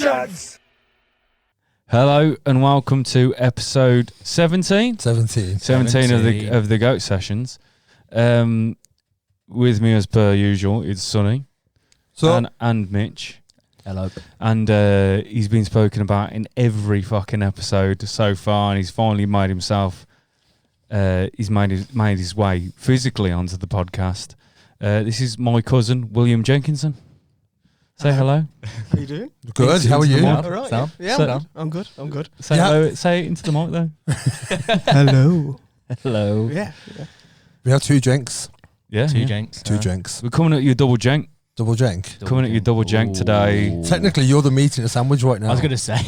Sessions. Hello and welcome to episode 17 of the Goat Sessions. With me as per usual, it's Sonny and Mitch. Hello. And he's been spoken about in every fucking episode so far, and he's finally made himself. He's made his way physically onto the podcast. This is my cousin Will Jenkinson. Say hello. How you doing? Good. How are you? All right. Yeah, I'm good. I'm good. Say hello. Say it into the mic though. Hello. Hello. Yeah. We have two Jenks. Yeah. Two Jenks. Two Jenks. We're coming at you double Jenk. Double Jenk. Coming at you double Jenk today. Technically, you're the meat in a sandwich right now. I was going to say,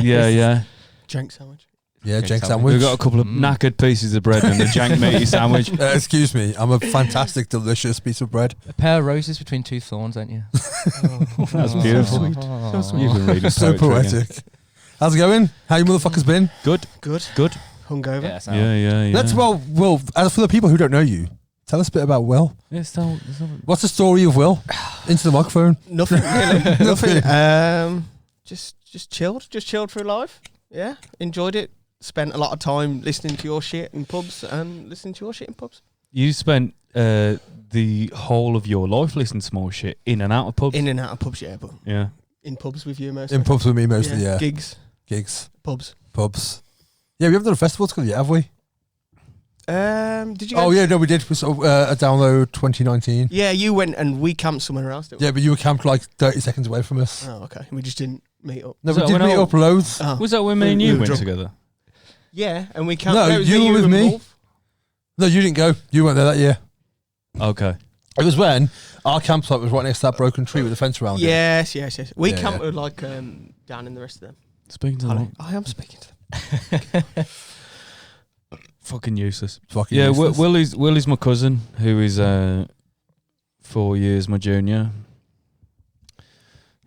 Yeah. Jenk sandwich. Yeah, Jenk Jenk sandwich. We've got a couple of knackered pieces of bread and a Jenk meaty sandwich. Excuse me. I'm a fantastic, delicious piece of bread. a pair of roses between two thorns, ain't you? That's beautiful. Sweet. So sweet. You've been reading So poetry again. poetic. How's it going? How you motherfuckers been? Good. Hungover. Yeah, so Yeah. Let's, Will, as for the people who don't know you, tell us a bit about Will. Let's What's the story of Will? Into the microphone. Nothing really. Nothing. Just chilled through life. Yeah. Enjoyed it. Spent a lot of time listening to your shit in pubs and listening to your shit in pubs. You spent the whole of your life listening to more shit in and out of pubs. In and out of pubs, yeah, but Yeah. in pubs with you mostly. In pubs with me mostly, yeah. Gigs, Pubs. pubs. Yeah, we haven't done a festival together yet, have we? Did you? Oh, yeah, no, we did. We saw a download 2019. Yeah, you went and we camped somewhere else. Didn't we? Yeah, but you were camped like 30 seconds away from us. Oh, okay. We just didn't meet up. No, Was we that did when meet up loads. Oh. Was that when me and We you were went drunk. together? Yeah, and we camped. No, it was you were with and me. Wolf. No, you didn't go. You weren't there that year. Okay. It was when our campsite was right next to that broken tree with a fence around it. Yes. We Yeah, camped yeah. with like Dan and the rest of them. Speaking to the mic. I am speaking to them. Fucking useless. Fucking Yeah, useless. Will is my cousin, who is 4 years my junior.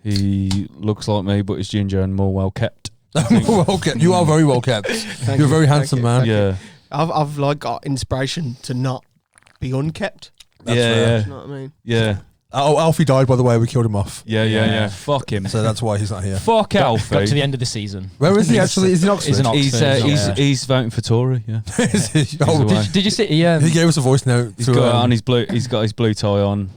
He looks like me, but he's ginger and more well kept. Well kept. You are very well kept. You're a very handsome man. Yeah. I've like got inspiration to not be unkept. That's Yeah, fair. Do you know what I mean? Yeah. Oh, Alfie died, by the way. We killed him off. Yeah. Fuck him. So that's why he's not here. Fuck Alfie. got to the end of the season. Where is he actually? Is he in Oxford? He's in Oxford. He's voting for Tory. Yeah. Is he? Oh, away. Did you see? he gave us a voice note. He's got on his blue. He's got his blue tie on.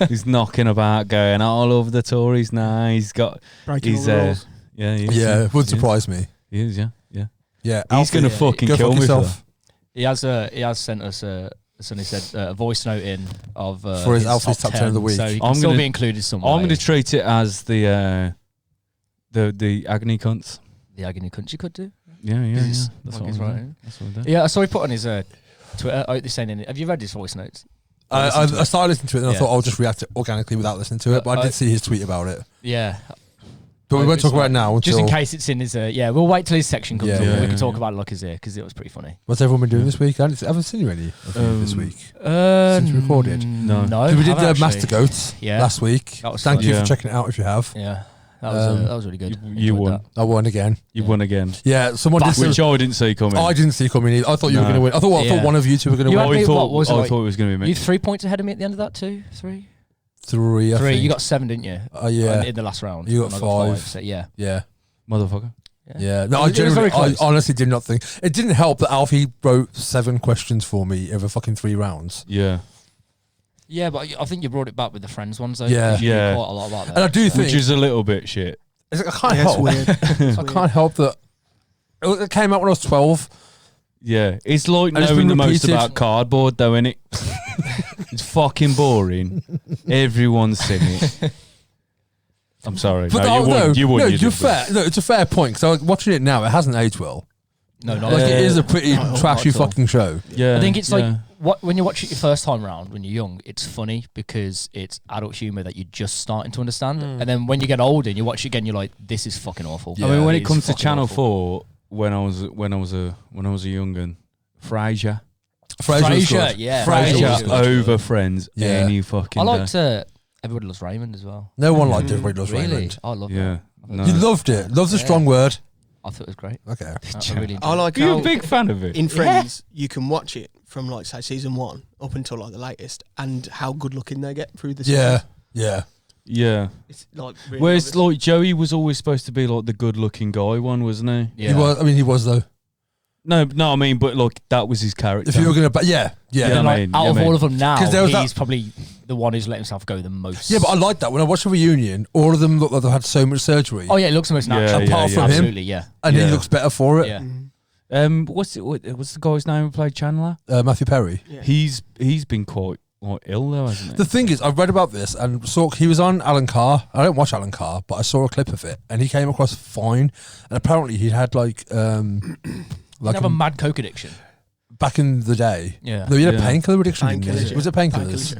He's knocking about, going all over the Tories now. He's got. Breaking all He's the rules. yeah. He is, Yeah, it would surprise me. He is. Yeah. Yeah, He's Alfie, gonna fucking go kill fuck me for yourself. that. He has sent us Sonny said a voice note in of For his Alfie's top 10 of the week. so he I'm can still gonna- be included somewhere. I'm going to treat it as the agony cunts. the agony cunt you could do. Yeah. He's- That's like what he's I'm right, doing. That's what I'm doing. Yeah, I saw he put on his Twitter. They're saying in it. Have you read his voice notes? I started listening to it and I Yeah. thought I'll just react organically without listening to it, but I did see his tweet about it. Yeah. But we won't talk about it now Just until... in case it's in his. Yeah, we'll wait till his section comes Yeah, up. yeah, we yeah, can talk yeah. about Luck is here because it was pretty funny. What's everyone been doing this week? I haven't seen you any of you this week. Since we recorded? No. No. We did haven't actually. Master Goats Yeah. last week. That was Thank fun. you Yeah. for checking it out if you have. Yeah. That was really good. You Enjoyed won. that. I won again. You won again. Yeah, someone did Which I didn't see coming. I didn't see it coming either. I thought you were No. going to win. I thought Yeah. one of you two were going to You win. had me- I thought what was it, I like- thought it was going to be me. You 3 points ahead of me at the end of that, 2, 3? 3, I 3. think. You got 7, didn't you? Yeah. In the last round. You got And I 5. So yeah. Yeah. Motherfucker. Yeah. No, It was very I close. honestly did not think... It didn't help that Alfie wrote 7 questions for me over fucking 3 rounds. Yeah. Yeah, but I think you brought it back with the Friends ones though. Yeah. You knew Yeah. quite a lot about that. And I do think... Which is a little bit shit. It's like, I can't Yeah, it's help. weird. I can't help that... It came out when I was 12. Yeah. It's like And it's knowing been the most repeated. about cardboard, though, innit? It's fucking boring. Everyone's seen it. I'm sorry. But No, you won. No, You you're did, fair. No, it's a fair point. Because watching it now, it hasn't aged well. No, not Like, like it is a pretty not trashy at all. fucking show. Yeah. I think it's like yeah. when you watch it your first time round when you're young, it's funny because it's adult humour that you're just starting to understand. And then when you get older and you watch it again, you're like, this is fucking awful. Yeah. I mean, when it is comes to fucking Channel awful. 4, when I was a young un, Frasier. Frasier was Frasier, good. yeah. Frasier was Frasier good. over Friends Yeah. any fucking I day. liked Everybody Loves Raymond as well. No one liked Everybody Loves Really? Raymond. I love Yeah. that. No. You loved it. Love's a Yeah. strong word. I thought it was great. Okay. I really enjoyed I like You're how a big fan of it. in Friends you can watch it from like say season 1 up until like the latest, and how good looking they get through the season. Yeah. Yeah. Yeah. It's like really Whereas obvious. like Joey was always supposed to be like the good-looking guy one, wasn't he? Yeah. He was. I mean, he was though. No, I mean, but like that was his character. If you were gonna, yeah. And, like, out of all of them now, 'Cause there was he's that- probably the one who's let himself go the most. Yeah, but I like that. When I watched the reunion, all of them look like they've had so much surgery. Oh yeah, it looks the most natural. Apart from him. Absolutely, yeah. And Yeah. he looks better for it. Yeah. What's the guy's name who played Chandler? Matthew Perry. Yeah. He's been quite like, ill though, hasn't he? The thing is, I read about this and saw he was on Alan Carr. I don't watch Alan Carr, but I saw a clip of it, and he came across fine. And apparently, he had like Have a mad coke addiction. back in the day. Yeah. No, he had a Yeah. painkiller addiction. didn't he? Painkillers, Was it painkillers?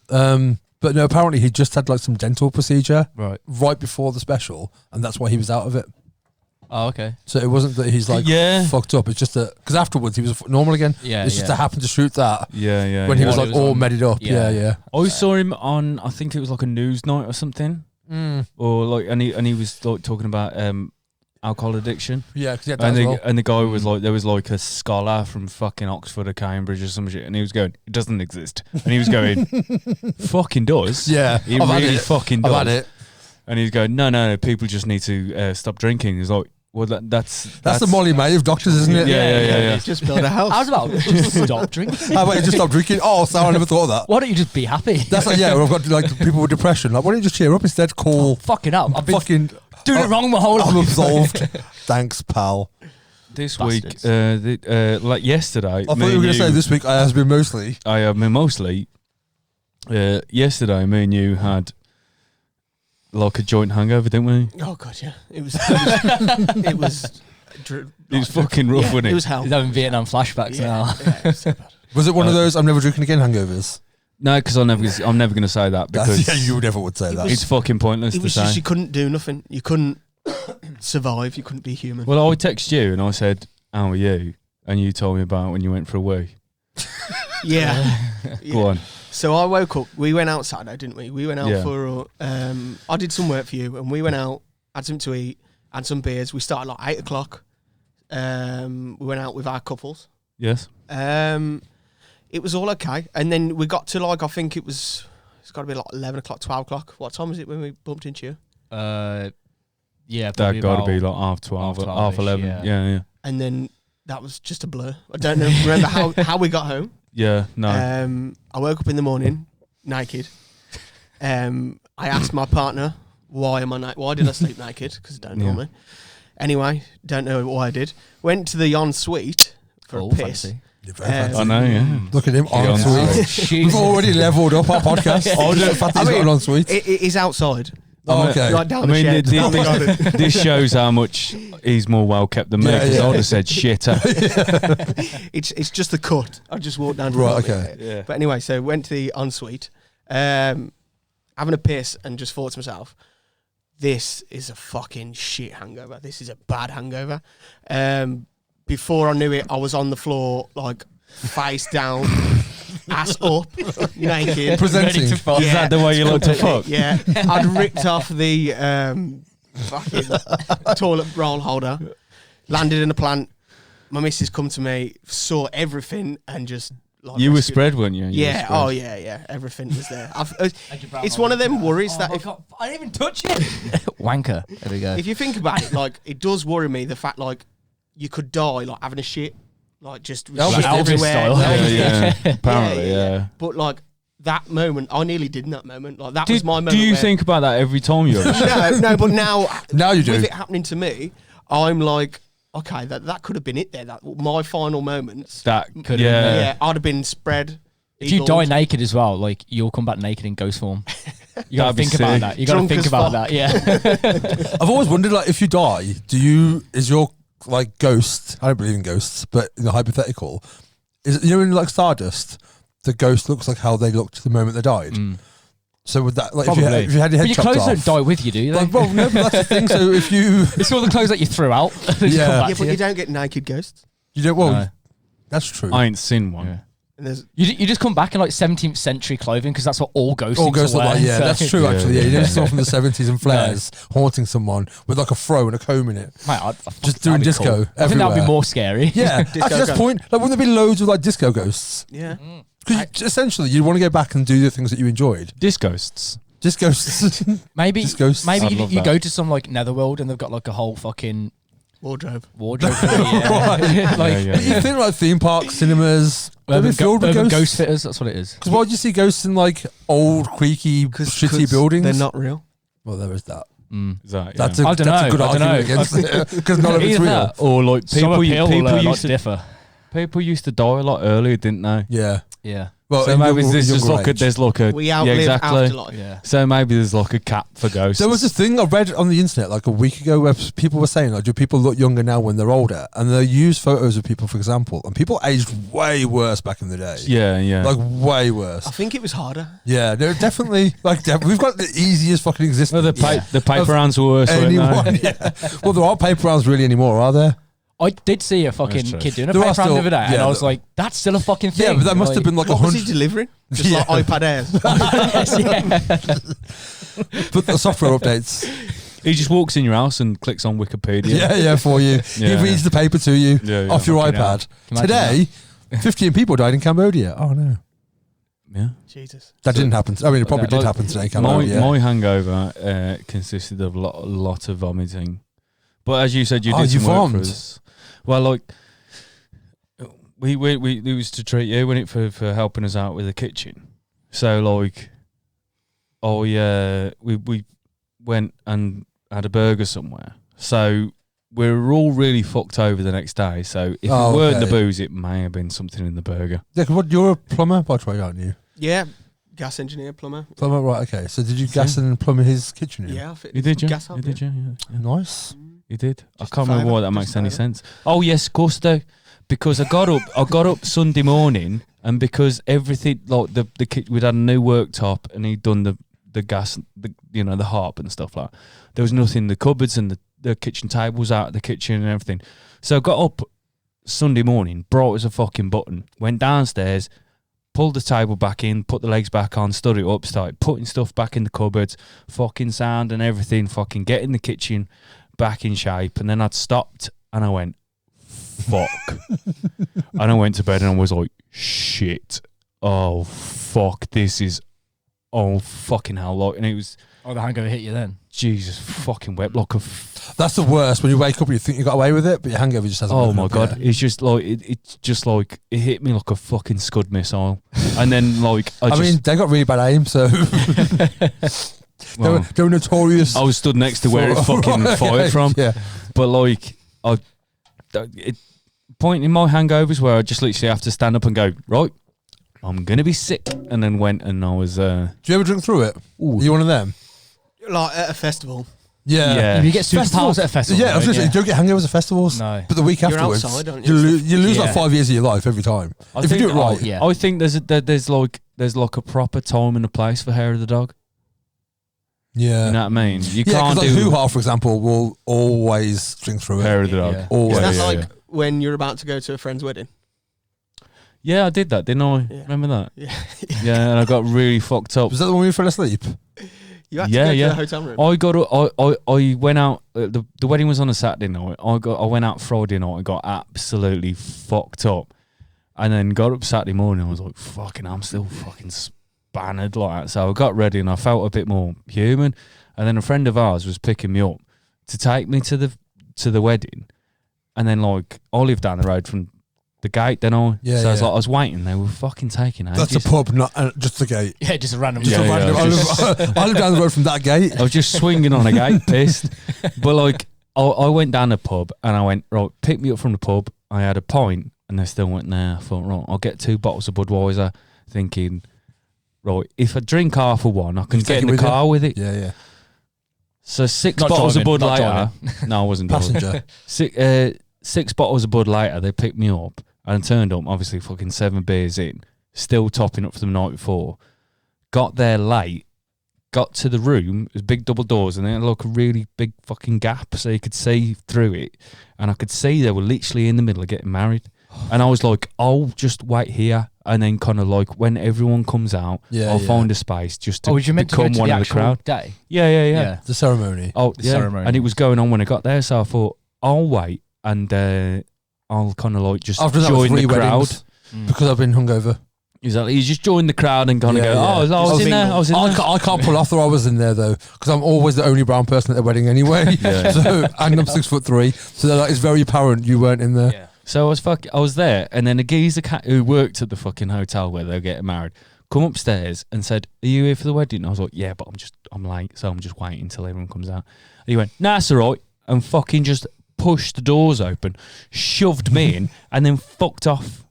Painkillers. But no, apparently he just had like some dental procedure Right. before the special, and that's why he was out of it. Oh, okay. So it wasn't that he's like Yeah. fucked up. It's just that because afterwards he was normal again. Yeah. It's just to happen to shoot that Yeah. when he yeah. was While like he was all on- medded up. yeah. Yeah. I saw him on, I think it was like a news night or something, or like, and he was like talking about alcohol addiction, Yeah, because he had that as well. and the guy was like, there was like a scholar from fucking Oxford or Cambridge or some shit, and he was going, it doesn't exist, and he was going, fucking does, Yeah, he I've had really it. fucking does, I've had it. and he's going, no, people just need to stop drinking. He's like, well, that's That's the Molly May of doctors, isn't it? Yeah. Just build a house. I was about just stop drinking. How about you just stop drinking? Oh, so I never thought of that. Why don't you just be happy? That's like, yeah, I've got like people with depression. Like, why don't you just cheer up instead? Call Fucking up. I've been fucking. doing it wrong my whole I'm life. absolved. Thanks, pal. This Bastards. week, like yesterday. I thought you were going to say this week I has been mostly. I mean, mostly. Yesterday, me and you had like a joint hangover, didn't we? Oh god, yeah. It was It was fucking rough, wasn't it? It was hell. He's having Vietnam flashbacks now. Yeah, it was so bad. Was it one of those I'm never drinking again hangovers? No, because I'm never going to say that because Yeah, you never would say that. it's fucking pointless It to was say. just you couldn't do nothing. You couldn't survive. You couldn't be human. Well, I texted you and I said, "How are you?" And you told me about when you went for a wee. yeah. Go on. So I woke up. We went out Saturday, didn't we? We went out Yeah. for. I did some work for you, and we went out, had something to eat, had some beers. We started like 8 o'clock. We went out with our couples. Yes. It was all okay, and then we got to like I think it's got to be like 11 o'clock, 12 o'clock. What time was it when we bumped into you? Yeah, That got to be about- like half 12, half half 12-ish, 11. yeah. Yeah. And then that was just a blur. I don't know. Remember how we got home? Yeah. No. I woke up in the morning naked. I asked my partner, "Why am I naked? Why did I sleep naked? Because I don't normally." Anyway, don't know why I did. Went to the ensuite for a piss. fancy. I know. Yeah. Look at him, on en suite. Jesus. We've already levelled up our podcast. Oh, the fact that he's got an en suite. It is outside. Oh, okay. Right down I mean, the shed. this shows how much he's more well kept than me. Yeah, Because yeah. I would have said shit. It's just the cut. I just walked down to Right, the okay. Yeah. But anyway, so went to the ensuite, having a piss, and just thought to myself, this is a fucking shit hangover. This is a bad hangover. Before I knew it, I was on the floor, like, face down, ass up, naked. Presenting. Ready to fuck. Is that the way you like to fuck? Yeah. I'd ripped off the fucking toilet roll holder, landed in a plant. My missus come to me, saw everything, and just... Like, You were rescued- spread, weren't you? Yeah, oh yeah, everything was there. It's one of them worries that if, I didn't even touch it. Wanker. There we go. if you think about it, like, it does worry me, the fact, like, you could die, like, having a shit, like, just Elvis shit Elvis everywhere. style. Yeah. Apparently, yeah. But, like, that moment, I nearly did in that moment. Like, that was my moment. Do you where- think about that every time you have a shit? No, but now, Now you do. with it happening to me, I'm like, okay, that could have been it there. That my final moments. That Could have Yeah, I'd have been spread. If you die eagled. naked as well, like you'll come back naked in ghost form. You gotta That'd be think about sick. that. You gotta Drunk think as about fuck. that. Yeah. I've always wondered, like, if you die, is your, like, ghost, I don't believe in ghosts, but in the hypothetical, is you know, in, like, Stardust, the ghost looks like how they looked the moment they died. So would that, like, if Probably. you had your But head your chopped clothes off... don't die with you, do you? Like, well, no, but that's the thing. So if you... It's all the clothes that you threw out. They just Yeah. come back Yeah, to but you. you don't get naked ghosts. You don't... Well, No. that's true. I ain't seen one. Yeah. And there's You just come back in like 17th century clothing because that's what all ghosts All seem to ghosts look wear. like, yeah, So- that's true, Yeah, actually. Yeah, you yeah. never saw from the 70s and flares haunting someone with, like, a fro and a comb in it. Mate, Just doing that'd be disco cool. I think that'd be everywhere. more scary. Yeah, Disco actually, that's the ghost. point. Like, wouldn't there be loads of, like, disco ghosts? yeah. Because essentially, you'd want to go back and do the things that you enjoyed. Disc ghosts. Just ghosts. Maybe Just ghosts. maybe I'd you, love you that. go to some like netherworld and they've got like a whole fucking Wardrobe. wardrobe. For you, yeah. Like Yeah, But you think like theme parks, cinemas, they'll be urban, filled with urban ghosts. ghost fitters. That's what it is. Because why do you see ghosts in like old, creaky, shitty buildings? They're not real. Well, there is that. Is that, That's yeah. I a dunno, good I dunno. argument against it because none of it's Either real. that or like Some people, appeal people like used to differ. people used to die a lot earlier, didn't they? Yeah. Yeah. Well, So in maybe your- there's just younger like a age. there's like a We outlive exactly. afterlife. Yeah. So maybe there's like a cap for ghosts. There was this thing I read on the internet like a week ago where people were saying, like, do people look younger now when they're older? And they use photos of people, for example, and people aged way worse back in the day. yeah. Like, way worse. I think it was harder. Yeah, they're definitely, like, we've got the easiest fucking existence. Well, the paper Of rounds were worse. weren't anyone. they? Yeah. Well, there aren't paper rounds really anymore, are there? I did see a That's fucking true. kid doing a There are paper round the still- other day, and yeah, I was like, "That's still a fucking thing." Yeah, but that must have been like What was he 100. delivering? Just Yeah. like iPad Airs. But the software updates. He just walks in your house and clicks on Wikipedia. Yeah, for you. Yeah. He reads the paper to you Yeah, off your Fucking hell. iPad. Imagine Today, 15 people died in Cambodia. Oh, no. Yeah. Jesus. That didn't happen. I mean, it probably Okay. did happen today in My, Cambodia. my hangover consisted of a lot of vomiting. But as you said, you Oh, did you some work for vommed? us. Well, like, we it was to treat you, wasn't it, for helping us out with the kitchen. So, like, we went and had a burger somewhere. So we were all really fucked over the next day. So if Oh, it weren't the okay. booze, it may have been something in the burger. Yeah, 'cause you're a plumber by trade, aren't you? Yeah. Gas engineer, plumber. Plumber, right, okay. So did you gas and plumb his kitchen in? Yeah, I fit You did, yeah? gas You up, did, yeah? Yeah. Nice. You did. Just I can't a remember favour, why that just makes a any favour. sense. Oh yes, of course though, because I got up Sunday morning, and because everything like the we'd had a new worktop, and he'd done the gas, the harp and stuff like that. There was nothing in the cupboards, and the kitchen table was out of the kitchen and everything. So I got up Sunday morning, bright as a fucking button, went downstairs, pulled the table back in, put the legs back on, stood it up, started putting stuff back in the cupboards, fucking sound and everything, fucking getting the kitchen back in shape. And then I'd stopped and I went, fuck. And I went to bed and I was like, shit. Oh, fuck. This is, oh, fucking hell. Like, and it was, Oh, the hangover hit you then. Jesus, fucking wet. Like a That's the worst. When you wake up and you think you got away with it, but your hangover just hasn't. oh woken my up god! yet. It's just like it's just like it hit me like a fucking Scud missile, and then like I mean, they got really bad aim, so well, they were notorious. I was stood next to where it for- fucking Right, fired okay, from, Yeah. but like point in my hangovers where I just literally have to stand up and go, right, I'm gonna be sick, and then went and I was Do you ever drink through it? ooh, Are you one of them? Like at a festival. Yeah. Yeah. You get Festivals. superpowers at a festival. Yeah, I was don't going to say, you? you don't get hangovers at festivals. No. But the week You're afterwards, outside, aren't you, you? you lose Yeah. like 5 years of your life every time. I If you do think- it right. Oh, yeah. I think there's like a proper time and a place for hair of the dog. Yeah. You know what I mean? You Yeah, can't because like do Hoo-Ha, for example, will always drink through it. hair of the dog. Yeah. Always. Is that yeah, like yeah. when you're about to go to a friend's wedding? Yeah, I did that, didn't I? Yeah. Remember that? Yeah. Yeah, and I got really fucked up. Was that the one where you fell asleep? You had to Yeah, go yeah. to the hotel room. I got. I went out. The wedding was on a Saturday night. I went out Friday night. I got absolutely fucked up, and then got up Saturday morning. I was like, "Fucking, I'm still fucking spannered like that." So I got ready, and I felt a bit more human. And then a friend of ours was picking me up to take me to the wedding, and then like I lived down the road from the gate. Then Yeah, so yeah. I was waiting. They were fucking taking ages. That's a pub, not just a gate. Yeah, just a random. Just Yeah, a yeah, random. I was I live down the road from that gate. I was just swinging on a gate, pissed. But like, I went down the pub and I went, right, pick me up from the pub. I had a pint and they still went there. I thought, right, I'll get 2 bottles of Budweiser, thinking, right, if I drink half of one, I can You get take in it the with you? car with it. Yeah, yeah. So 6 Not bottles driving, of Bud not later. No, I wasn't driving. Passenger. 6 bottles of Bud later, they picked me up and turned up, obviously fucking 7 beers in, still topping up for the night before. Got there late, got to the room, it was big double doors, and they had like a really big fucking gap so you could see through it. And I could see they were literally in the middle of getting married. And I was like, I'll just wait here. And then kind of like when everyone comes out, Yeah, I'll yeah. find a space just to Oh, was you meant to go become to one the of the actual crowd. day? Yeah. The ceremony. Oh, The yeah. ceremony. And it was going on when I got there, so I thought I'll wait and I'll kind of like just I've done that with join 3 the crowd. weddings because I've been hungover. He's like, he just joined the crowd and kind of Yeah, go, yeah. I was in there. I was in there. I can't pull off that I was in there though, because I'm always the only brown person at the wedding anyway. Yeah. So, and I'm 6'3", so they're like, it's very apparent you weren't in there. Yeah. So I was there, and then a geezer who worked at the fucking hotel where they're getting married come upstairs and said, "Are you here for the wedding?" I was like, "Yeah, but I'm late, so I'm just waiting until everyone comes out." And he went, "Nah, it's all right," and fucking just pushed the doors open, shoved me in, and then fucked off.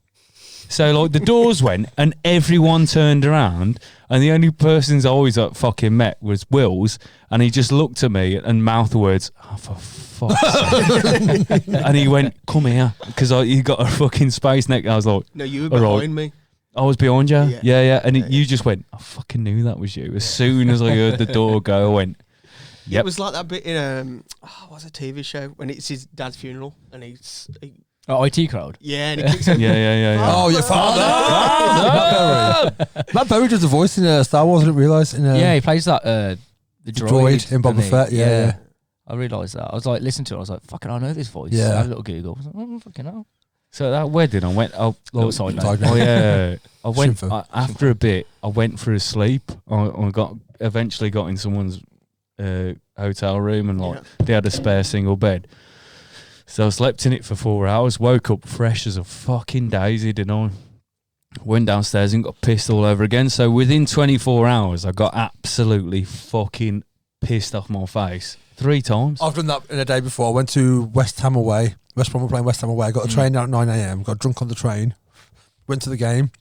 So like the doors went and everyone turned around, and the only person's eyes I fucking met was Will's, and he just looked at me and mouthed the words, "Oh, for fuck's sake." And he went, "Come here," because you got a fucking space neck. I was like, No, you were All right. behind me. I was behind you. Yeah. Yeah. And you just went, "I fucking knew that was you." As soon as I heard the door go, I went, "Yep." It was like that bit in what's a TV show when it's his dad's funeral and IT crowd. yeah, and he kicks him. Yeah. Oh, your father! Matt Berry does the voice in Star Wars. I didn't realise. Yeah, he plays that the droid in Boba doesn't he? Fett. Yeah. I realised that. I was like, listening to it. I was like, fucking, I know this voice. Yeah. I had a little Google. I was like, oh, fucking hell. So at that wedding, I went. Little side note. Side note. Oh yeah, I went Shinfu. after a bit. I went for a sleep. I eventually got in someone's hotel room, and they had a spare single bed. So I slept in it for 4 hours. Woke up fresh as a fucking daisy, didn't I? Went downstairs and got pissed all over again. So within 24 hours, I got absolutely fucking pissed off my face 3 times. I've done that in a day before. I went to West Ham away. West Brom were playing West Ham away. I got a train down at 9 a.m. Got drunk on the train. Went to the game.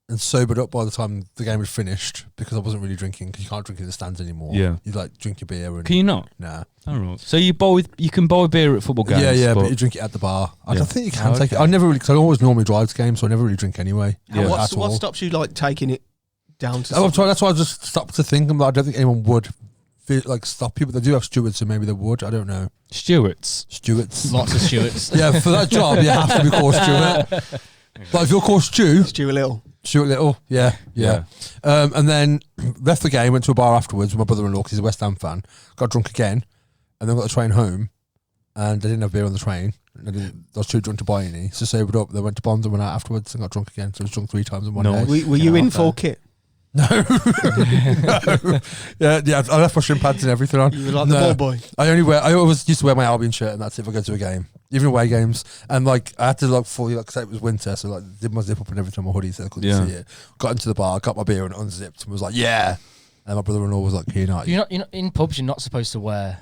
And sobered up by the time the game was finished because I wasn't really drinking, because you can't drink in the stands anymore. Yeah. You like drink your beer and Can you not? nah. All right. So you can buy beer at football games. Yeah, but you drink it at the bar. I Yeah. don't think you can take it. I never really, because I always normally drive to games, so I never really drink anyway. Yeah. What at all. stops you like taking it down to? I'm trying, that's why I just stopped to think. I don't think anyone would stop you, but they do have stewards, so maybe they would. I don't know. Stewards. Lots of Stewarts. Yeah, for that job, you have to be called Stuart. Like if you're called Stuart Little. Stuart Little, yeah. And then left the game, went to a bar afterwards with my brother-in-law because he's a West Ham fan. Got drunk again, and then got the train home, and they didn't have beer on the train. I was too drunk to buy any, so sobered up. They went to Bond and went out afterwards and got drunk again. So I was drunk 3 times in one day. Were you in full kit? No. Yeah. I left my shin pads and everything on. You were like the ball boy. I always used to wear my Albion shirt, and that's if I go to a game, even away games. And like I had to fully say it was winter, so like did my zip up and everything on my hoodie so I couldn't see it. Got into the bar, got my beer and unzipped, and was like, yeah. And my brother-in-law was like, "You're not In pubs. You're not supposed to wear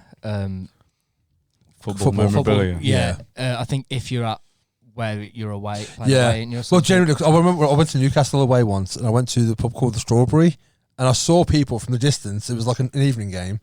Football memorabilia. Yeah. I think if you're at where you're away, yeah. Well, generally, I remember I went to Newcastle away once, and I went to the pub called the Strawberry, and I saw people from the distance. It was like an evening game,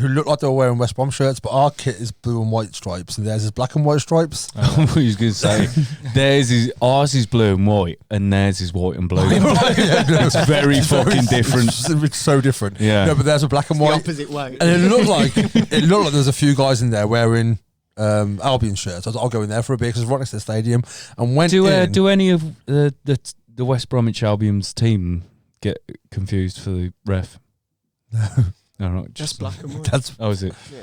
who looked like they were wearing West Brom shirts, but our kit is blue and white stripes, and theirs is black and white stripes. I was going to say, ours is blue and white, and theirs is white and blue. It's very fucking different. It's so different. Yeah. No, but theirs are black and The white. opposite way. And it looked like there was a few guys in there wearing Albion shirts. I was like, I'll go in there for a beer because it's right next to the stadium. And went in. Do any of the West Bromwich Albion's team get confused for the ref? No, not Just black and white. Is it? Yeah.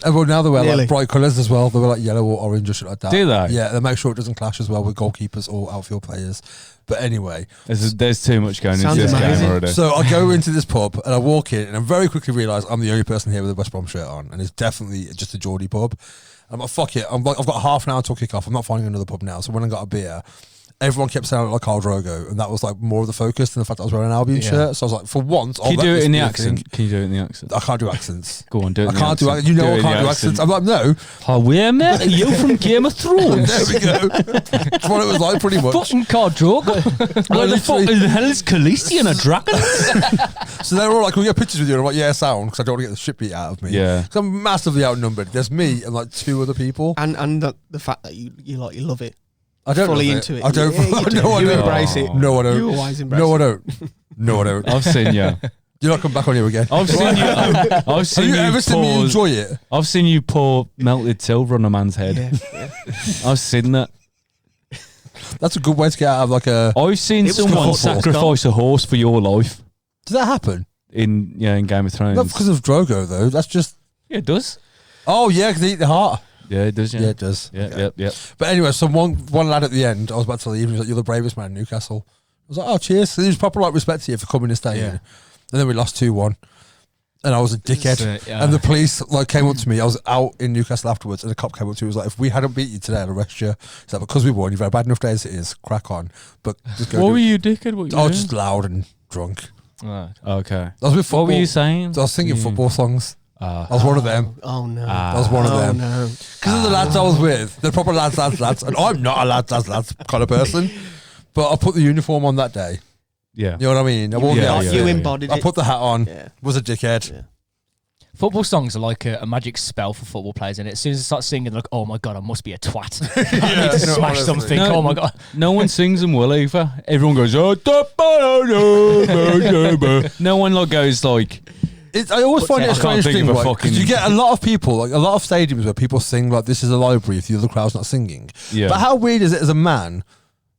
And well, now they wear Nearly. like bright colours as well. They wear like yellow or orange or shit like that. Do they? Yeah, they make sure it doesn't clash as well with goalkeepers or outfield players. But anyway, There's too much going into Sounds this game amazing. already. so I go into this pub and I walk in and I very quickly realise I'm the only person here with a West Brom shirt on, and it's definitely just a Geordie pub. I'm like, fuck it. I've got half an hour till kick off. I'm not finding another pub now. So when I got a beer, everyone kept sounding like Khal Drogo, and that was like more of the focus than the fact that I was wearing an Albion shirt. So I was like, for once, Can you do it in the accent? Can you do it in the accent? I can't do accents. Go on, do it. I can't do accents. You know I can't do accents. I'm like, no. How we met you from Game of Thrones? There we go. That's what it was like, pretty much. Fucking Khal Drogo. Where the fuck the hell is Khaleesi and a dragon? So they're all like, can we get pictures with you? And I'm like, yeah, sound, because I don't want to get the shit beat out of me. Yeah. Because I'm massively outnumbered. There's me and like 2 other people. And the fact that you love it. I don't fully love into it. I don't. Yeah, you do. No, I You don't. embrace it. No, I don't. You always embrace No, I it. don't. No, I don't. I've seen you. You're not coming back on here again. I've seen you. I've Have seen you you ever seen me pour. enjoy it? I've seen you pour melted silver on a man's head. Yeah. I've seen that. That's a good way to get out of like a. I've seen It was someone cool. sacrifice a horse for your life Did that happen? in Game of Thrones. Not because of Drogo though. That's just. Yeah, it does. Oh yeah, because they eat the heart. Yeah, it does. Yeah, it does. Yeah. But anyway, so one lad at the end, I was about to leave, he was like, "You're the bravest man in Newcastle." I was like, "Oh, cheers." So he was proper like respect to you for coming and staying. Yeah. And then we lost 2-1. And I was a dickhead. And the police like came up to me. I was out in Newcastle afterwards, and the cop came up to me and was like, "If we hadn't beat you today, I'd arrest you." He's like, "Because we won, you've had a bad enough day as it is. Crack on." But just go. What were you, dickhead? What I was just loud and drunk. Right. Okay. I was with football. What were you saying? I was singing football songs. I was one of them. Oh no. I was one of them. No. Because of the lads I was with, they're proper lads, and I'm not a lads kind of person. But I put the uniform on that day. Yeah. You know what I mean? I wore the outfit. You embodied I it. put the hat on. Yeah. Was a dickhead. Yeah. Football songs are like a magic spell for football players, and as soon as they start singing, they're like, "Oh my god, I must be a twat. I need to no, smash honestly. something." No, Oh my god. No one sings them well either. Everyone goes, oh, no one like goes like, I always find it a I can't strange think thing, of a right? 'Cause fucking- you get a lot of people, like a lot of stadiums where people sing like "This is a library" if the other crowd's not singing. yeah. But how weird is it as a man,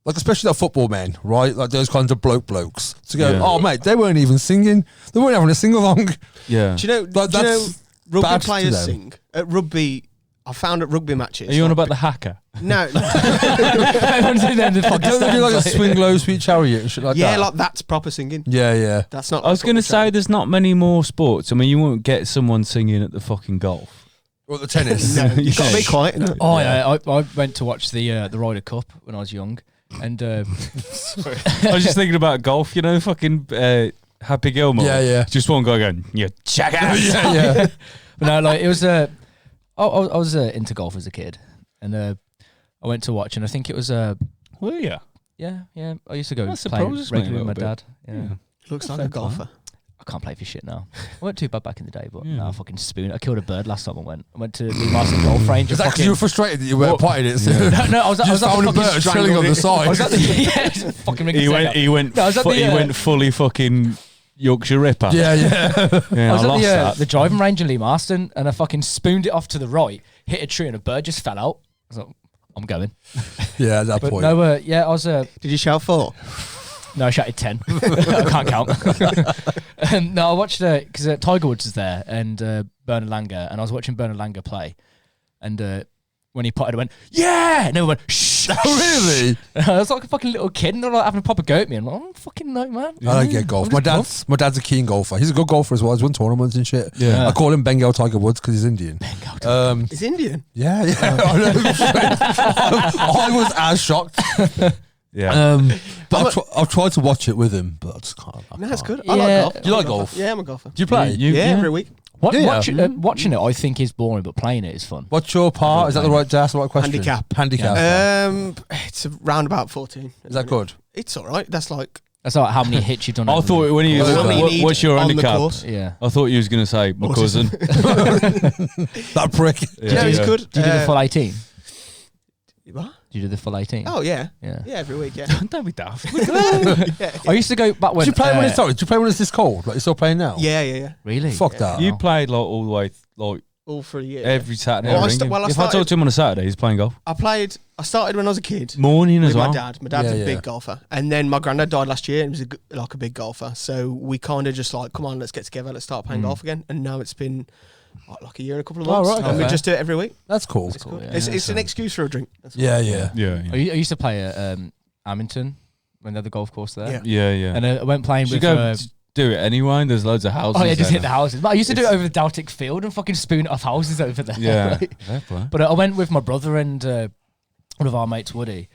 like especially like football men, right? Like those kinds of blokes to go, Yeah. "Oh mate, they weren't even singing. They weren't having a sing along." Yeah. Do you know? Like, do you know that's rugby bad to players them. sing at rugby? I found at rugby matches. Are you on like, about the hacker? No. Everyone's in there, the fucking Don't they do like a stands, swing low, sweet chariot and shit like yeah, that? like that's proper singing. Yeah. That's not. I was like going to football say there's not many more sports. I mean, you won't get someone singing at the fucking golf. Or the tennis. No, you've got to be Yeah. quiet. innit? Oh yeah, I went to watch the Ryder Cup when I was young, and I was just thinking about golf, you know, fucking Happy Gilmore. Yeah. Just one guy going, you jackass. yeah. but no, like it was I was into golf as a kid, and I went to watch, and I think it was Well, yeah. yeah. I used to go That play surprises me a regularly with my little dad. bit. Yeah. Looks like Fair a golfer. I can't play for shit now. I weren't too bad back in the day, but Yeah. now I fucking spoon. I killed a bird last time I went. I went to the Marston Golf Range. Is and that because you were fucking- frustrated that you weren't potting it? So no, I was at just the found a fucking bird strangled chilling on the it. side. I was at the yeah, fucking ring He his went, neck he went, No, I was at the, he went fully fucking Yorkshire Ripper. Yeah. Yeah, I was I at lost that. the driving range in Lee Marston, and I fucking spooned it off to the right, hit a tree, and a bird just fell out. I was like, I'm going. Yeah, at that But point. no, I was Did you shout 4? no, I shouted 10. I can't count. No, I watched because Tiger Woods is there and Bernard Langer, and I was watching Bernard Langer play, and when he potted, I went, yeah, and everyone went, shh. Oh, really? I was like a fucking little kid, and they're like having a proper go at me. I'm like, oh, fucking no, man. I don't get golf. My dad's a keen golfer. He's a good golfer as well. He's won tournaments and shit. Yeah. I call him Bengal Tiger Woods because he's Indian. He's Indian. Yeah. I know. I was as shocked. Yeah. But I've tried to watch it with him, but I just can't. No, that's good. Yeah. I like golf. Do you I'm a like golfer. golf? Yeah, I'm a golfer. Do you play? Yeah, every week. Yeah. Watching it, I think is boring, but playing it is fun. What's your part? Is that the right? That's the right question. Handicap. Handicap. It's around about 14. Is that good? It's all right. That's like That's like how many hits you've done. I over thought when you how many you need what's your on the handicap? course. yeah. I thought you was going to say my cousin. That prick. Yeah, it's good. Did you do the full 18? What? Did you do the full 18? Oh yeah, Yeah. yeah, every week. Yeah. Don't be daft. I used to go back when. Did you play when it's sorry? Did you play when it's this cold? Like you're still playing now? Yeah. Really? Fuck that. You played like all the way, like All through a year. every Saturday. Well, I every sta- game. well, I if I started- talk to him on a Saturday, he's playing golf. I started when I was a kid. Morning as With well. my dad. My dad's Yeah, a yeah. big golfer, and then my granddad died last year, and he was like a big golfer. So we kind of just like, come on, let's get together, let's start playing golf again. And now it's been like a year and a couple of months, Oh, right, and we okay. just do it every week. That's cool. It's good. yeah. It's an excuse for a drink. That's all. Yeah. Yeah. I used to play at Amington when they had the golf course there. Yeah. Yeah. And I went playing You with. go do it anyway. There's loads of houses. Oh yeah, just there. hit the houses. But I used to do it over the Daltic Field and fucking spoon off houses over there. Yeah. Like, Fair play. but I went with my brother and one of our mates, Woody,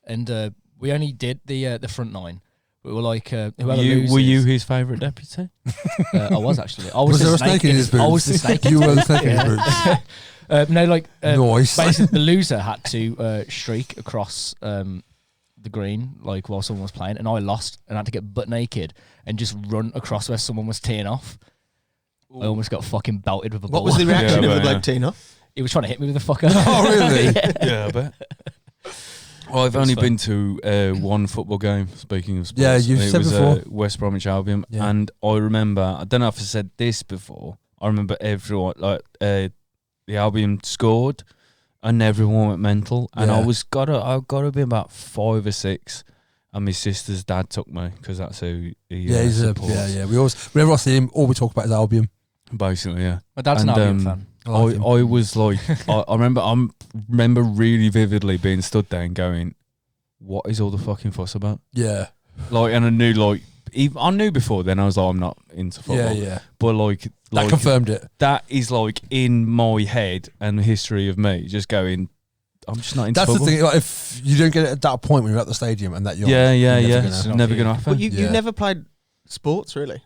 and we only did the front nine. We were like, whoever loses. Were you his favourite deputy? I was actually. I was, Was there the a snake in his boots? I was the snake. You were the snake in his boots. No, like Nice. basically, the loser had to streak across the green, like while someone was playing, and I lost and had to get butt naked and just run across where someone was teeing off. I almost got fucking belted with a ball. What was the reaction Yeah, of the but, bloke teeing off? He was trying to hit me with a fucker. Oh, really? Yeah, I bet. Well, I've It was only fun. been to one football game. Speaking of sports, Yeah, you've it said was before. West Bromwich Albion, Yeah. and I remember. I don't know if I said this before. I remember everyone the Albion scored, and everyone went mental. And Yeah. I gotta be about 5 or 6, and my sister's dad took me because that's who he Yeah, he's a supports. yeah. We always whenever I see him, all we talk about is Albion. Basically, yeah. My dad's an Albion fan. I was like, I remember really vividly being stood there and going, "What is all the fucking fuss about?" Yeah. Like, and I knew, like, I knew before then. I was like, I'm not into football. Yeah. But That confirmed it. That is like in my head and the history of me, just going, I'm just not into That's football. the thing. Like, if you don't get it at that point when you're at the stadium and that you're It's never gonna happen. But you never played sports, really?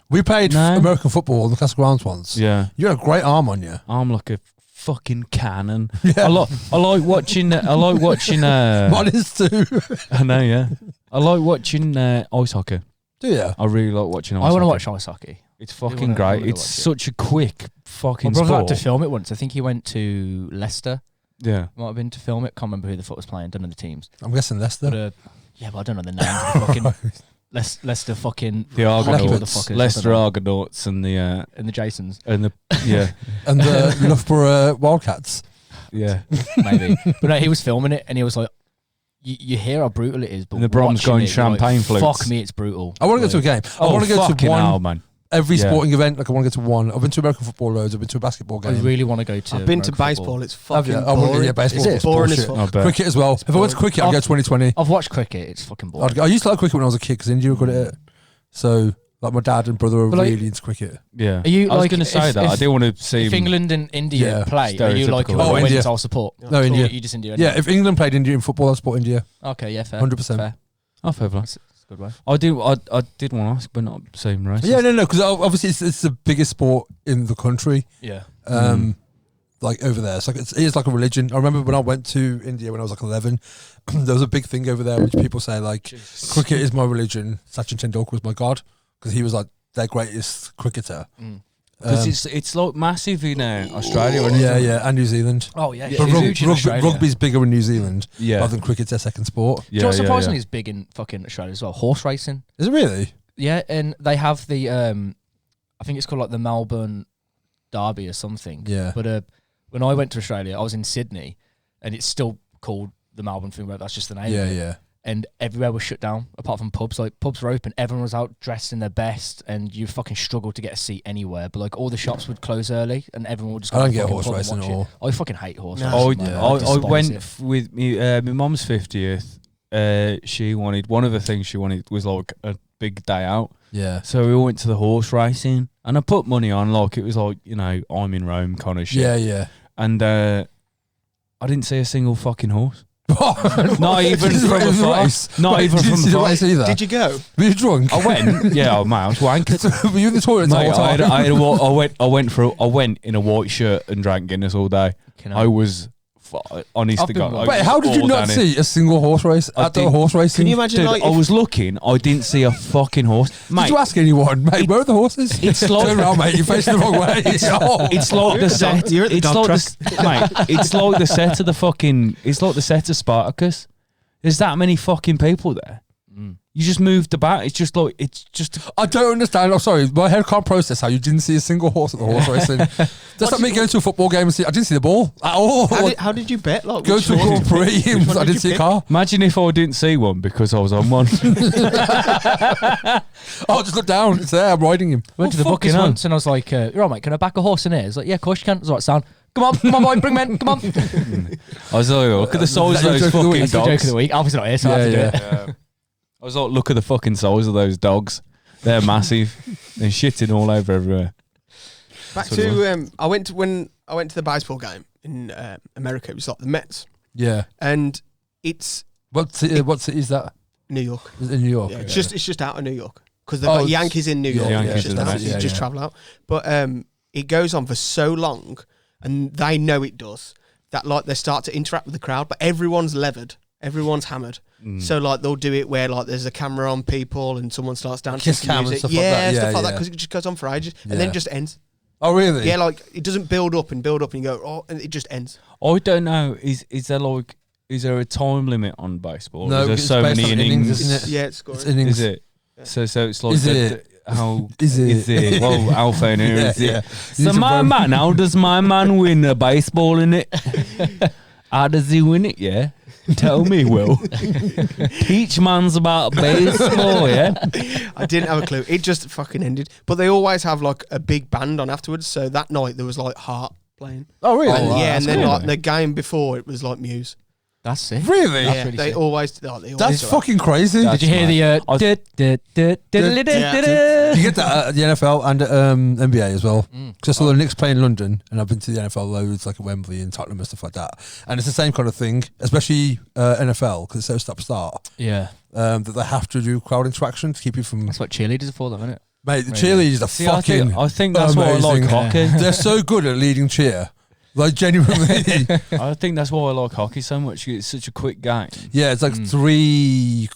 We played No. American football on the Castle Grounds once. Yeah, You had a great arm on you. I'm like a fucking cannon. Yeah. I like watching. Mine is too. I know. Yeah, I like watching ice hockey. Do you? I really like watching ice I hockey. want to watch ice hockey. It's fucking great. It's such a quick fucking My brother sport. had to film it once. I think he went to Leicester. Yeah. Might have been to film it. Can't remember who the fuck was playing. Don't know the teams. I'm guessing Leicester. But yeah, but I don't know the name. Of the fucking Leicester fucking The hockey Argonauts, motherfuckers, Leicester I don't know. Argonauts, and the And the Jasons. and the yeah And the Loughborough Wildcats. yeah. Maybe. But no, he was filming it and he was like, you hear how brutal it is, but And the Brom's watching going it, you're like, champagne flutes. Fuck me, it's brutal. I want to go to a game. I want to go to fucking one. hell, man. Every Yeah. sporting event, like I want to go to one. I've been to American football loads. I've been to a basketball I game. really want to go to I've been to American baseball. football. It's fucking I want to boring. baseball. It's boring as bullshit. fuck. I bet. Cricket as well. If I went to cricket, I'd go 2020. I've watched cricket. It's fucking boring. I used to like cricket when I was a kid because India were good at it. So, like, my dad and brother were But, like, really into cricket. Yeah. Are you I was like, going to say if- that. I if- didn't want to see If England and India Yeah. play, are you like, Stereotypical. oh, India. I'll support? No, India. You just India. Yeah, if England played India in football, I'd support India. Okay, yeah, fair. 100%. Fair. Oh, fair play. That's a good way. I did want to ask, but not same race. Yeah, no, because obviously it's the biggest sport in the country. Yeah. Like over there, it's like it is like a religion. I remember when I went to India when I was like 11, there was a big thing over there which people say like, cricket is my religion. Sachin Tendulkar was my god because he was like their greatest cricketer. Because it's like massive in Australia. And Yeah, and New Zealand. Oh yeah, But it's huge in Australia. rugby's bigger in New Zealand, Yeah. rather than cricket's their second sport. Do you know what surprisingly is big in fucking Australia as well? Horse racing. Is it really? Yeah, and they have the I think it's called like the Melbourne Derby or something. Yeah. But when I went to Australia, I was in Sydney, and it's still called the Melbourne thing, but that's just the name. Yeah, of it. yeah. And everywhere was shut down apart from pubs. Like pubs were open, everyone was out dressed in their best, and you fucking struggled to get a seat anywhere. But like all the shops would close early, and everyone would just. I don't go to get the horse fucking pub and racing watch at it. I fucking hate horse No. racing. man. I despise went it. with me, my mum's 50th. She wanted, one of the things she wanted was like a big day out. Yeah. So we went to the horse racing, and I put money on, like it was like, you know, I'm in Rome kind of shit. Yeah, yeah. And I didn't see a single fucking horse. Not even Did you from race the afar. race? Not Wait, even did you from see the afar. race either? Did you go? Were you drunk? I went, yeah, I was wankered. Were you in the toilet the Mate, whole time? I went in a white shirt and drank Guinness all day. I was honest I've to been God. once. I Wait, was how did you all not down see a single horse race I at the did- horse racing? Can you imagine? Dude, Like, I was looking. I didn't see a fucking horse, mate. Did you ask anyone, mate? Where are the horses? It's like- Turn around, mate. You're facing the wrong way. It's like the set. You're at the It's dog like track. mate. It's like the set of the fucking. It's like the set of Spartacus. There's that many fucking people there. You just moved about. It's just like I don't understand. I'm sorry, my head can't process how you didn't see a single horse at the horse racing. Does that mean going to a football game and see? I didn't see the ball at all. How did you bet? Like, Go which to a horse Grand did you pick? Prix. Which one I did didn't you see a pick? car. Imagine if I didn't see one because I was on one. Oh, just look down. It's there. I'm riding him. Went to the fucking bookies hell. once and I was like, you're right, mate, can I back a horse in here? He's like, yeah, of course you can. I was like, Sam, come on, boy, bring men, come on. I was like, look at the size of those Joke of the fucking week. That's the joke of dogs. the week. Alfie's not here, so I have to do it. Yeah. I was like, look at the fucking size of those dogs. They're massive. They're shitting all over everywhere. Back Sort of to when I went to the baseball game in America. It was like the Mets, Yeah. and it's What city is that? New York. Is it in New York? Yeah, Okay. it's just out of New York because they've Oh, got it's- Yankees in New yeah, York. Yankees It's just in the out. Mets, You yeah, just yeah. travel out, but it goes on for so long, and they know it does that. Like they start to interact with the crowd, but everyone's levered, everyone's hammered. So like they'll do it where like there's a camera on people and someone starts dancing Kiss to cam and music. stuff like Yeah, that. stuff Yeah, like that yeah. because it just goes on for ages and Yeah. then it just ends. Oh, really? Yeah, like it doesn't build up and you go, oh, and it just ends. I don't know. Is there a time limit on baseball? No, is there it's so based many on innings? isn't it? Yeah, it's scoring. It's innings. Is it? So it's like Is it? how Is it? Well, Alfie here Yeah, is yeah. it? You So need to my run. man, how does my man win a baseball in it? How does he win it? Yeah. Tell me, Will. Teach mans about baseball, yeah? I didn't have a clue. It just fucking ended. But they always have like a big band on afterwards. So that night there was like Heart playing. Oh, really? Oh, wow. Yeah, and that's then cool. like the game before it was like Muse. That's sick. Really? Yeah, really they sick. always. Like, they always That's do that. fucking crazy. Did you hear the You get that at the NFL and at NBA as well. Because I saw the Knicks play in London, and I've been to the NFL loads, like at Wembley and Tottenham and stuff like that. And it's the same kind of thing, especially NFL, because it's so stop-start, Yeah, that they have to do crowd interaction to keep you from... that's what cheerleaders are for, though, isn't it? Mate, the Really? cheerleaders are See, fucking I think that's why I like amazing. hockey. They're so good at leading cheer. Like, genuinely. I think that's why I like hockey so much. It's such a quick game. Yeah, it's like 3...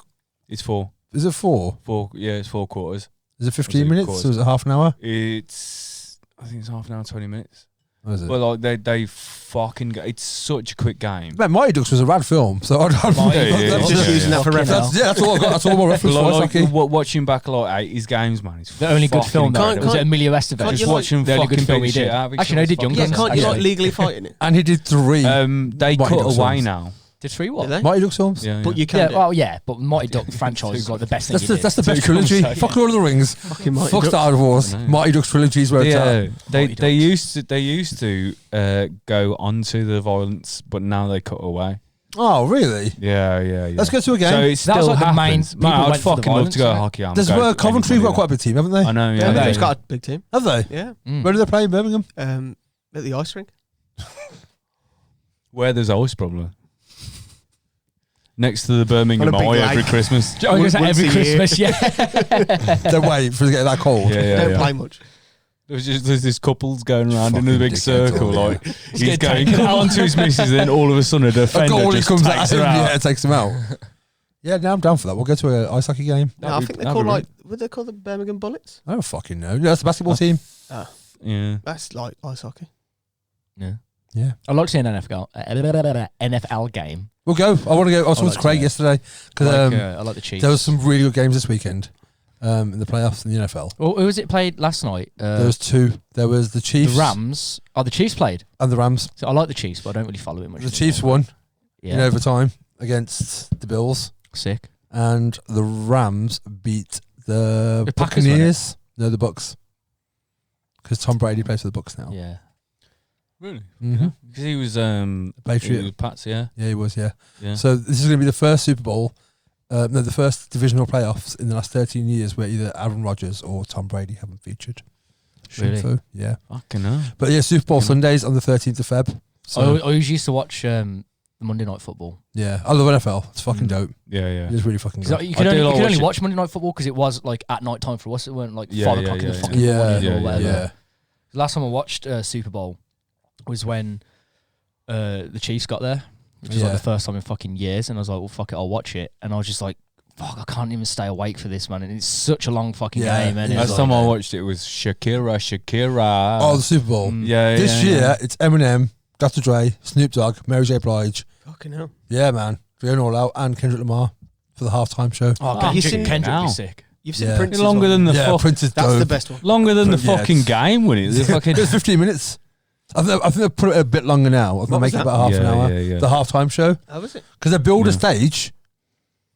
It's four. Is it 4? Yeah, it's 4 quarters. Is it 15 it minutes? quarters? Or is it half an hour? I think it's half an hour, 20 minutes. What is it? But like they fucking go. It's such a quick game. Man, Mighty Ducks was a rad film, so I'd I'm just using that for Fucking reference. that's all I got. That's all my reference for. Like, Hockey. watching back like 80s games, man. It's The only good fucking film, though, incredible. was it Emilio Estevez? Can't Just you, like, watching the only fucking good film big he shit did. out of each Actually, no, he did other's Young Yeah, Guns. fucking- can't you like actually. legally fight in it? And he did 3 They Mighty cut Ducks away films. now. Did 3 what? Did they? Mighty Ducks films. Yeah, But you Yeah, can. well, yeah, but Mighty Duck franchise is like the best thing he did. That's the best Two trilogy. films, Fuck Lord of the Rings. Fucking Mighty Fuck Ducks. Star Wars. I know. Mighty Ducks trilogies where it's at. Yeah, Mighty they Ducks. used to go onto the violence, but now they cut away. Oh, really? Yeah. Let's go to a game. So it That's still like the main happens. people Man, I'd went for the fucking love to go violence, hockey. I'll There's go to Coventry anybody got quite a big team, haven't they? I know. Yeah, Yeah, they've got a big team. Have they? Yeah. Mm. Where do they play in Birmingham? At the ice rink. Where there's always problem. Next to the Birmingham On a big Eye every lake. Christmas. I was Once every a year. Christmas, yeah. Don't wait for it to get that cold. Don't play much. There's this couples going around in a Fucking big dickheads, circle, all, yeah. like he's getting going taken on to his missus, then all of a sudden a A defender goalie just comes takes out. her out. Yeah, it takes him out. Yeah, now I'm down for that. We'll go to an ice hockey game. No, I think they're called like. Would they call the Birmingham Bullets? I don't fucking know. Yeah, that's the basketball team. Yeah. That's like ice hockey. Yeah. Yeah. I'd like to see an NFL game. We'll go. I want to go. I was talking like to Craig that. yesterday because I like the Chiefs. there was some really good games this weekend in the playoffs in the NFL. Well, who was it played last night? There was 2. There was the the Chiefs Rams. Oh, the Chiefs played. and the Rams. So I like the Chiefs, but I don't really follow it much. The Chiefs won in Yeah. overtime against the Bills, Sick. and the Rams beat the The Packers, wasn't Buccaneers. No, the Bucks. Because Tom Brady plays for the Bucks now. Yeah. Really? Mm-hmm. Because he was Patriot. he was Pats, yeah. Yeah, he was. Yeah. Yeah. So this is going to be the first Super Bowl, the first divisional playoffs in the last 13 years where either Aaron Rodgers or Tom Brady haven't featured. Really? Shinfu, yeah. Fucking hell. But yeah, Super Bowl Yeah. Sundays on the 13th of Feb. So I always used to watch the Monday Night Football. yeah, I love NFL. It's fucking dope. Yeah. It is really fucking 'Cause good. you could I do only, like only watching- watch Monday Night Football because it was like at night time for us. It weren't like Yeah, 5 yeah, o'clock in the yeah, fucking yeah. morning Yeah, or yeah, whatever. Yeah. The last time I watched Super Bowl was when the Chiefs got there, which was like Yeah. the first time in fucking years. And I was like, well, fuck it, I'll watch it. And I was just like, fuck, I can't even stay awake for this, man. And it's such a long fucking Yeah, game. And it it's Last is like, time I watched it was Shakira. Oh, the Super Bowl. Yeah, This year, it's Eminem, Dr. Dre, Snoop Dogg, Mary J. Blige. Fucking hell. Yeah, man. Going all out. And Kendrick Lamar for the halftime show. oh, Oh, Kendrick, you seen- Kendrick would now. be sick. You've seen Yeah. Prince's Longer one. than the Yeah, fuck, Prince is That's dope. the best one. longer than the Yeah, fucking it's- game, wasn't it? The fucking It was 15 minutes. I think they've put it a bit longer now. I think they What make was it that? about half an Yeah, hour. yeah. The halftime show. How was it? Because they build a Yeah. stage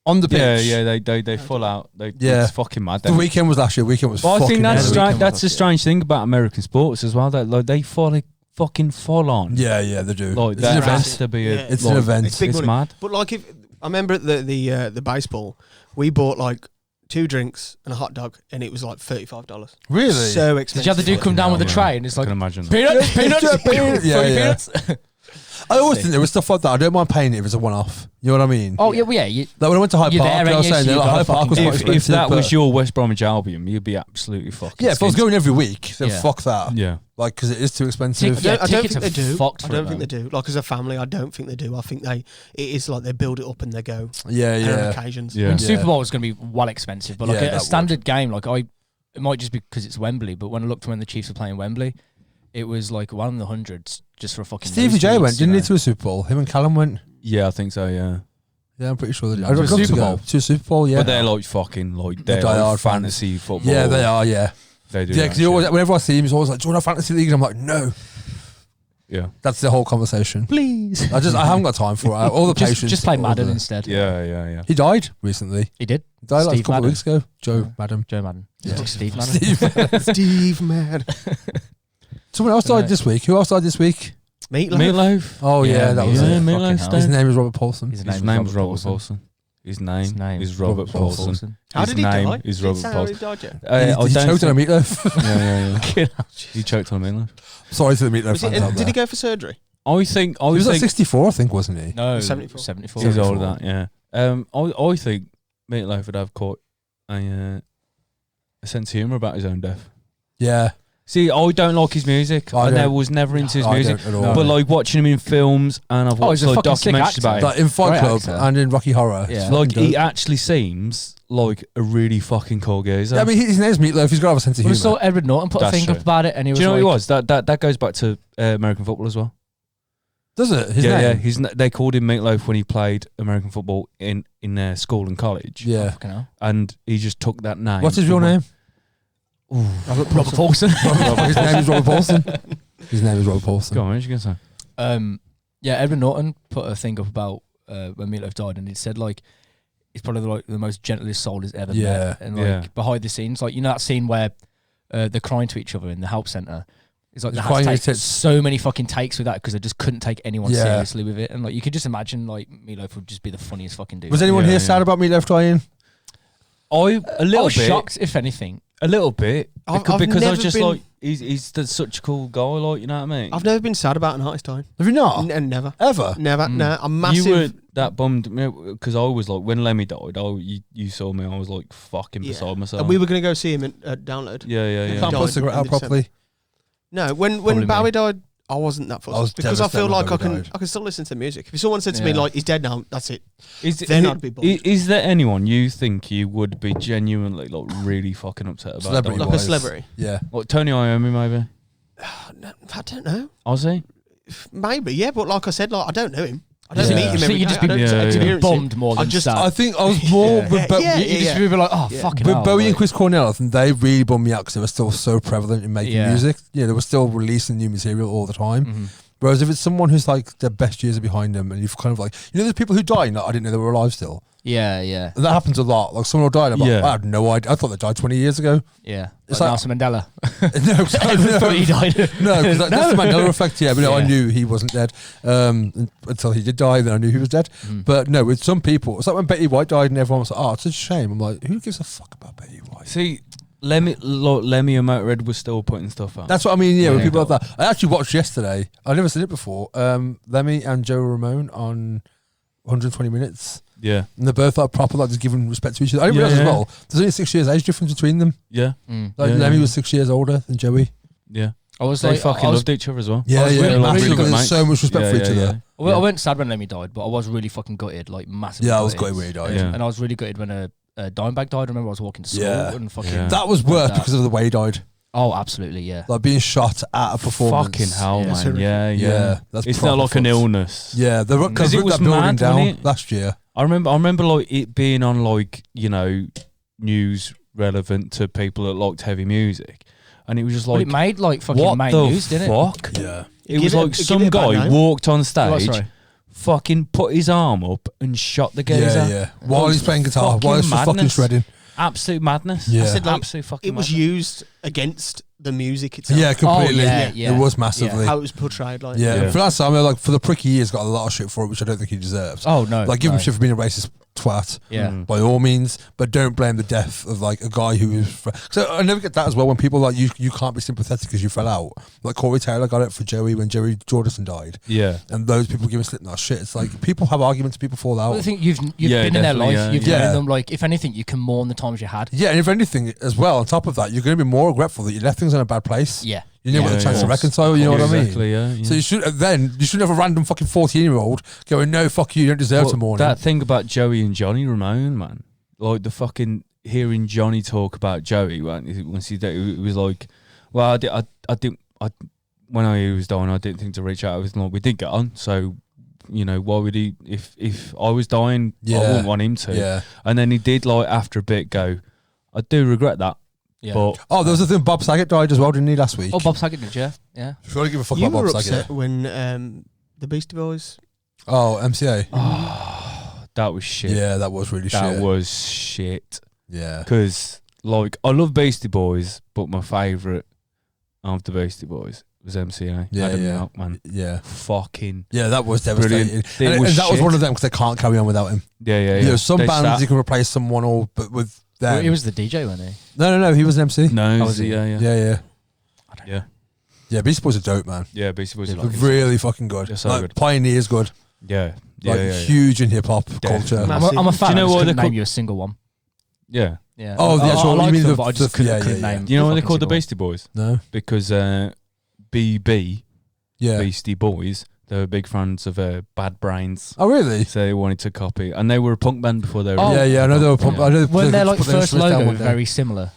on the pitch. yeah. They full out. Yeah. It's fucking mad. The weekend was last year. Weekend was Well, I fucking think that's heavy. strange. that's a strange thing about American sports as well. That like they fucking full on. Yeah, they do. Like It's that an event. has to be Yeah. a. It's like, an event. It's big It's money. mad. But like, if I remember at the baseball, we bought like 2 drinks and a hot dog, and it was like $35. Really? So expensive. Did you have the dude come down with a Yeah. tray and it's I like, can imagine. peanuts, peanuts, Yeah, throw yeah. your peanuts? I always think there was stuff like that. I don't mind paying it if it's a one-off. You know what I mean? Oh, yeah, well, yeah. You, Like when I went to Hyde You're Park, there, I was ain't you? saying So you that gotta Hyde Park was fucking quite do it. If expensive. that was but- your West Bromwich Albion, you'd be absolutely fucking. yeah, if I was going every week, then Yeah. fuck that. Yeah. Like, because it is too expensive. Yeah, I don't tickets think they are do. fucked I for don't it, think though. they do. Like as a family, I don't think they do. I think it is like they build it up and they go Yeah, on yeah. occasions. Yeah. when Yeah. Super Bowl is going to be well expensive, but like Yeah, a that standard game, like it might just be because it's Wembley, but when I looked when the Chiefs were playing Wembley, it was like one in the hundreds just for a fucking. Stevie J nosebleeds, went, didn't you he, know? to a Super Bowl? Him and Callum went. Yeah, I think so. Yeah. Yeah, I'm pretty sure they did. To I'd a love to Super go Bowl? to a Super Bowl, yeah. But they're like fucking like They're they're like diehard fans. fantasy football. Yeah, they are, yeah. They do. Yeah, that because shit. whenever I see him, he's always like, do you want a fantasy league? And I'm like, no. Yeah. That's the whole conversation. Please. I haven't got time for it. All the patience. Just play all Madden the- instead. Yeah. He died recently. He did. He died like a Steve couple of Madden. weeks ago. Joe Madden. Joe Madden. Yeah. Steve Madden. Steve Madden. Someone else died this week. Who else died this week? Meatloaf. Oh yeah, that was yeah, it. Meatloaf's Fucking dead. His name is Robert Paulson. His His name's Robert Paulson. His name is Robert Paulson. How His did he name die? is Did he Robert say how he Paulson. died yet? He choked on a meatloaf. Yeah. He choked on a meatloaf. Sorry to the meatloaf Was fans it, out there. did he go for surgery? I think He was like 64, I think, wasn't he? No, 74. 74. he's older than that. Yeah. I think Meatloaf would have quite a sense of humour about his own death. Yeah. See, I don't like his music. I I don't. was never into his I music. don't at all. But like watching him in films, and I've watched he's a like fucking sick documentaries actor. about him. Like in Fight Great Club actor. and in Rocky Horror. Yeah. It's Like fucking he dope. actually seems like a really fucking cool guy. Yeah, I mean, his name's Meatloaf. He's got to have a sense of Well, I humour. saw Edward Norton put a That's thing up true. about it, and he was Do you know like, what it was? That goes back to American football as well. Does it? His yeah, name? they called him Meatloaf when he played American football in their school and college. Yeah. Fucking hell. And he just took that name. What's his real name? Robert Paulson. His name is Robert Paulson. His name is Robert Paulson. Go on, what you going to say? Yeah, Edward Norton put a thing up about when Meatloaf died, and he said like he's probably the most gentlest soul he's ever Yeah. met. And like Yeah. behind the scenes, like you know that scene where they're crying to each other in the help center. It's like they He's had to crying take his tits. so many fucking takes with that because they just couldn't take anyone Yeah. seriously with it. And like you could just imagine like Meatloaf would just be the funniest fucking dude. Was anyone Yeah, here yeah. sad about Meatloaf dying? A I little was bit. shocked, if anything. A little bit. I've Because I never was just been- like, he's such a cool guy, like, you know what I mean? I've never been sad about an artist dying. Have you not? Never. Ever? Never. No, I'm massive. You were that bummed, because I was like, when Lemmy died, you saw me, I was like fucking Yeah. beside myself. And we were going to go see him at Download. Yeah. Can't Died put a cigarette in out December. properly. No, when Probably Bowie me. died, I wasn't that fussed I was because I feel devastated when like Bowie died. I can still listen to the music. If someone said to me Yeah. like he's dead now, that's it. Is, Then I'd be bummed. is there anyone you think you would be genuinely like really fucking upset about? Celebrity dying? Like a wise. celebrity. Yeah. Like Tony Iommi, maybe? No, I don't know. Ozzy? Maybe, yeah, but like I said, like I don't know him. I don't Yeah. meet him So every you day. just I be don't yeah, experience it. bummed more I than just- sad. I think I was more Yeah. with, Yeah, you just be like, oh, Yeah. fucking with hell. Bowie and like- Chris Cornell. I think they really bummed me out because they were still so prevalent in making Yeah. music. Yeah, they were still releasing new material all the time. Mhm. Whereas if it's someone who's like their best years are behind them, and you've kind of like, there's people who die, and I didn't know they were alive still. Yeah, yeah, And that happens a lot. Like someone will die, and I'm like, Yeah. I had no idea. I thought they died 20 years ago. yeah. It's Like like- Nelson Mandela. No, But he died. No, because that's the Mandela effect. Yeah, but no, I Yeah. knew he wasn't dead until he did die. Then I knew he was dead. Mm. But no, with some people, it's like when Betty White died, and everyone was like, "Oh, it's a shame." I'm like, who gives a fuck about Betty White? See, Lemmy and Motorhead was still putting stuff out. That's what I mean. Yeah, with Yeah. people like that. I actually watched yesterday. I've never seen it before. Lemmy and Joe Ramone on 120 Minutes, yeah. and they're both like proper, like just giving respect to each other. I didn't Yeah, realize as yeah. well. There's only 6 years age difference between them. Yeah. Mm. Like Yeah, Lemmy yeah. was 6 years older than Joey. Yeah. I was They like, fucking I was, loved each other as well. Yeah, was yeah. really- massive. really good There's mates. so much respect for each other. I weren't sad when Lemmy died, but I was really fucking gutted, like massively. Yeah, I was gutted. gutted when he died. Yeah. And I was really gutted when Dimebag died. I remember I was walking to school Yeah. and fucking. Yeah. That was worse that. because of the way he died. Oh, absolutely, yeah. Like being shot at a performance. Fucking hell, Yeah. man. Yeah, yeah. Yeah, that's It's proper not like an fucked. illness. Yeah, because Because it it was that building mad, down wasn't it? last year. I remember like it being on like, news relevant to people that liked heavy music. And it was just But like, it made like fucking what main the news, didn't it? fuck? Yeah. It was Give it- like give some it a bad guy name. walked on Oh, stage, sorry. fucking put his arm up and shot the geezer. Yeah, yeah. While he's playing guitar, Fucking while he's just fucking madness. shredding. Absolute madness. Yeah. I said, like, absolute fucking It was madness. used against the music itself. Yeah, completely. yeah, yeah. It was massively. How it was portrayed. Like, Yeah. Yeah. For that time, like for the prick he has got a lot of shit for it, which I don't think he deserves. Oh, no. Like give no. him shit for being a racist twat. Yeah. Mm. By all means, but don't blame the death of like a guy who is. So I never get that as well when people like you can't be sympathetic because you fell out. Like Corey Taylor got it for Joey when Joey Jordison died, Yeah. and those people giving Slipknot shit. It's like people have arguments, people fall out. Well, I think you've Yeah, been in their definitely, life. yeah, You've yeah. known them. Like, if anything, you can mourn the times you had. Yeah, and if anything as well, on top of that, you're going to be more regretful that you left things in a bad place. Yeah. You never Yeah, got a chance yeah. to reconcile. You know what I mean? Exactly, yeah. So you should have a random fucking 14-year-old going, no, fuck you don't deserve to mourn. That thing about Joey and Johnny Ramone, man. Like the fucking hearing Johnny talk about Joey once he did, it was like, well, I didn't when I was dying, I didn't think to reach out. I was like, we did get on, so why would he? If I was dying, I Yeah. wouldn't want him to. Yeah. And then he did like after a bit go, I do regret that, Yeah. but Oh, there was a thing. Bob Saget died as well, didn't he, last week? Oh, Bob Saget did, yeah. Yeah. If you want to give a fuck You about were Bob's, I get upset it. when the Beastie Boys. Oh, MCA. Oh, that was shit. Yeah, that was really That shit. was shit. Yeah. Because, like, I love Beastie Boys, but my favourite of the Beastie Boys was MCA. Yeah, Adam yeah. Milkman. Yeah. Fucking Yeah, that was devastating. brilliant. And, It was and that was shit. one of them because they can't carry on without him. Yeah. You know, some They bands sat- you can replace someone, or but with them. Well, he was the DJ, wasn't he? No, he was an MC. No, was he? yeah. Yeah, Beastie Boys are dope, man. Yeah, Beastie Boys. They are like like Really fucking good. They're so Like, good. Pioneer's good. Yeah. Like yeah. huge in hip hop culture. Massive. I'm a fan. Do you know I just what couldn't they're name call- you a single one. Yeah. Yeah. Oh, the I actual- you liked mean them, the- but I just the- couldn't, yeah, couldn't yeah, yeah. name. Do you know why they're fucking called the single Beastie Boys? No. Because BB, Yeah. Beastie Boys, they were big fans of Bad Brains. Oh, really? So they wanted to copy. And they were a punk band before they were. Oh, yeah. I know they were. Yeah. I know When they their like put their first instruments down logo one day. very similar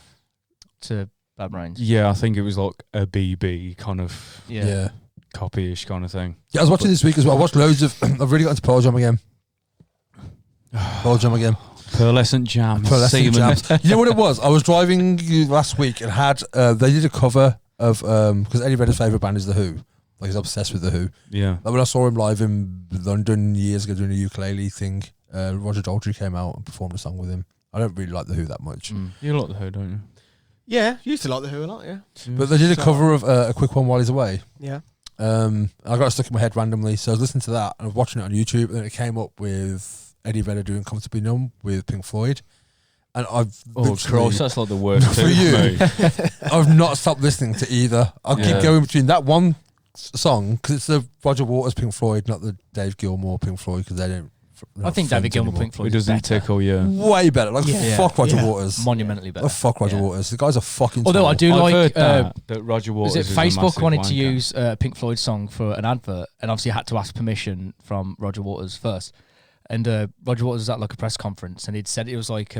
to Bad Brains. Yeah, I think it was like a BB kind of Yeah. copy-ish kind of thing. Yeah, I was watching this week as well. I watched loads of. I've really got into Pearl Jam again. Pearlescent Jam. Pearlescent Semen. Jams. You know what it was? I was driving last week and had they did a cover of because Eddie Vedder's favourite band is The Who. Like he's obsessed with The Who. Yeah. Like when I saw him live in London years ago doing a ukulele thing, Roger Daltrey came out and performed a song with him. I don't really like The Who that much. You like the Who, don't you? Yeah, used to like the Who a lot. Yeah. But they did a cover of A Quick One While He's Away. Yeah. I got it stuck in my head randomly, so I was listening to that and I was watching it on YouTube, and then it came up with Eddie Vedder doing "Comfortably Numb" with Pink Floyd, and I've Oh, literally- Christ, that's like the worst For too, you. mate. I've not stopped listening to either. I'll Yeah. keep going between that one song because it's the Roger Waters Pink Floyd, not the Dave Gilmour Pink Floyd, because they don't. they're I not think David friends Gilmour anymore. Pink Floyd It is doesn't better. tickle you. Way better. Like Yeah. fuck Roger Yeah. Waters. Monumentally better. Oh, fuck Roger Yeah. Waters. The guy's a fucking. Although I tool. do I've like heard that Roger Waters was it is a Facebook massive wanted to wanker. use a Pink Floyd song for an advert, and obviously had to ask permission from Roger Waters first. And Roger Waters was at like a press conference, and he'd said it was like,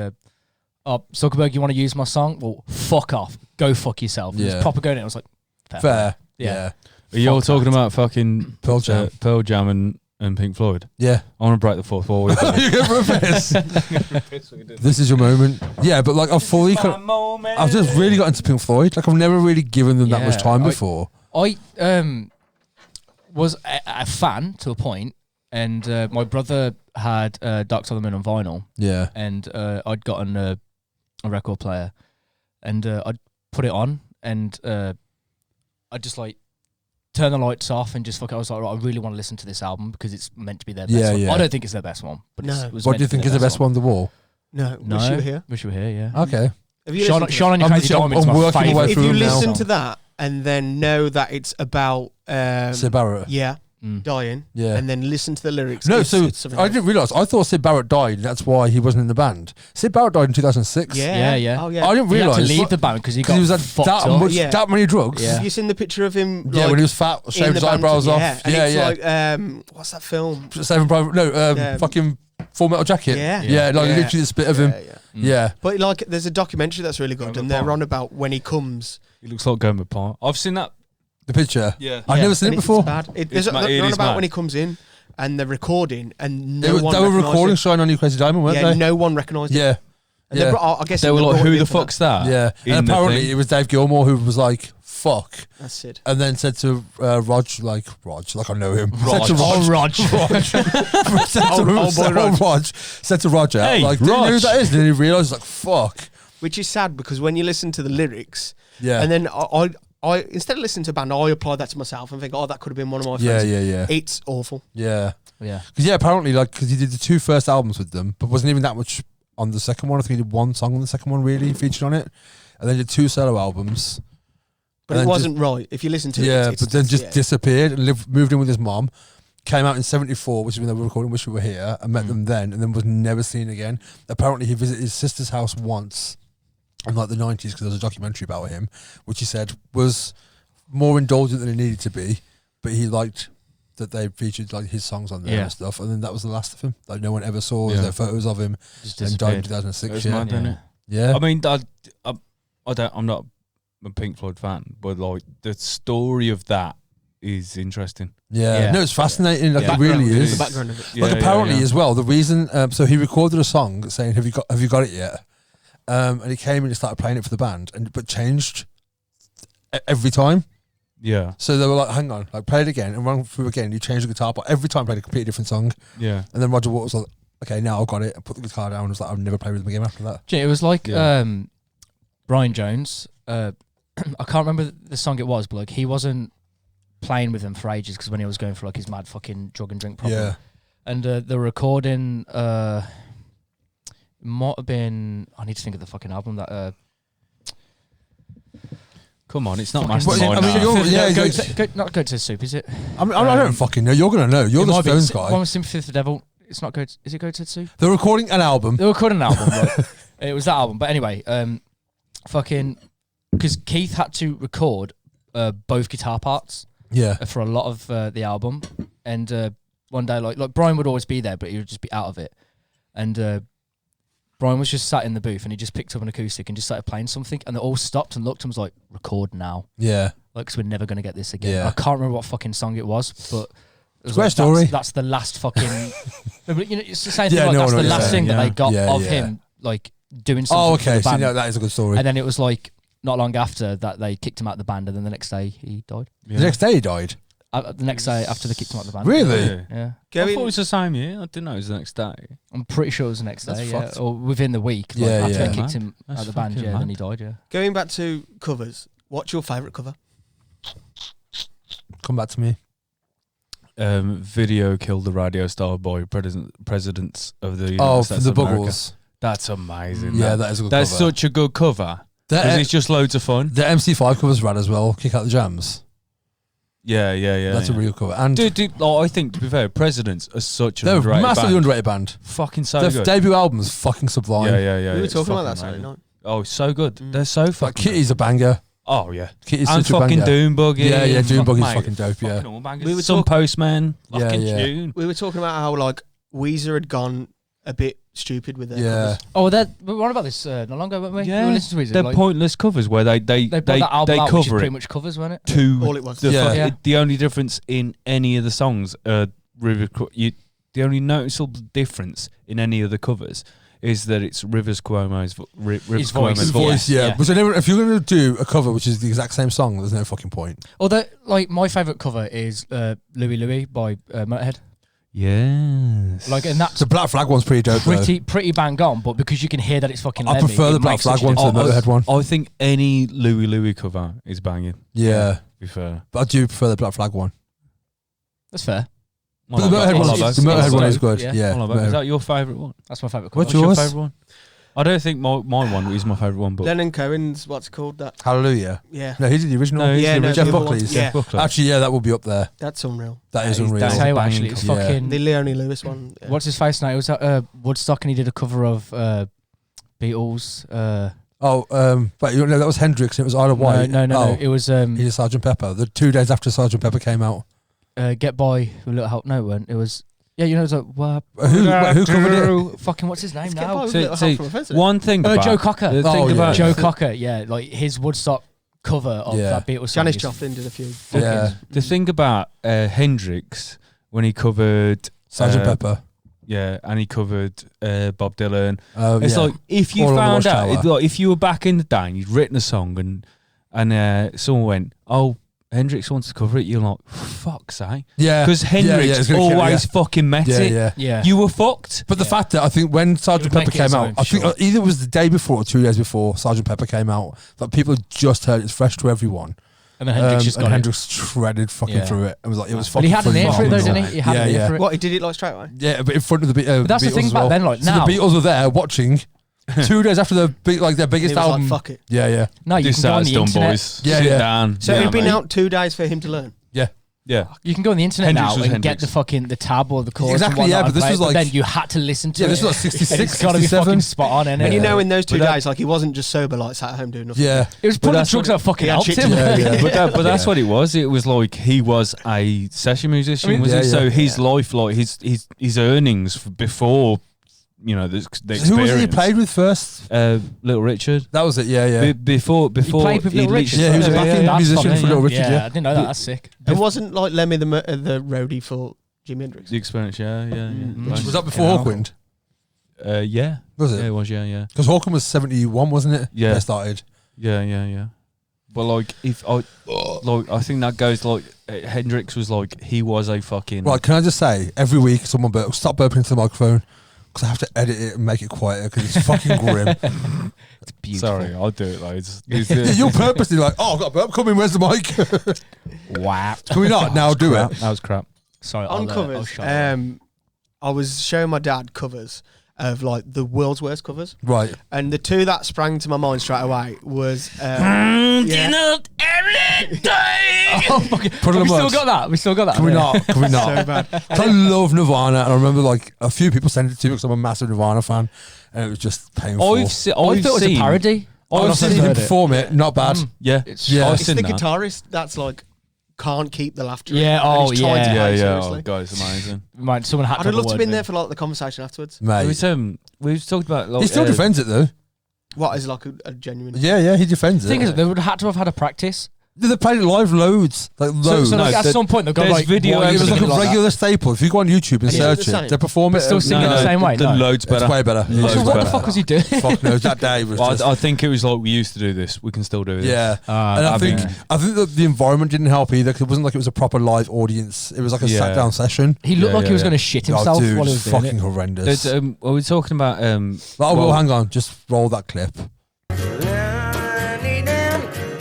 "Oh, Zuckerberg, you want to use my song? Well, fuck off, go fuck yourself." And it Yeah. was proper going. I was like, Fair. Yeah. Yeah. Are you all Fuck talking that. about fucking Pearl Jam. Pearl Jam and Pink Floyd? Yeah. I want to break the fourth wall with that. You go for a piss. This is your moment. Yeah, but like I've fully. I've just really got into Pink Floyd. Like I've never really given them that much Yeah, time I- before. I was a fan to a point, and my brother had Dark Side of the Moon on vinyl, Yeah. and I'd gotten a record player, and I'd put it on, and I'd just like turn the lights off and just fuck it. I was like, right, I really want to listen to this album because it's meant to be their best Yeah, one. yeah. I don't think it's their best one, but No. it was What meant do you to be think is their the best one on the wall? No. No, Wish you were here. Wish you were here, yeah. Okay. Have you Sean, listened to Sean and that? your I'm Crazy literally- Diamonds, I'm my working my way favourite. If through you them now. listen to that and then know that it's about Sid Barrett. yeah, Mm. dying, Yeah. and then listen to the lyrics. No, it's so something I else. didn't realise. I thought Sid Barrett died. And that's why he wasn't in the band. Sid Barrett died in 2006. Yeah, Yeah. Oh yeah. I didn't He had to realise leave the band because he because got he was had fucked that up. much, Yeah. that many drugs. Yeah. Have you seen the picture of him? Yeah, like, when he was fat, in shaved the his band, eyebrows off. Yeah, and Yeah, it's yeah. like what's that film? Saving Private. No, fucking Full Metal Jacket. Yeah. yeah, like Yeah. literally this bit of him. Yeah. Yeah, But like, there's a documentary that's really good, Going and with they're Paul. on about when he comes. He looks like Gomer Park. I've seen that. the picture. Yeah. I've Yeah. never seen and it before. It's bad. There's It's they're on is about mad. when he comes in, and they're recording, and They no were, one. they were recognised recording him. Shine On You Crazy Diamond, weren't Yeah, they? no one recognised him. Yeah, And yeah. they brought, I guess They were like, brought who him the in for that. fuck's that? yeah. In And the apparently thing. it was Dave Gilmour who was like, "Fuck," That's Sid. and then said to Rog, like I know him. Rog. Said to Oh, Rog. said to, Old boy said- Rog. Rog said to Roger, Hey, like, do you know who Rog. that is? And then he realised, like, fuck. Which is sad because when you listen to the lyrics, Yeah. and then I instead of listening to a band, I apply that to myself and think, oh, that could have been one of my Yeah, friends. yeah. It's awful. Yeah. Yeah. Because, yeah, apparently, like, because he did the two first albums with them, but wasn't even that much on the second one. I think he did one song on the second one, really, featured on it. And then did two solo albums. But And it then wasn't right. If you listen to Yeah, it, but then just yeah. disappeared and moved in with his mom. Came out in 74, which is when they were recording Wish We Were Here, and met them then, and then was never seen again. Apparently, he visited his sister's house once in like the 90s because there was a documentary about him, which he said was more indulgent than it needed to be, but he liked that they featured like his songs on there Yeah. and stuff, and then that was the last of him. Like no one ever saw. Yeah. There's no photos of him, Just and died in disappeared. 2006. It's Yeah, mad, isn't it? yeah. I mean, I'm not a Pink Floyd fan, but like the story of that is interesting. Yeah. Yeah. No, it's fascinating. Like Yeah. it really Background is. The background of it. Yeah, Like apparently yeah. as well, the reason so he recorded a song saying have you got it yet? And he came and he started playing it for the band, but changed every time. Yeah. So they were like, hang on, like play it again and run through again. You change the guitar part. Every time played a completely different song. Yeah. And then Roger Waters was like, okay, now I've got it. I put the guitar down and was like, I'll never play with them again after that. It was like Yeah. Brian Jones. I can't remember the song it was, but like he wasn't playing with them for ages because when he was going for like his mad fucking drug and drink problem. Yeah. And the recording might have been. I need to think of the fucking album that. Come on, it's not fucking- Mastermind. I mean, now. you're- yeah, not go to the soup, is it? I don't fucking know. You're going to know. You're It the might be Stones guy. One was Sympathy for the Devil. It's not good. Is it Go to the Soup? They're recording an album. They were recording an album. Right? It was that album. But anyway, fucking, because Keith had to record both guitar parts Yeah. for a lot of the album, and one day like Brian would always be there, but he would just be out of it, and Brian was just sat in the booth and he just picked up an acoustic and just started playing something, and they all stopped and looked and was like, "Record now," Yeah. like, because we're never gonna get this again. Yeah. I can't remember what fucking song it was, but. It was Square like, Story. That's the last fucking. No, but, you know, it's the same Yeah, thing. Like, no, that's I know the what you're last thing saying, that they got Yeah, of yeah. him, like doing something. Oh, for okay. the So band. that is a good story. And then it was like not long after that they kicked him out of the band, and then the next day he died. Yeah. The next day he died. The next day after they kicked him out of the band. Really? Yeah. Yeah. I thought it was the same year. I didn't know it was the next day. I'm pretty sure it was the next That's day, yeah. fucked. Or within the week. Like, Yeah, after yeah. they kicked him That's out of the band, fucking yeah, then mad. he died, yeah. Going back to covers, what's your favourite cover? Come back to me. Video Killed the Radio Star by Presidents of the United Oh, States the of America. Buggles. That's amazing. Yeah, that is a good That's cover. such a good cover. Because The, it's just loads of fun. the MC5 cover's rad as well. Kick Out the Jams. Yeah. That's a real cover. And Dude, like, I think, to be fair, Presidents are such an they're a underrated massively band. underrated band. Fucking so Their good. debut album is fucking sublime. Yeah. We were it's talking about that fucking Saturday amazing. night. Oh, so good. Mm. They're so Like fucking Kitty's a banger. good. Oh, yeah. Kitty's And such a fucking banger. Doombuggy. Yeah, Doombuggy's Mate, fucking dope, yeah. fucking all bangers. We were Some talk- Postman. Yeah, Fucking yeah. tune. We were talking about how like Weezer had gone a bit stupid with their Yeah. covers. Oh, we were on about this not long ago, weren't we? Yeah. We listened to it. They're Like, pointless covers where they they brought that album out, which is cover pretty it much covers, weren't it? to All it was. the Yeah. fuck- Yeah. the only difference in any of the songs, the only noticeable difference in any of the covers is that it's Rivers Cuomo's His voice. Cuomo's His Yeah, voice, yeah. yeah. But if you're going to do a cover which is the exact same song, there's no fucking point. Although, like, my favourite cover is Louie Louie by Motorhead. Yes. Like, and that's The Black Flag one's pretty dope, though. pretty bang on, but because you can hear that it's fucking I Lemmy, prefer it the Black makes Flag such a one to the difference. Motorhead one. I think any Louie Louie cover is banging. Yeah. To be fair. But I do prefer the Black Flag one. That's fair. But the Motorhead one, it's- the Motorhead one it's is good. dope, Yeah. Is that your favourite one? That's my favourite cover. What's What's your yours? favourite one? I don't think my one is my favourite one, but Lennon Cohen's, what's it called? That Hallelujah. yeah, No, he did the original. No, he's Yeah, the no, original. the Jeff other one. Buckley's. Yeah. Booklet. Actually, yeah, that will be up there. that's unreal. That is That is unreal. down. I'll tell you what, banging actually, it's cover. Yeah. fucking. The Leone Lewis one. Yeah. What's his face now? It was at Woodstock, and he did a cover of Beatles. But you know, that was Hendrix. And it was Isle of Wight. No. It was He did Sergeant Pepper. The 2 days after Sergeant Pepper came out. Get By with a Little Help. No, it weren't. It was. Yeah, you know, it was like, what? Who covered it? Fucking, what's his name Let's get now? by with See- a little see, help from a fence, isn't it? one thing about Joe Cocker. the thing Oh, yeah. about Joe Cocker, yeah, like his Woodstock cover of Yeah. that Beatles song. Janis is Joplin did a few. Yeah. the thing about Hendrix when he covered Sergeant Pepper. yeah, and he covered Bob Dylan. It's Yeah. like if you All on the found out, Watchtower. like if you were back in the day and you'd written a song and someone went, "Oh, Hendrix wants to cover it," you're like, "Fuck's sake," Yeah. because it's Hendrix gonna kill you, always fucking met Yeah, it. yeah. Yeah. You were fucked. But the Yeah. fact that I think when Sergeant It would Pepper make it came its out, own, I think sure. either it was the day before or 2 days before Sergeant Pepper came out, that people had just heard it's fresh to everyone. And then Hendrix just and got Hendrix shredded fucking Yeah. through it. It was like, it was But fucking he had an ear for it though, phenomenal. didn't he? He had Yeah, an ear yeah. for it. What, he did it like straight away? Yeah, but in front of the But that's the Beatles thing as about well. then, like So now. the Beatles were there watching 2 days after their He biggest was album. like, fuck it. Yeah, yeah. No, you This can go on side's the done, internet. boys. Yeah, Sit yeah. down. So Yeah, it'd been mate. out 2 days for him to learn. Yeah. You can go on the internet Hendrix now was and Hendrix. get the fucking the tab or the chorus. Exactly, and yeah, whatnot but this and was play it, like- then you had to listen to Yeah, it. this was like And 66, it's got to be 67. fucking spot on, And innit? you know, in those 2 But that- days, like he wasn't just sober, like sat at home doing nothing. Yeah. It was probably the that's drugs what- that fucking he had helped shit to him. do. Yeah. But that's what it was. It was like he was a session musician, I mean, was yeah, he? So yeah. his life, like his earnings before, the experience. Who was it he played with first? Little Richard. That was it, yeah, yeah. Before He played with Little literally- Richard. Yeah, he was a Yeah, backing that's musician fucking- for Little Richard, yeah. I didn't know that. That's sick. And wasn't like Lemmy the roadie for Jimi Hendrix? The experience, yeah. Mm. Was that before Hawkwind? Yeah. Was Yeah, it? it was, yeah. Because Hawkwind was 71, wasn't it? Yeah. They started. Yeah. But like, if I I think that goes like Hendrix was like he was a fucking Right, can I just say, every week someone stop burping into the microphone because I have to edit it and make it quieter because it's fucking grim. It's beautiful. Sorry, I'll do it loads. You're purposely like, oh, I've got a burp coming, where's the mic? Wow. Can we not now do crap. it? That was crap. Sorry, On I'll covers, shut up. I was showing my dad covers of like the world's worst covers, Right. and the two that sprang to my mind straight away was yeah. Oh, fucking, Puddle we still much. got that. We still got that. Can we not? Can we not? so bad. I love Nirvana, and I remember like a few people sent it to me because I'm a massive Nirvana fan, and it was just painful. I've I thought it was a parody. I've seen him perform it, not bad. Yeah, Yeah. I've It's seen the that. guitarist that's like can't keep the laughter. in, Yeah, and he's oh, tried to yeah. play Yeah. seriously. Oh, guys, amazing. Mind, someone had I'd to have have loved to a have word been there with for like the conversation afterwards. Mate. We've talked about like He still defends it though. What is like a genuine? Yeah, he defends him. The thing it. is, they would have had to have had a practice. They played it live loads. Like loads. So like, at some point, they've got there's like video why are it you was like a singing regular that? staple. If you go on YouTube and Is it search the it, same? they perform it. still singing the same way. The No. loads better. It's way better. Loads So what the better. fuck was he doing? Fuck knows. That day was Well, just... I think it was like we used to do this. We can still do this. Yeah. And I think that the environment didn't help either because it wasn't like it was a proper live audience. It was like a Yeah. sat down session. He looked Yeah, like he was yeah. going to shit Oh, himself dude, while he was doing fucking it. horrendous. There's, well, we're talking about. well, hang on. Just roll that clip.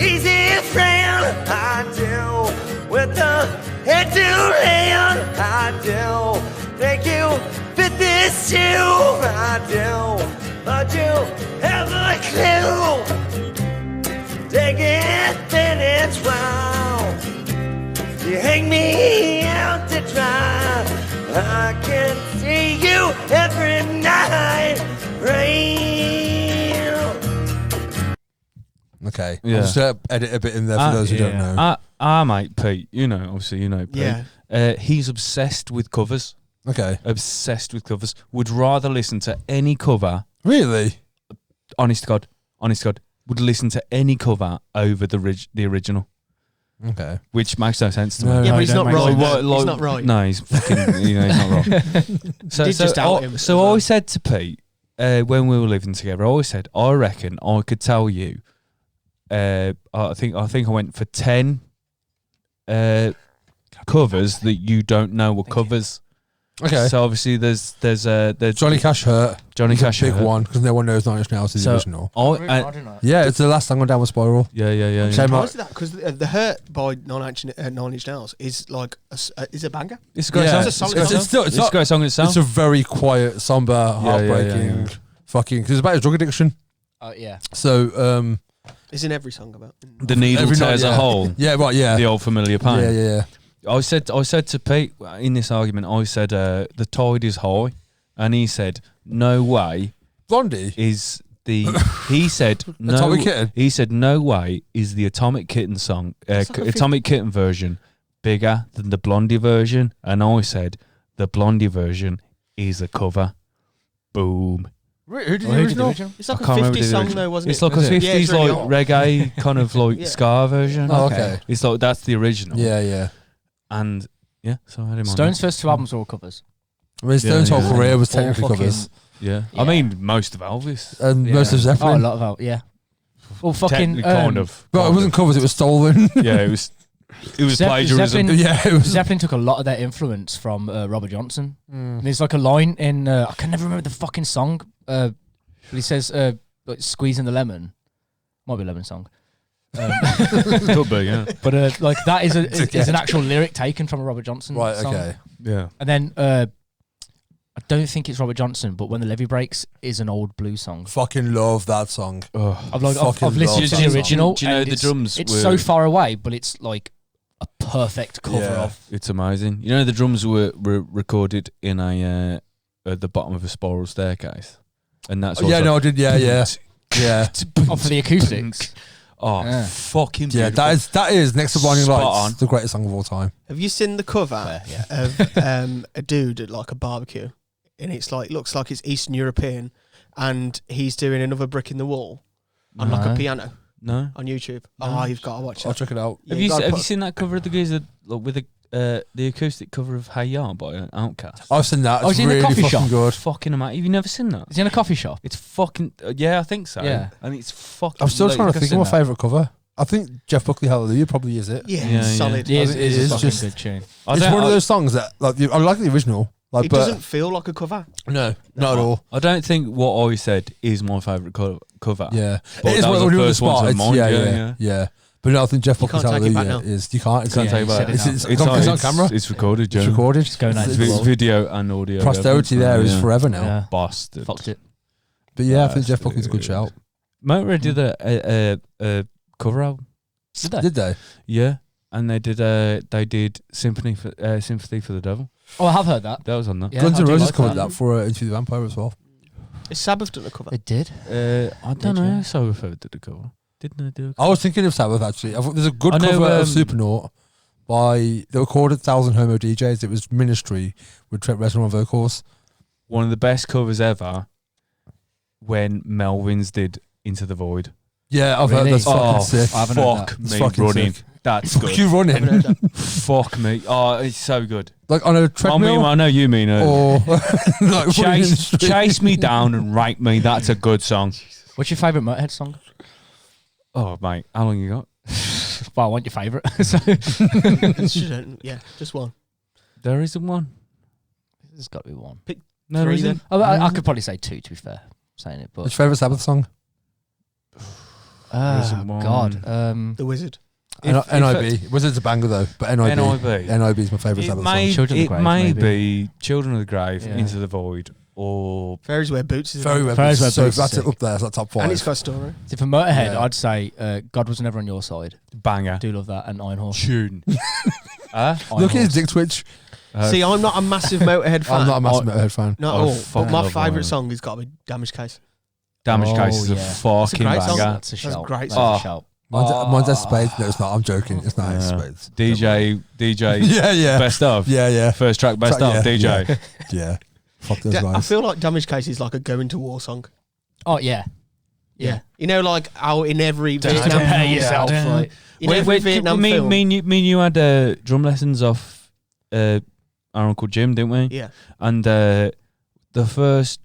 Easy friend, I do. With the head to hand, I do. Think you fit this shoe, I do. But you have a clue. Take it, then it's wild. You hang me out to dry. I can see you every night. Rain. Okay. Yeah. I'll just edit a bit in there for those who don't know. Mate, Pete, you know, obviously, you know, Pete. Yeah. He's obsessed with covers. Okay. Obsessed with covers. Would rather listen to any cover. Really? Honest to God. Would listen to any cover over the original. Okay. Which makes no sense to No, me. Yeah, No, but he's don't not make right. sense. He's not right. No, he's fucking. He's not wrong. So, did just out him as so well. I said to Pete when we were living together, I always said, I reckon I could tell you. I think I went for 10 covers that you don't know were covers. Okay. So obviously there's Johnny Cash Hurt. Johnny was a Cash big Hurt. one because no one knows Nine Inch Nails is the So- original. I Yeah, it's the last song on Downward Spiral. yeah. Same Why is that? Because the Hurt by Nine Inch Nails is like is a banger. It's a great Yeah. song. It's a solid It's, song. It's still it's a great song in itself. It's a very quiet, somber, Yeah, heartbreaking, yeah. fucking. Because it's about his drug addiction. Yeah. So Isn't every song about? The needle every tears night, a hole. yeah, right, yeah, The old familiar pain. yeah. I said to Pete in this argument, I said the tide is high, and he said no way Blondie. is the. He said no. Atomic Kitten? He said no way is the Atomic Kitten song, It's like a Atomic Kitten version, bigger than the Blondie version, and I said the Blondie version is a cover. Boom. Who did Well, who did the original? It's like I a can't remember 50s the song original. though, wasn't It's it? like a Is it? 50s Yeah, it's really like old. reggae kind of like Yeah. ska version. Oh, okay. It's like that's the original. Yeah. And yeah, so I had him on Stone's there. first 2 albums were all covers. I mean, Stone's whole yeah. career was All technically fucking- covers, Yeah. Yeah. I mean most of Elvis. and most of Oh, a Zeppelin. lot of yeah. Well, fucking Technically, kind of. But it kind wasn't of. covers; it was stolen. Yeah, it was plagiarism. Zeppelin, yeah, it was. Zeppelin took a lot of their influence from Robert Johnson. Mm. There's like a line in I can never remember the fucking song, but he says like squeezing the lemon, might be a lemon song. Could be, yeah. But like that is an actual lyric taken from a Robert Johnson Right. song. Okay. Yeah. And then I don't think it's Robert Johnson, but When the Levee Breaks is an old blues song. Fucking love that song. I've listened to love the that original. Do you know and the drums It's were- so far away, but it's like a perfect cover Yeah. of. It's amazing. You know the drums were recorded in a at the bottom of a spiral staircase, and that's Yeah, no, I did. Yeah. Oh, for the acoustics. Oh, Yeah. fucking Yeah, beautiful. that is next to Blinding Spot Lights, on. the greatest song of all time. Have you seen the cover Yeah. of a dude at like a barbecue, and it's like looks like it's Eastern European, and he's doing another brick in the wall on like No. a piano No. on YouTube. No. Oh, you've got to watch I'll it. check it out. Yeah, Have you gotta have put- you seen that cover of the geezer like, with the acoustic cover of Hey Ya by Outkast? I've seen that. Oh, It's is he in the really coffee fucking shop? good. Fucking amazing. Have you never seen that? Is he in a coffee shop? It's fucking yeah, I think so. Yeah. And it's fucking. I'm still trying to think of my favourite cover. I think Jeff Buckley Hallelujah probably is it. Yeah, Yeah, solid. It is, it it is is a fucking just- good tune. It's one of those songs that like I like the original. Like, It but doesn't feel like a cover. no, not at all. I don't think what I said is my favourite cover. Yeah, But it is that one was of the the first ones spot. on It's- mine, yeah. yeah. But no, I think Jeff You Buckley's can't take it back Hallelujah now. is you can't. Can't Yeah, take you it said back. it It's, now. it's, It's, on, it's on it's- camera. It's recorded, It's Joe. recorded. It's going out It's into the world. video and audio. Posterity evidence, there is yeah. forever now. Yeah. Bastard. Fucked it. But yeah, I think Jeff Buckley's a good shout. Motorhead did a cover album. Did they? Did they? Yeah, and they did Sympathy for the Devil. Oh, I have heard that. That was on that. Yeah, Guns I N' do Roses like covered that. that for Into the Vampire as well. Is Sabbath done a cover? They did. I don't Did know. you? So if I did a cover, didn't they do? I was thinking of Sabbath actually. I thought there's a good I know, cover of Supernaut by they recorded 1,000 Homo DJs. It was Ministry with Trent Reznor on vocals. One of the best covers ever. When Melvins did Into the Void. Yeah, I've heard Really? that's fucking Oh, sick. I haven't heard fuck that. It's me fucking running. sick. That's Fuck good. you Haven't running heard that. Fuck me. Oh, it's so good. like on a I treadmill know you mean or like running in the chase, street. chase me down and write me. That's a good song. What's your favourite Motorhead song? Oh, mate. How long you got? Well, I want your favourite. So Yeah, just one. There isn't one. there's got to be one. No, there Three isn't. Oh, I could probably say two, to be fair, saying it, but What's your favourite Sabbath song? isn't one. God, The Wizard. NIB. Wizard's a banger though, but NIB. NIB. NIB is my favourite Sabbath song. Children of the Grave, may maybe. be Children of the Grave, Yeah. Into the Void, or Fairies Wear Boots is Very a well. Fairies Wear So Boots is that's it sick. up there. It's like top 5. and it's got a story. See, for Motorhead, Yeah. I'd say God Was Never on Your Side. Banger. Do love that, and Iron Horse. Tune. Look at his dick twitch. See, I'm not a massive Motorhead fan. I'm not a massive Motorhead fan. Not at I all. fucking But my love favourite Iron. song has got to be Damage Case. Damage Oh, Case is a yeah. fucking great song. banger. That's a That's shout. great That's song. a shout. Mine's Ace of Spades. No, it's not. I'm joking. It's not Ace of Yeah. Spades. DJ, Yeah. best of. Yeah. First track, best Track, of, yeah, DJ. Yeah. Fuck those I guys. feel like Damage Case is like a going to war song. Oh yeah, Yeah. You know, like how in every Just to Vietnam, prepare yourself. Like, in every Vietnam me, film. me and you had drum lessons off our Uncle Jim, didn't we? Yeah. And the first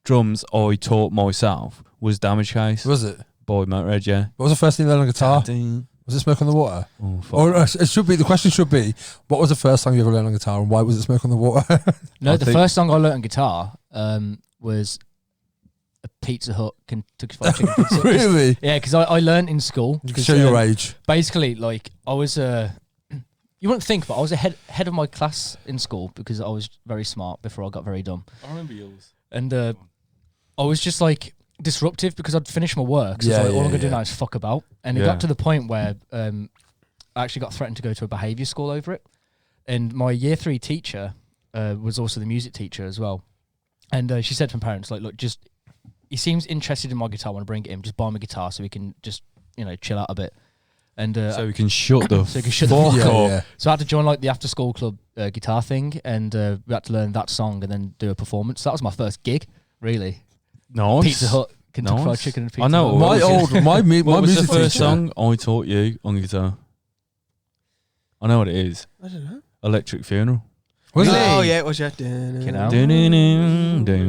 drums I taught myself was Damage Case. Was it? Boy Motorhead, yeah. What was the first thing you learned on guitar? Ding. Was it Smoke on the Water? Oh, fuck. Or it should be. The question should be, what was the first song you ever learned on guitar, and why was it Smoke on the Water? no, I the think- first song I learnt on guitar was a Pizza Hut Kentucky Fried Chicken pizza. Really? Yeah, because I learnt in school. You can 'cause, show your age. Basically, like I was you wouldn't think, but I was head of my class in school because I was very smart before I got very dumb. I remember yours. And I was just like disruptive because I'd finished my work. So Yeah, it's like, all I'm yeah, going to do yeah. now is fuck about. And it Yeah. got to the point where I actually got threatened to go to a behaviour school over it. And my year 3 teacher was also the music teacher as well. And she said to my parents, like, look, just, he seems interested in my guitar. I want to bring it in. Just buy me a guitar so we can just, chill out a bit. And So we can shut the so we can shut the fuck fuck up. up. Yeah. So I had to join like the after school club guitar thing, and we had to learn that song and then do a performance. That was my first gig, really. Nice. Pizza Hut, Kentucky Fried Nice. Chicken, and Pizza I know. Hut. My What my was music the first teacher. song I taught you on guitar? I know what it is. I don't know. Electric Funeral. Was it? Oh, yeah, it was, yeah. You know?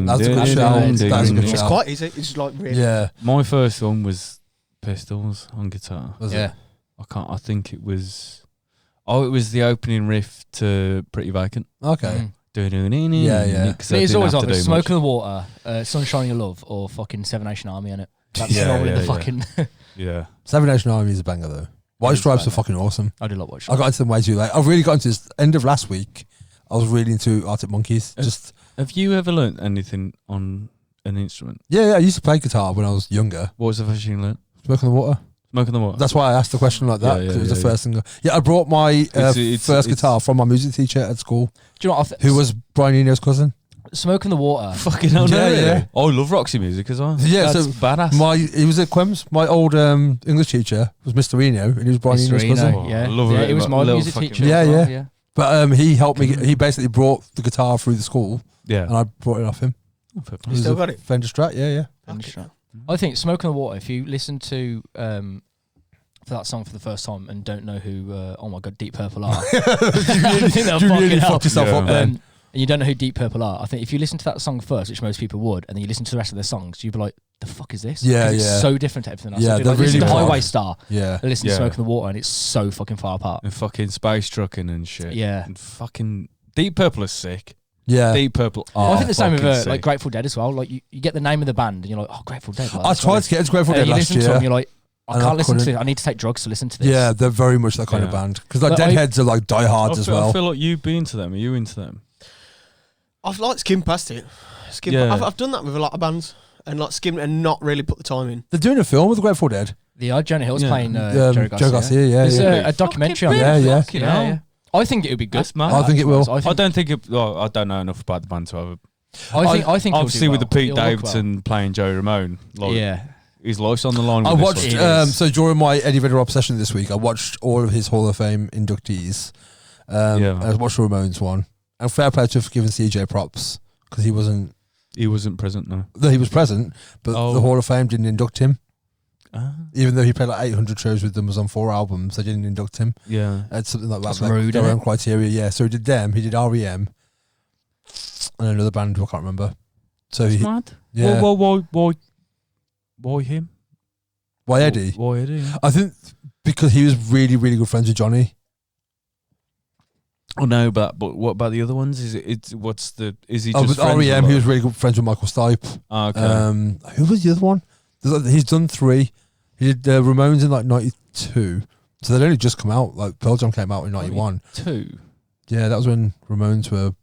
That's a good shout. That's a good It's shout. quite easy. It's like really. Yeah. My first one was Pistols on guitar. Was Yeah. I think it was. Oh, it was the opening riff to Pretty Vacant. it? Okay. Mm. Yeah, yeah. Because But I it's didn't always have to either do Smoke much. in the Water, Sunshine Your Love, or fucking Seven Nation Army in it. That's Yeah, normally yeah, the yeah. fucking. Yeah. Seven Nation Army is a banger though. White It's Stripes are banger. fucking awesome. I do love watch. I got into them way too late. I've really got into this end of last week. I was really into Arctic Monkeys. Just Have you ever learnt anything on an instrument? yeah. I used to play guitar when I was younger. What was the first thing you learnt? Smoke on the Water. Smoke on the Water. That's why I asked the question like that. Yeah, 'cause yeah, it was the yeah, first thing. Yeah, I brought my It's- first it's- guitar from my music teacher at school, Do you know what? who was Brian Eno's cousin. Smoke in the Water? fucking hell, Yeah, no, yeah. really? I love Roxy music as well. Yeah, That's so badass. He was at Quems. My old English teacher was Mr. Eno, and he was Brian Mr. Eno's cousin. Eno, yeah. I love yeah, it. he was my Little music fucking- teacher. Yeah, as well, yeah. But he helped me. He basically brought the guitar through the school, Yeah. and I brought it off him. Fair It was still a got it? Fender Strat. Yeah. I think Smoke on the Water, if you listen to for that song for the first time and don't know who, oh my God, Deep Purple are, I think they'll You fucking really hell. fucked yourself Yeah. up then. and you don't know who Deep Purple are, I think if you listen to that song first, which most people would, and then you listen to the rest of their songs, you'd be like, the fuck is this? Yeah, 'Cause it's yeah. so different to everything else. Yeah, Like, they're listen really to far. Highway Star, Yeah. and listen Yeah. to Smoke in the Water, and it's so fucking far apart. And fucking space trucking and shit. Yeah. And fucking Deep Purple is sick. Yeah. Deep Purple. I think the same with fucking like sick. Grateful Dead as well. Like you get the name of the band, and you're like, oh, Grateful Dead. Like, I that's tried what to get into Grateful it is. Dead And you last listen to them, year. and you're like, I And I can't listen to couldn't. this. I need to take drugs to listen to this. Yeah, they're very much that kind of Yeah. band. Because like But Deadheads are like diehards I as feel, well. I feel like you'd be into them. Are you into them? I've like skimmed past it. Yeah. I've done that with a lot of bands and like skimmed and not really put the time in. They're doing a film with the Grateful Dead. Jonah Hill's Yeah. playing Joe Jerry Garcia. Garcia, yeah. There's yeah. a documentary on Yeah, it. yeah. Fucking hell. Yeah. I think it would be good. That's mad. I think it will. I don't think it. Well, I don't know enough about the band to have a. I think Obviously, he'll with do the Pete well. He'll work Davidson playing Joey Ramone, well. like, Yeah. his life's on the line. I with watched, this one. It is. so during my Eddie Vedder obsession this week, I watched all of his Hall of Fame inductees. Yeah. I watched the Ramones one. And fair play to have given CJ props because he wasn't, He wasn't present, no. though he was present, but Oh. the Hall of Fame didn't induct him. Ah. Even though he played like 800 shows with them, was on 4 albums, they didn't induct him. Yeah. It's something like that. That's like rude, their innit? own criteria, yeah. So he did them, he did REM, and another band who I can't remember. So That's he, mad. yeah. Why him? Why Eddie? Why Eddie? I think because he was really, really good friends with Johnny. Oh no, but what about the other ones? Is it? What's the? Is he Oh, just with friends REM, with he was really good friends with Michael Stipe. Oh, okay. Who was the other one? He's done 3. He did Ramones in like 92. So they'd only just come out. Like Pearl Jam came out in 91. 2. Yeah, that was when Ramones were.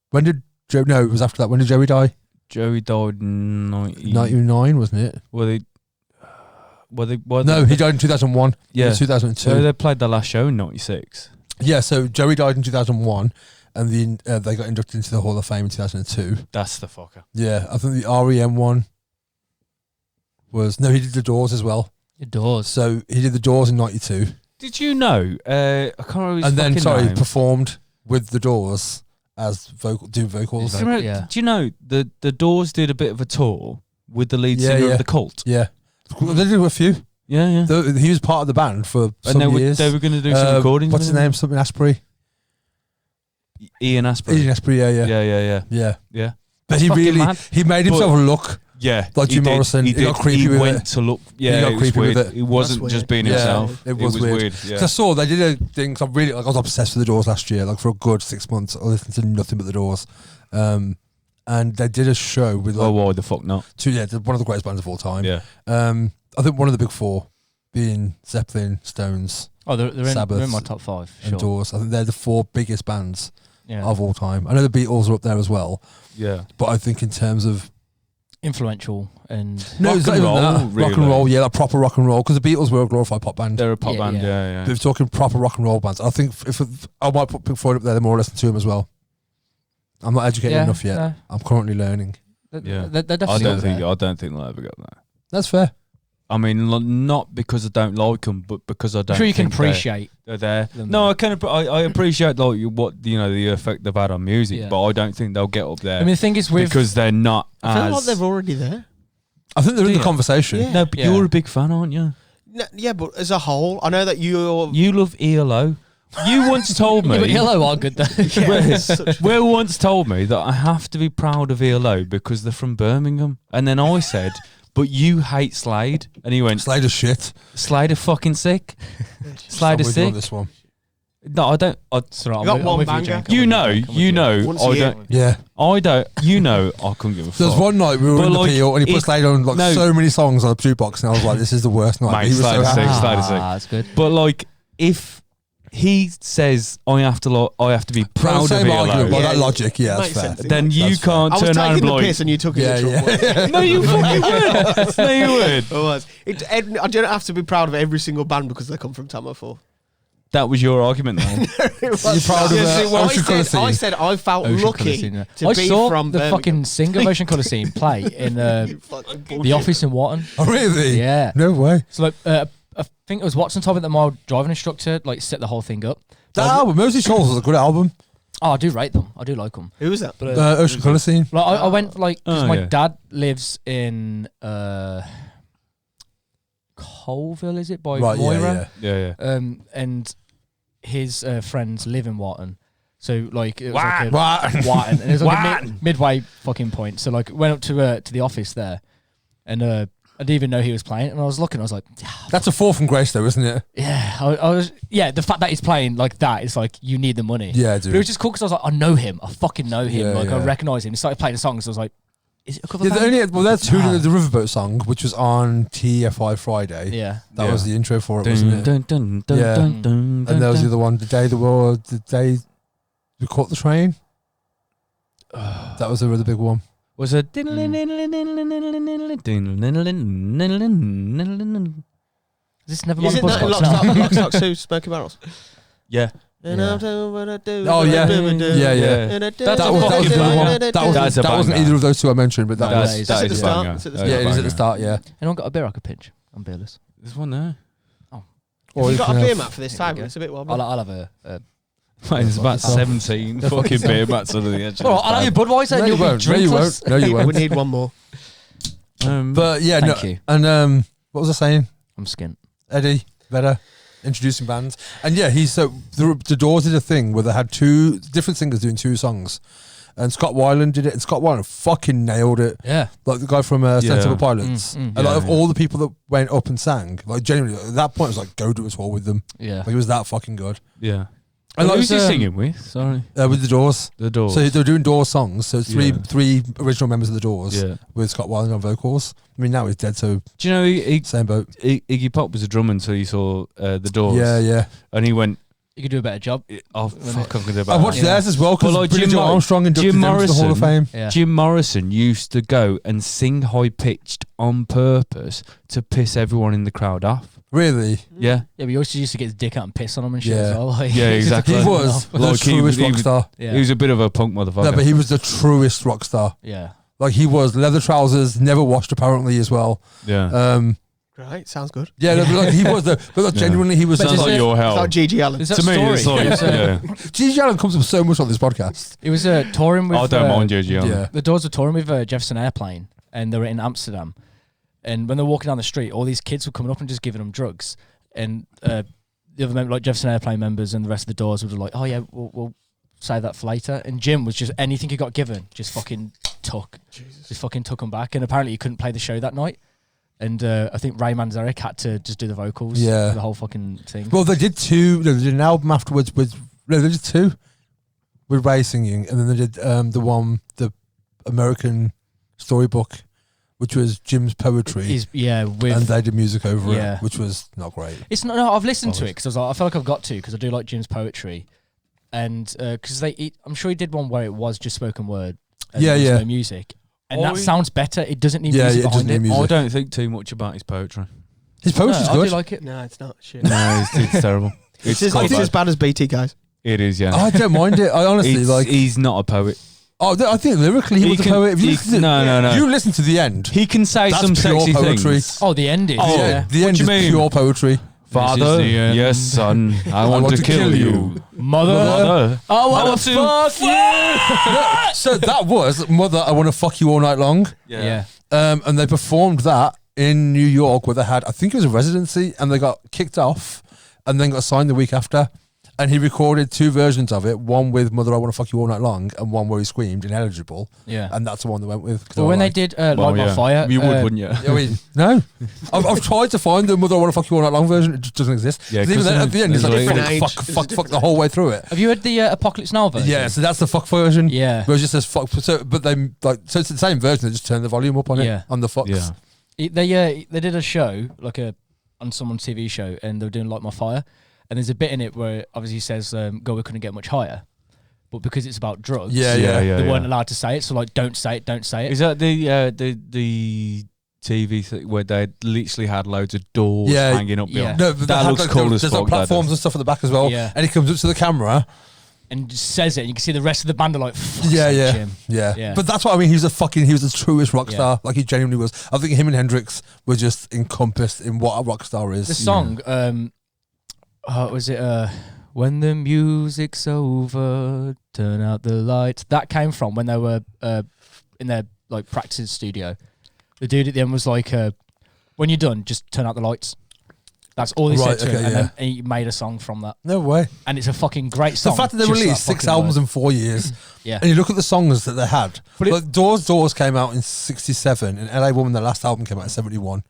When did Joe? No, it was after that. When did Joey die? Joey died in 99, wasn't it? Were they? No, he died in 2001. Yeah. 2002. So they played the last show in 96. Yeah, so Joey died in 2001, and they got inducted into the Hall of Fame in 2002. That's the fucker. Yeah, I think the REM one was he did the Doors as well. It does. So he did the Doors in 92, Did you know? I can't remember his and then fucking name. performed with the Doors as vocals. Do you know, Yeah. do you know the Doors did a bit of a tour with the lead Yeah, singer yeah. of the Cult? Yeah, they did a few. Yeah, yeah. He was part of the band for some And years. they were going to do some recordings. What's his with him. name? Something Asprey. Ian Asprey. Ian Asprey. Yeah. Yeah. But That's he fucking really mad. he made himself look. Yeah, Like Jim did. Morrison, he got did. creepy He with went it. to look. Yeah, got it was creepy with weird. it. He wasn't That's just weird. being Yeah, himself. it was weird. Yeah. 'Cause I saw they did a thing. 'Cause I was obsessed with the Doors last year. Like for a good 6 months, I listened to nothing but the Doors. And they did a show with like Oh, why the fuck not? one of the greatest bands of all time. Yeah. I think one of the big 4 being Zeppelin, Stones, Oh, they're in Sabbath my top 5. and Sure. Doors. I think they're the 4 biggest bands Yeah. of all time. I know the Beatles are up there as well, Yeah. but I think in terms of Influential and no, Rock it's not and even roll, that. Rock really. and roll, yeah, like proper rock and roll. Because the Beatles were a glorified pop band. They're a pop Yeah, band. yeah. Yeah, But yeah. if you're talking proper rock and roll bands, I think if I might put Pink Floyd up there, they're more or less than to him as well. I'm not educated enough yet. No. I'm currently learning. Yeah. They're I definitely don't up think. there. I don't think they'll ever get that. That's fair. I mean, not because I don't like them, but because I I'm don't. sure you can think they're- appreciate. They're there. them. No, I can. I appreciate like what the effect they've had on music, Yeah. but I don't think they'll get up there I mean, the thing is with because they're not I feel as. like they're already there. I think they're in Do the you? conversation. Yeah. No, but Yeah. you're a big fan, aren't you? No, yeah, but as a whole, I know that you're. You love ELO. You once told yeah, but me. Hello are good though. Will once told me that I have to be proud of ELO because they're from Birmingham, and then I said, "But you hate Slade," and he went, Slade is shit. "Slade are fucking sick. Slade are I'm with you on sick." this one. No, I don't. Sorry, You got one banger. You know, Once a I year. don't. Yeah. I don't. You know, I couldn't give a There was fuck. one night we were But in the like, PO and he put it- Slade on like no. so many songs on a jukebox and I was like, this is the worst night. Mate, He was Slade so is sick. happy. Slade is sick. That's good. But like, if he says I have to be proud of same argument, by ELO, that Yeah, logic, yeah, that's makes fair. sense. then you That's fair. can't I was turn around taking and the like, piss and you took it Yeah, in trouble. yeah. no, you fucking would. No, you would. I was. I don't have to be proud of every single band because they come from Tamworth 4. That was your argument, though. You're proud of Yes, the well, Ocean Colour Scene? I said I felt Ocean Colour lucky Scene, yeah. to I be saw from the Birmingham. fucking Singer of Ocean Colour Scene play in Fucking the bullshit. office in Wharton. Oh, really? Yeah. No way. So like, I think it was Watson told me that my driving instructor like set the whole thing up. That album, Mosey Shoals, was a good album. Oh, I do rate them. I do like them. Who was that? But Ocean Colour Scene. like, I went like because Oh, my yeah. dad lives in Colville, is it by Right, Moira? yeah. Yeah, yeah. And his friends live in Wharton. So like it was What? and it was like a midway fucking point. So like went up to the office there, and I didn't even know he was playing. And I was looking, I was like, That's a fall from grace, though, isn't it? yeah, I was the fact that he's playing like that is like you need the money. Yeah, dude. But it was just cool because I was like, I know him, I fucking know him, Yeah, like I yeah. recognise him. He started playing the songs. So I was like, is it a cover Yeah, band? there's two. The Riverboat song, which was on TFI Friday. Yeah. That was the intro for it, wasn't it? Yeah. And there was the other one, the day we caught the train. That was the really big one. Was it? Is this never Is mind it the that Buzzcocks? Lock, Stock, 2, Smoky Barrels? Yeah. And I'm doing what I do. Oh, yeah. Yeah. That's That a was fucking the banger. one. That's a That wasn't banger. either of those two I mentioned, but that No, was. that at the is a start. banger. It's at the That is Yeah, a it is at the banger. start. Yeah. Anyone got a beer I could pinch? I'm beerless. There's one there. Have you got a can beer have- mat for this time? It's a bit wobbly. I'll have a. Mate, there's about 17 fucking beer mats under the edge. of Well, this I'll have your tab. Budweiser No, and you you'll be won't. No, you drinkless. won't. No, you We won't. need one more. But yeah, Thank you. And what was I saying? I'm skint. Eddie Vedder introducing bands, and yeah, the Doors did a thing where they had two different singers doing two songs, and Scott Weiland did it, and Scott Weiland fucking nailed it. Yeah. Like the guy from Sensible Pilots, Mm, and like of all the people that went up and sang, like genuinely at that point, it was like go do a tour with them. Yeah. Like it was that fucking good. Yeah. And Who's he like, singing with? Sorry. with the Doors. The Doors. So they're doing Doors songs. So it's Yeah. three original members of the Doors Yeah. with Scott Weiland on vocals. I mean, now he's dead, so Do you know same boat. Iggy Pop was a drummer until he saw the Doors? Yeah. And he went, You could do a better job. oh, fuck, I'm going to do I about watched that. theirs as well because But like Jim Jim Armstrong inducted Jim them to the Hall of Morrison- Fame. Yeah. Jim Morrison used to go and sing high-pitched on purpose to piss everyone in the crowd off. Really? Yeah. Yeah, but he always used to get his dick out and piss on him and shit Yeah. as well. Like, Yeah, exactly. He was the Like, he truest was- rock star. Yeah. He was a bit of a punk motherfucker. No, but he was the truest rock star. Yeah. Like he was leather trousers, never washed apparently as well. yeah. Right, sounds good. Yeah, no, but like he was but like, Yeah. genuinely he was. But Sounds is like it- your It's hell. like Gigi Allen. There's that To me, story. it's like, It was, yeah. Gigi Allen comes up so much on this podcast. It was touring with. I don't mind Gigi Allen. Yeah. The Doors were touring with Jefferson Airplane, and they were in Amsterdam. And when they're walking down the street, all these kids were coming up and just giving them drugs. And the other members, like Jefferson Airplane members and the rest of the Doors, were like, "Oh yeah, we'll save that for later." And Jim was just anything he got given, just fucking took, just fucking took them back. And apparently he couldn't play the show that night. And I think Ray Manzarek had to just do the vocals. Yeah. For the whole fucking thing. Well, they did two. They did an album afterwards with. No, they did two with Ray singing, and then they did the American Storybook, which was Jim's poetry, with and they did music over Yeah. it, which was not great. It's not. No, I've listened to it because I feel like I've got to because I do like Jim's poetry, and because I'm sure he did one where it was just spoken word. And Yeah, there was yeah. no music, and Oh, that sounds better. It doesn't need Yeah, music it doesn't behind need it. music. I don't think too much about his poetry. His poetry's No, I good. do like it. No, it's not. Shit. No, it's terrible. It's as quite bad as BT, guys. It is, yeah. I don't mind it. I honestly like. He's not a poet. Oh, I think lyrically he He was a can- poet. If you he- listen to, no. You listen to the end. He can say That's some pure sexy poetry. things. Oh, the ending. Oh, yeah. The What end do is you mean? pure poetry. Father, the end. yes, son, I want to kill you. Mother. Mother, Oh, I what want the to fuck? So that was Mother, I Want to Fuck You All Night Long. Yeah. And they performed that in New York where they had, I think it was a residency, and they got kicked off and then got signed the week after. And he recorded two versions of it, one with Mother, I Want to Fuck You All Night Long, and one where he screamed Ineligible. Yeah. And that's the one they went with. 'cause Well, they when were they like, did Well, Light My yeah. Fire, You would, wouldn't you? I mean, no. I've tried to find the Mother, I Want to Fuck You All Night Long version. It just doesn't exist. Yeah, 'Cause even 'cause then, at the end, it's there's like a different age. fuck the whole way through it. Have you heard the Apocalypse Now version? Yeah, so that's the fuck version. Yeah. Where it just says fuck. So, but they like, so it's the same version. They just turn the volume up on it. Yeah. On the fucks. Yeah. They did a show on someone's TV show, and they were doing Light My Fire, and there's a bit in it where obviously he says, "Go, we couldn't get much higher," but because it's about drugs, Yeah. they weren't allowed to say it. So like, don't say it. Is that the TV thing where they literally had loads of doors Yeah. hanging up? Yeah. beyond? No, but That they had, looks like, cool as There's fuck, like that platforms does. and stuff at the back as well. Yeah. And he comes up to the camera. And just says it, and you can see the rest of the band are like, "Fuck's Yeah, sake, yeah. Jim." Yeah. Yeah. But that's what I mean. He was the truest rock Yeah. star. Like he genuinely was. I think him and Hendrix were just encompassed in what a rock star is. The song, was it "When the Music's Over, Turn Out the Lights"? That came from when they were in their like practice studio. The dude at the end was like, "When you're done, just turn out the lights." That's all he said Right, to him, okay, and yeah. then he made a song from that. No way. And it's a fucking great song. The fact that they just released that 6 fucking albums word. in 4 years, Yeah. and you look at the songs that they had. But it- Like Doors came out in 67, and LA Woman, the last album, came out in 71.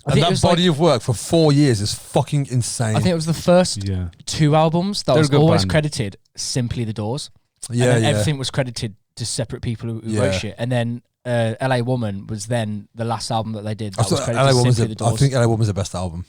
I And think it that was body of work for 4 years is fucking insane. I think it was the first Yeah. 2 albums that They're a was good always band. credited simply The Doors. yeah, and then yeah. everything was credited to separate people who Yeah. wrote shit. And then LA Woman was then the last album that they did I that was thought credited LA to Woman's simply The I Doors. think LA Woman's the best album.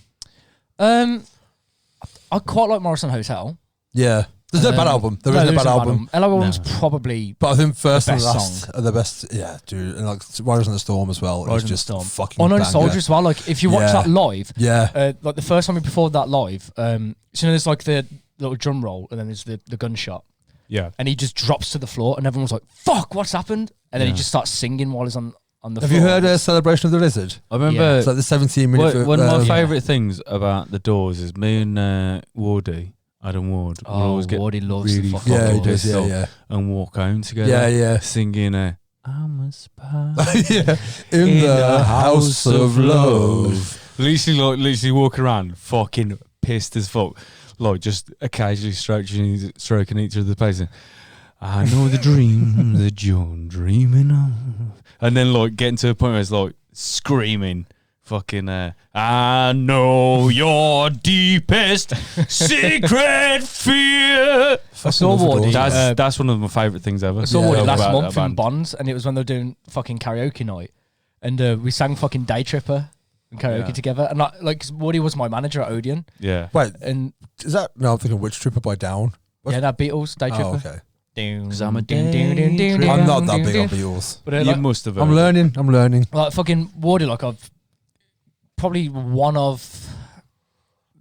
I quite like Morrison Hotel. Yeah. There's no bad album. There is no bad album. LA Woman's No. probably But I think First The and best Last song. are the best. Yeah, dude. And like Riders on the Storm as well. Riders on It's the just Storm. fucking Unknown banger. Soldier as well. Like if you watch Yeah. that live, Yeah. like the first time we performed that live, so you know there's like the little drum roll and then there's the gunshot. Yeah. And he just drops to the floor and everyone's like, fuck, what's happened? And then he Yeah. just starts singing while he's on the Have floor. you heard Celebration of the Lizard? I remember Yeah. It's like the 17-minute. one of my Yeah. favourite things about the Doors is me and Wardy, Adam Ward, would always get Wardy loves really the fucking Yeah, he fucking does. pissed Yeah, off yeah. and walk home together. Yeah, yeah. Singing I'm a spy Yeah. In the house of love. Literally walking around fucking pissed as fuck. Like just occasionally stroking each other's face. I know the dream that you're dreaming of. And then like getting to a point where it's like screaming fucking I know your deepest secret fear. I saw Wardy. That's one of my favourite things ever. I saw Yeah. Wardy last About month that in band. Bonds, and it was when they were doing fucking karaoke night, and we sang fucking Day Tripper and karaoke Yeah. together. And like 'cause Wardy was my manager at Odeon, Yeah. Wait, and is that? No, I'm thinking Witch Tripper by Down. yeah, that Beatles Day Tripper. Oh, okay. 'Cause I'm a Ding, day ding, ding, ding, tripper. I'm not that ding, big ding. on Beatles. But You like, must have. I'm heard it. learning. I'm learning. like fucking Wardy, like I've probably one of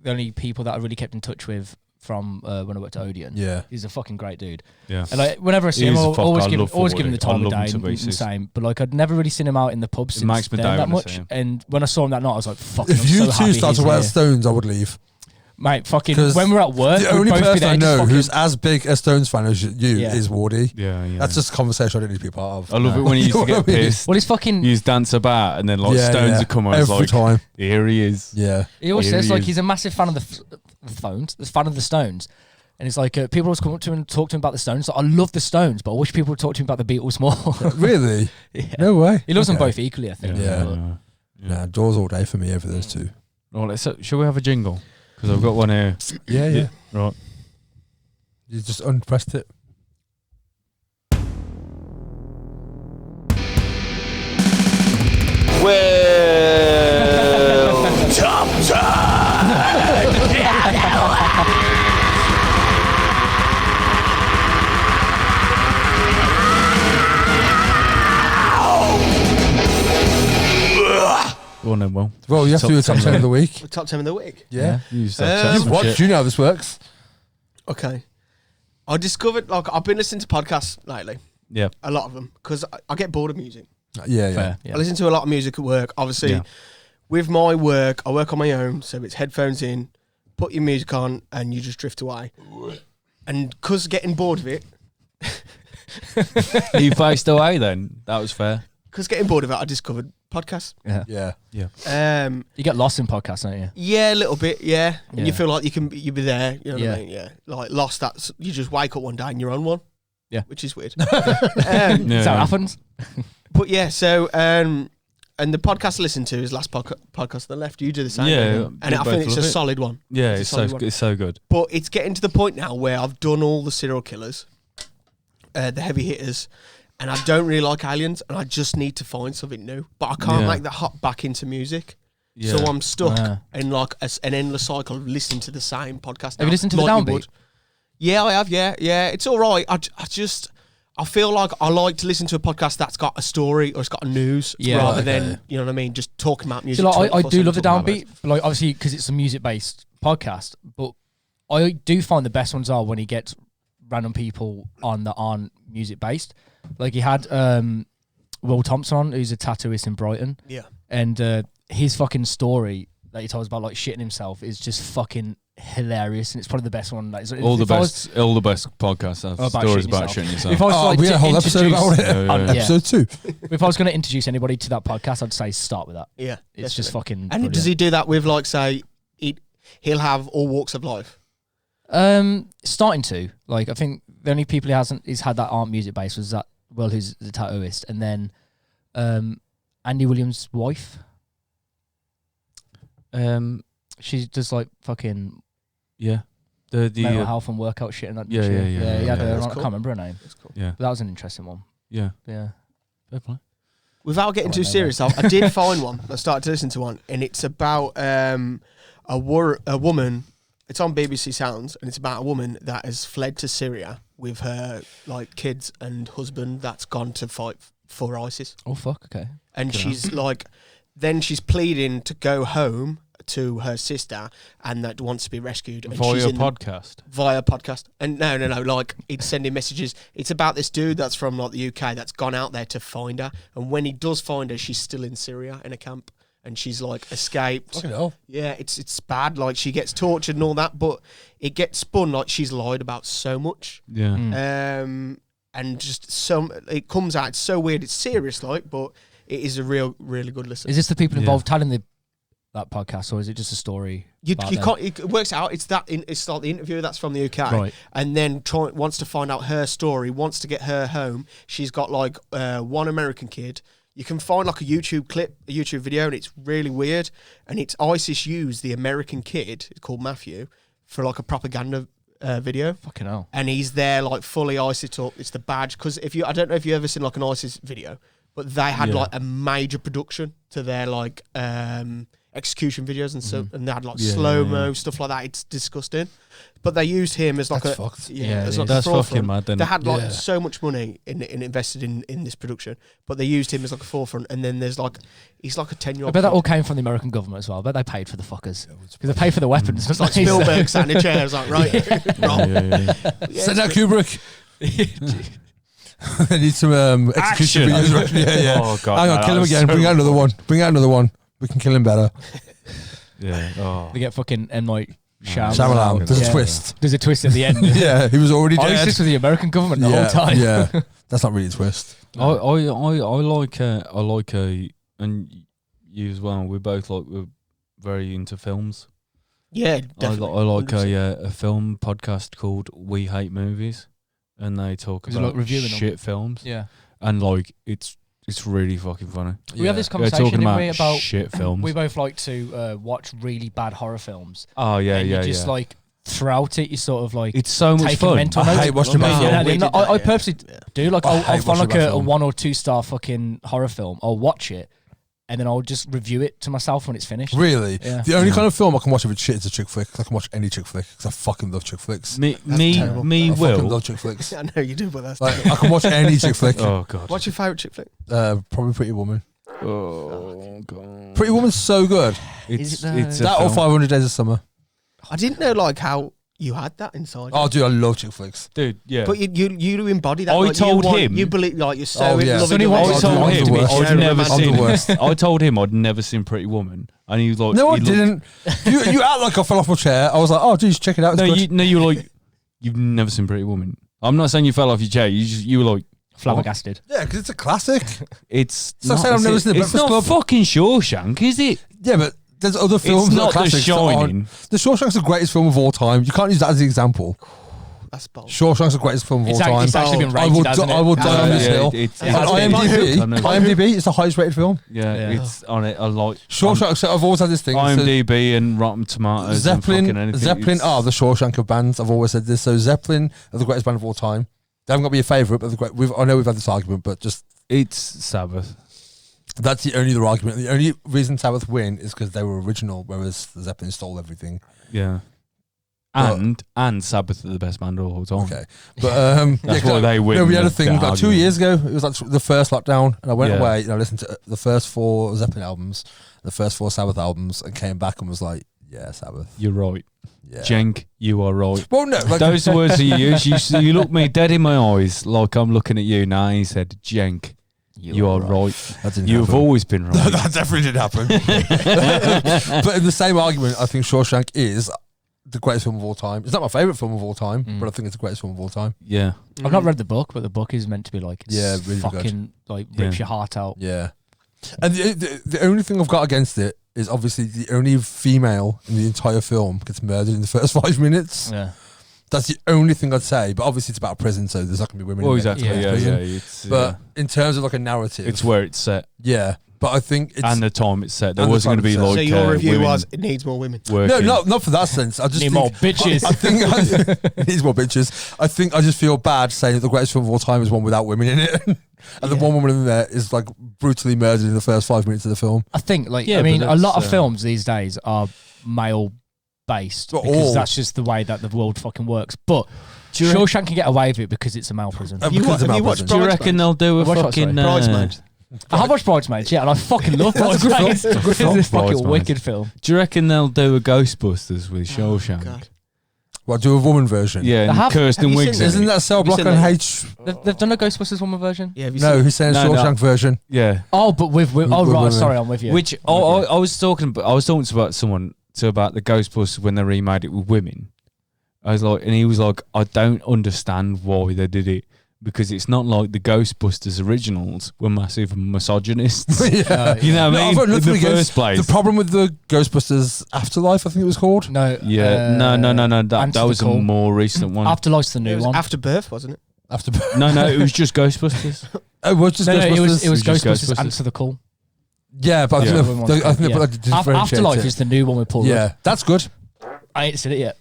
the only people that I really kept in touch with from when I worked at Odeon. Yeah. He's a fucking great dude. Yeah. And like whenever I see He him, is a I'll fuck. always I give love him the Wardy. time I of love day him to and pieces. same. But like I'd never really seen him out in the pub since makes me then down that when I much. see him. And when I saw him that night, I was like, "Fucking!" If I'm you so two happy start to he's wear here. Stones, I would leave. Mate, fucking 'Cause when we're at work, The we'd only both be person there I just know fucking- who's as big a Stones fan as you Yeah. is Wardy. Yeah, yeah. That's just a conversation I don't need to be a part of. I love it when he used to You know get what I mean? pissed. Well, he's fucking. He used to dance about, and then like Yeah, Stones yeah. would come on. It's Every like, time. here he is. Yeah. He always Here says he like is. he's a massive fan of the fan of the Stones, and it's like people always come up to him and talk to him about the Stones. Like, I love the Stones, but I wish people would talk to him about the Beatles more. Really? Yeah. No way. He loves them Okay. both equally, I think. Yeah. Yeah. Nah, Doors all day for me over those two. Right, shall we have a jingle? Because I've got one here. Yeah, yeah. Right. You just unpressed it. Well, top Go on then, Will. Well, you have to do a top 10 of the week. The top 10 of the week. Yeah. You start chatting You've some watched, shit. you know how this works. Okay. I discovered, like, I've been listening to podcasts lately, Yeah. a lot of them, because I get bored of music. Yeah, yeah. Fair, yeah. I listen to a lot of music at work. Obviously, Yeah. with my work, I work on my own, so it's headphones in, put your music on, and you just drift away. And because getting bored of it, You faced away then. That was fair. I discovered podcasts. Yeah. Yeah. You get lost in podcasts, don't you? Yeah, a little bit, yeah. And you Yeah. feel like you'll be there, you know what Yeah. I mean? Yeah. Like Lost, that's, you just wake up one day and you're on one. Yeah. Which is weird. Yeah. That's how it happens. But yeah, so, and the podcast I listen to is last podcast on the left. You do the same. Yeah, don't you? And we I both think it's a love it. solid one. Yeah, It's a it's solid one. so good. But it's getting to the point now where I've done all the serial killers, the heavy hitters, and I don't really like aliens, and I just need to find something new. But I can't Yeah. make that hop back into music. Yeah. So I'm stuck Ah. in like an endless cycle of listening to the same podcast. Have you now, listened to the like you Downbeat? would. Yeah, I have. Yeah, it's all right. I feel like I like to listen to a podcast that's got a story or it's got a news Yeah. rather Okay. than, you know what I mean, just talking about music. So like, I 24/7 do love the talking about Downbeat, but like obviously because it's a music-based podcast. But I do find the best ones are when he gets random people on that aren't music-based. Like he had Will Thompson on, who's a tattooist in Brighton, Yeah. and his fucking story that he tells about like shitting himself is just fucking hilarious, and it's probably the best one. Like, so All the if I was- best podcasts have About stories shitting about yourself. shitting yourself. If I was Oh, like we had to a whole episode introduce- about it Yeah, on yeah. episode 2. if I was going to introduce anybody to that podcast, I'd say start with that. Yeah. It's just fucking. And brilliant. does he do that with, like, say, he'll have all walks of life? Starting to. Like, I think the only people he's had that aren't music based was that Will, who's the tattooist, and then Andy Williams' wife. She does like fucking Yeah. The mental health and workout shit and that. Yeah, shit. yeah, yeah, yeah. yeah, I cool. can't remember her name. That's cool. Yeah. But that was an interesting one. Yeah. Yeah. Fair play. Without getting I too went serious, I did find one. I started to listen to one, and it's about a woman. It's on BBC Sounds, and it's about a woman that has fled to Syria with her like kids and husband that's gone to fight for ISIS. Oh fuck. Okay. And she's like, then she's pleading to go home to her sister, and that wants to be rescued. And Via she's in podcast. via podcast. And no, like it's sending messages. It's about this dude that's from like the UK that's gone out there to find her, and when he does find her, she's still in Syria in a camp, and she's like escaped. Fucking hell. Yeah, it's bad. Like she gets tortured and all that, but it gets spun like she's lied about so much. Yeah. And just it comes out. It's so weird. It's serious, like, but it is a really good listen. Is this the people involved telling that podcast, or is it just a story? You about can't. It works out. It's it's like the interviewer that's from the UK, Right. and then wants to find out her story. Wants to get her home. She's got like one American kid. You can find like a YouTube clip, a YouTube video, and it's really weird. And it's ISIS used the American kid, it's called Matthew, for like a propaganda video. Fucking hell. And he's there like fully ISIS up. It's the badge, because I don't know if you've ever seen like an ISIS video, but they had like a major production to their like execution videos and so, and they had like slow-mo stuff like that. It's disgusting, but they used him as like That's a fucked. as like that's a forefront. fucking mad. Then They had like so much money in invested in this production, but they used him as like a forefront. And then there's like he's like a 10-year-old. I bet that all came from the American government as well. I bet they paid for the fuckers because they paid for the weapons. It's like Spielberg sat in a chair. I was like, right, wrong. Send out Kubrick. I need some execution videos. Yeah. Oh god. Hang on, kill him again. Bring out another one. Bring out another one. We can kill him better. Yeah. Oh. They get fucking M. Night Shyamalan. There's a Yeah. twist. There's a twist at the end. Yeah, he was already I was dead. just with the American government the whole time. Yeah, that's not really a twist. I like and you as well. We're very into films. Yeah, I definitely. like a film podcast called We Hate Movies, and they talk Is it about like reviewing them? shit films. Yeah. And like it's really fucking funny. We had this They're conversation talking didn't we, about about shit films. we both like to watch really bad horror films. Oh yeah, and yeah, you just yeah. like throughout it, you sort of like It's so much taking fun. mental I notes. hate watching No, bad yeah, film. we did I that, purposely yeah. do like I I'll hate find watching like bad a film. 1 or 2 star fucking horror film. I'll watch it and then I'll just review it to myself when it's finished. Really? Yeah. The only kind of film I can watch if it's shit is a chick flick. I can watch any chick flick because I fucking love chick flicks. Me, terrible. me, I fucking Will. love chick flicks. I know you do, but that's Like, I can watch any chick flick. Oh god. What's your favourite chick flick? Probably Pretty Woman. Oh god. Pretty Woman's so good. It's it, it's a That or film. 500 Days of Summer. I didn't know like how you had that inside. Oh, dude, I love chick flicks. Dude, yeah. But you embody that. I like, told you want, him- you believe like you're so Oh, yeah. loving Sonny the wants way- I to told I'm him the worst. I'd never romantic. I'm the seen. worst. I told him I'd never seen Pretty Woman, and he was like, No, I he looked- didn't. You act like I fell off my chair. I was like, oh, geez, check it out. It's No, good. you were like, you've never seen Pretty Woman. I'm not saying you fell off your chair. You were like, Flabbergasted. Yeah, because it's a classic. it's. So I not, said I've never seen The It's Breakfast not Club. fucking Shawshank, is it? Yeah, but there's other films It's that are not The classics. that aren't- Shining. The Shawshank's the greatest film of all time. You can't use that as the example. That's bold. Shawshank's the greatest film of all It's time. actually been Oh, I will, rated, hasn't it? I will die on this Yeah, hill. it's- On it has been. IMDb, it's the highest rated film. Yeah, it's on it. I like Shawshank. So I've always had this thing. So IMDb and Rotten Tomatoes. Zeppelin, and fucking anything. Zeppelin It's- are the Shawshank of bands. I've always said this. So Zeppelin are the greatest band of all time. They haven't got to be a favourite, but I know we've had this argument, but just It's Sabbath. that's the only other argument. The only reason Sabbath win is because they were original, whereas the Zeppelin stole everything. Yeah. But- And Sabbath are the best band of all time. Okay, but That's 'cause why they win. No, we had a the thing like 2 argument. years ago. It was like the first lockdown, and I went Yeah. away and I listened to the first 4 Zeppelin albums, the first 4 Sabbath albums, and came back and was like, "Yeah, Sabbath." You're right. Yeah. Jenk, you are right. Well, no, like, Those are the words that you use. You look me dead in my eyes like I'm looking at you now. He said, Jenk, you are right. that didn't You have happen. always been right. that definitely did happen. But in the same argument, I think Shawshank is the greatest film of all time. It's not my favourite film of all time, but I think it's the greatest film of all time. Yeah. I've not read the book, but the book is meant to be like it's Yeah, really fucking like rips your heart out. Yeah. And the only thing I've got against it is obviously the only female in the entire film gets murdered in the first 5 minutes. Yeah. That's the only thing I'd say. But obviously it's about a prison, so there's not going to be women. Well, in exactly. it. Yeah. Prison. It's, But in terms of like a narrative, it's where it's set yeah. But I think it's and the time it's set. There and the wasn't going to time be it's like. So your review women was it needs more women. working. no, not for that sense. I just Need think, more bitches. I think it needs more bitches. I think I just feel bad saying that the greatest film of all time is one without women in it, and the one woman in there is like brutally murdered in the first 5 minutes of the film. I think, like, Yeah, I mean, but a lot of that's, films these days are male based But because all- that's just the way that the world fucking works. But Shawshank can get away with it because it's a male prison. Have you Because of watched Malprison. Do you reckon they'll do a Watch what, fucking Bridesmaids? I have watched Bridesmaids, yeah, and I fucking love Bridesmaids. It's a good It's film. this fucking Bridesmaids. wicked film. Do you reckon they'll do a Ghostbusters with Shawshank? God. What, do a woman version? Yeah, and Have- Kirsten have you Wiggs. seen in Isn't it. that Cell Have you Block seen and that? H? They've done a Ghostbusters woman version. Yeah, have you No, seen he's saying No, no. Shawshank version. Yeah. Oh, but with oh With right, women. sorry, I'm with you. Which I was talking about someone about the Ghostbusters when they remade it with women. I was like, and he was like, I don't understand why they did it because it's not like the Ghostbusters originals were massive misogynists. Yeah. You know what I I've got mean? In nothing the against first place. The problem with the Ghostbusters Afterlife, I think it was called. no, Yeah, no. That Answer was the a Call. more recent one. Afterlife's the it? It new was one. Afterbirth, wasn't it? After No, it was just Ghostbusters. it was just No, Ghostbusters. it was It was just Ghostbusters. Ghostbusters. Answer the Call. Yeah, but I Yeah. think they put that to differentiate Afterlife it. is the new one with Paul Rudd. Yeah, that's good. I ain't seen it yet.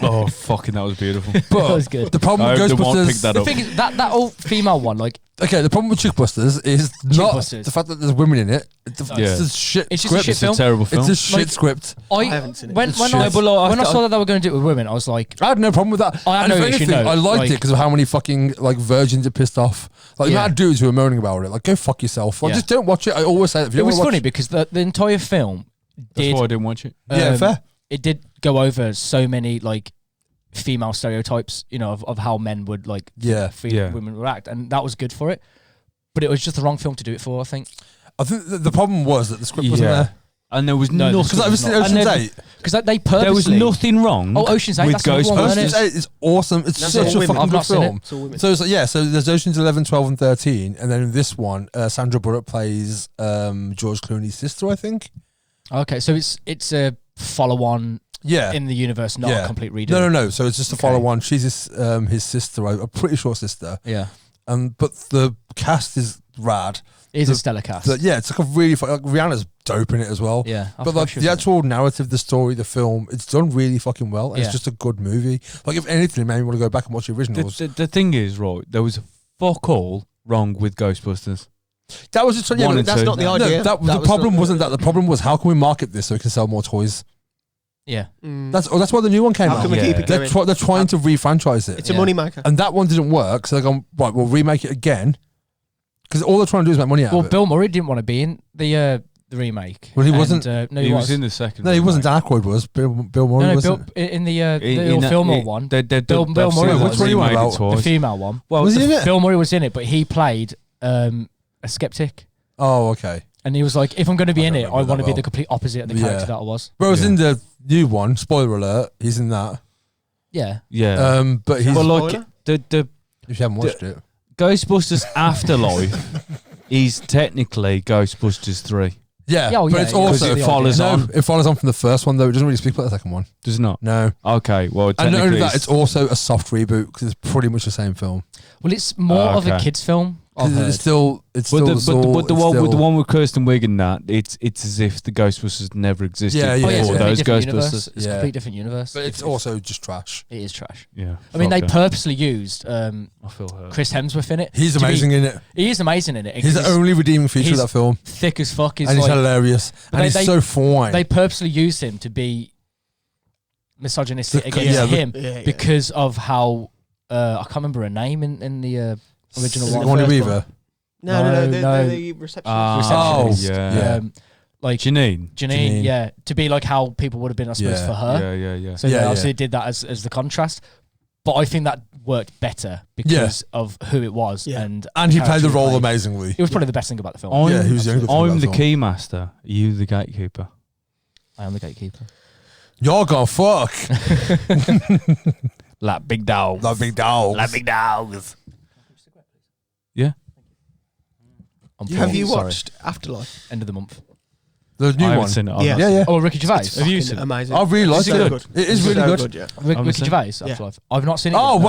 Oh, fucking, that was beautiful. That was good. The problem I with hope they won't pick Ghostbusters. that The up. thing is that old female one, like Okay, the problem with Chickbusters is not Chickbusters. the fact that there's women in it. It's Yeah. a shit It's just a script. shit It's a film. terrible film. It's a shit Like- script. I haven't seen it. when It's when shit. I No, but like, when I I- saw that they were going to do it with women, I was like, I had no problem with that. I had And no if issue, anything, no, I liked like- it because of how many fucking like virgins are pissed off. Like the Yeah. amount of dudes who are moaning about it. Like, go fuck yourself. Like, Yeah. just don't watch it. I always say that. If you it was wanna funny watch- because the entire film That's did why I didn't watch it. Yeah, fair. It did go over so many like female stereotypes, you know, of how men would like Yeah. feel Yeah. women would act, and that was good for it. But it was just the wrong film to do it for, I think, I think the problem was that the script wasn't Yeah. there. And there was No, nothing. Because obviously not. Ocean's And then- 8. because they There was purposely. nothing wrong Oh, Ocean's 8, with that's another one, Ghostbusters. isn't Ocean's 8 is awesome. It's That's such all a women. fucking I've good not seen it. film. It's all women. So it's like, yeah, so there's Ocean's 11, 12 and 13. And then in this one, Sandra Bullock plays George Clooney's sister, I think. Okay, so it's a follow-on Yeah. in the universe, not a complete redo. No. So it's just a Okay. follow on. She's his sister, I'm pretty sure sister. Yeah, But the cast is rad. it is The- a stellar cast. Yeah, it's like a really like Rihanna's dope in it as well. Yeah, I But forgot like she was the in it. actual narrative, the story, the film, it's done really fucking well. And Yeah. It's just a good movie. Like if anything, it made me want to go back and watch the originals. The thing is, right, there was fuck all wrong with Ghostbusters. That was just yeah, One but and That's two. not the no, idea. the was problem not- wasn't that. The problem was how can we market this so we can sell more toys? Yeah, That's why the new one came How out. can we Yeah. keep it going? They're trying to refranchise it, It's a Yeah. moneymaker. and that one didn't work. So they're going right. We'll remake it again because all they're trying to do is make money out well, of it. Bill Murray didn't want to be in the remake. Well, he And, wasn't- no, He he was in the second. No, he wasn't. remake. Dan Aykroyd was. Bill Murray No, wasn't. Bill, in the In that- Fillmore it- one, They, Bill they've Murray seen was. it, Which one are you on remade it about? the twice. female one. Well, Was he in it? Bill Murray was in it, but he played a skeptic. Oh, okay. And he was like, if I'm going to be I in don't it, I remember want to that be well. the complete opposite of the Yeah. character that I was. Whereas Yeah. in the new one, spoiler alert, he's in that. Yeah. Yeah. But he's. well, Spoiler? like the if you haven't watched it, Ghostbusters Afterlife is technically Ghostbusters 3. yeah. Yeah, oh, but yeah, it's yeah. also Because it follows no, on. it follows on from the first one though. It doesn't really speak about the second one. Does it not? No. Okay, well, And not only technically that, it's also a soft reboot because it's pretty much the same film. Well, it's more of a Okay. kids' film. I've 'Cause heard. it's still But Saul, the it's one with still- with Kirsten Wiig and that, it's as if the Ghostbusters never existed Yeah, Oh, yeah, yeah, it's a before yeah. those completely different universe. Ghostbusters. It's a Yeah. complete different universe. But it's also just trash. It is trash. Yeah, I mean, they fuck it. purposely used I feel hurt. Chris Hemsworth in it. He's to be- amazing in it. He is amazing in it. He's the only redeeming feature of he's that film, thick as fuck. He's and he's like, hilarious, But and he's they- so fine. they purposely used him to be misogynistic The- against yeah, him Yeah, yeah. because of how I can't remember her name in the original one. Sigourney First Weaver. one. No, No. the reception. Oh, Receptionist. yeah. Like Janine. Janine, yeah, to be like how people would have been, I suppose, Yeah. for her. Yeah. So Yeah, they obviously yeah. did that as the contrast. But I think that worked better because of who it was. Yeah. And And he played the character role played. amazingly. It was probably the best thing about the film. I'm, Yeah, he was the only good thing I'm about the the key master. Are you the gatekeeper? I am the gatekeeper. You're gonna fuck Like big dog. that big dog. big dogs. Yeah. I'm Have you sorry. watched Afterlife? End of the month. The new I haven't one. seen it. Yeah. Yeah. Oh, Ricky Gervais. It's Have you fucking seen it? amazing. I really like It's it. so good. It is It's really so good. Yeah. haven't Ricky seen it. Gervais, Yeah. Afterlife. I've not seen it. Oh yet.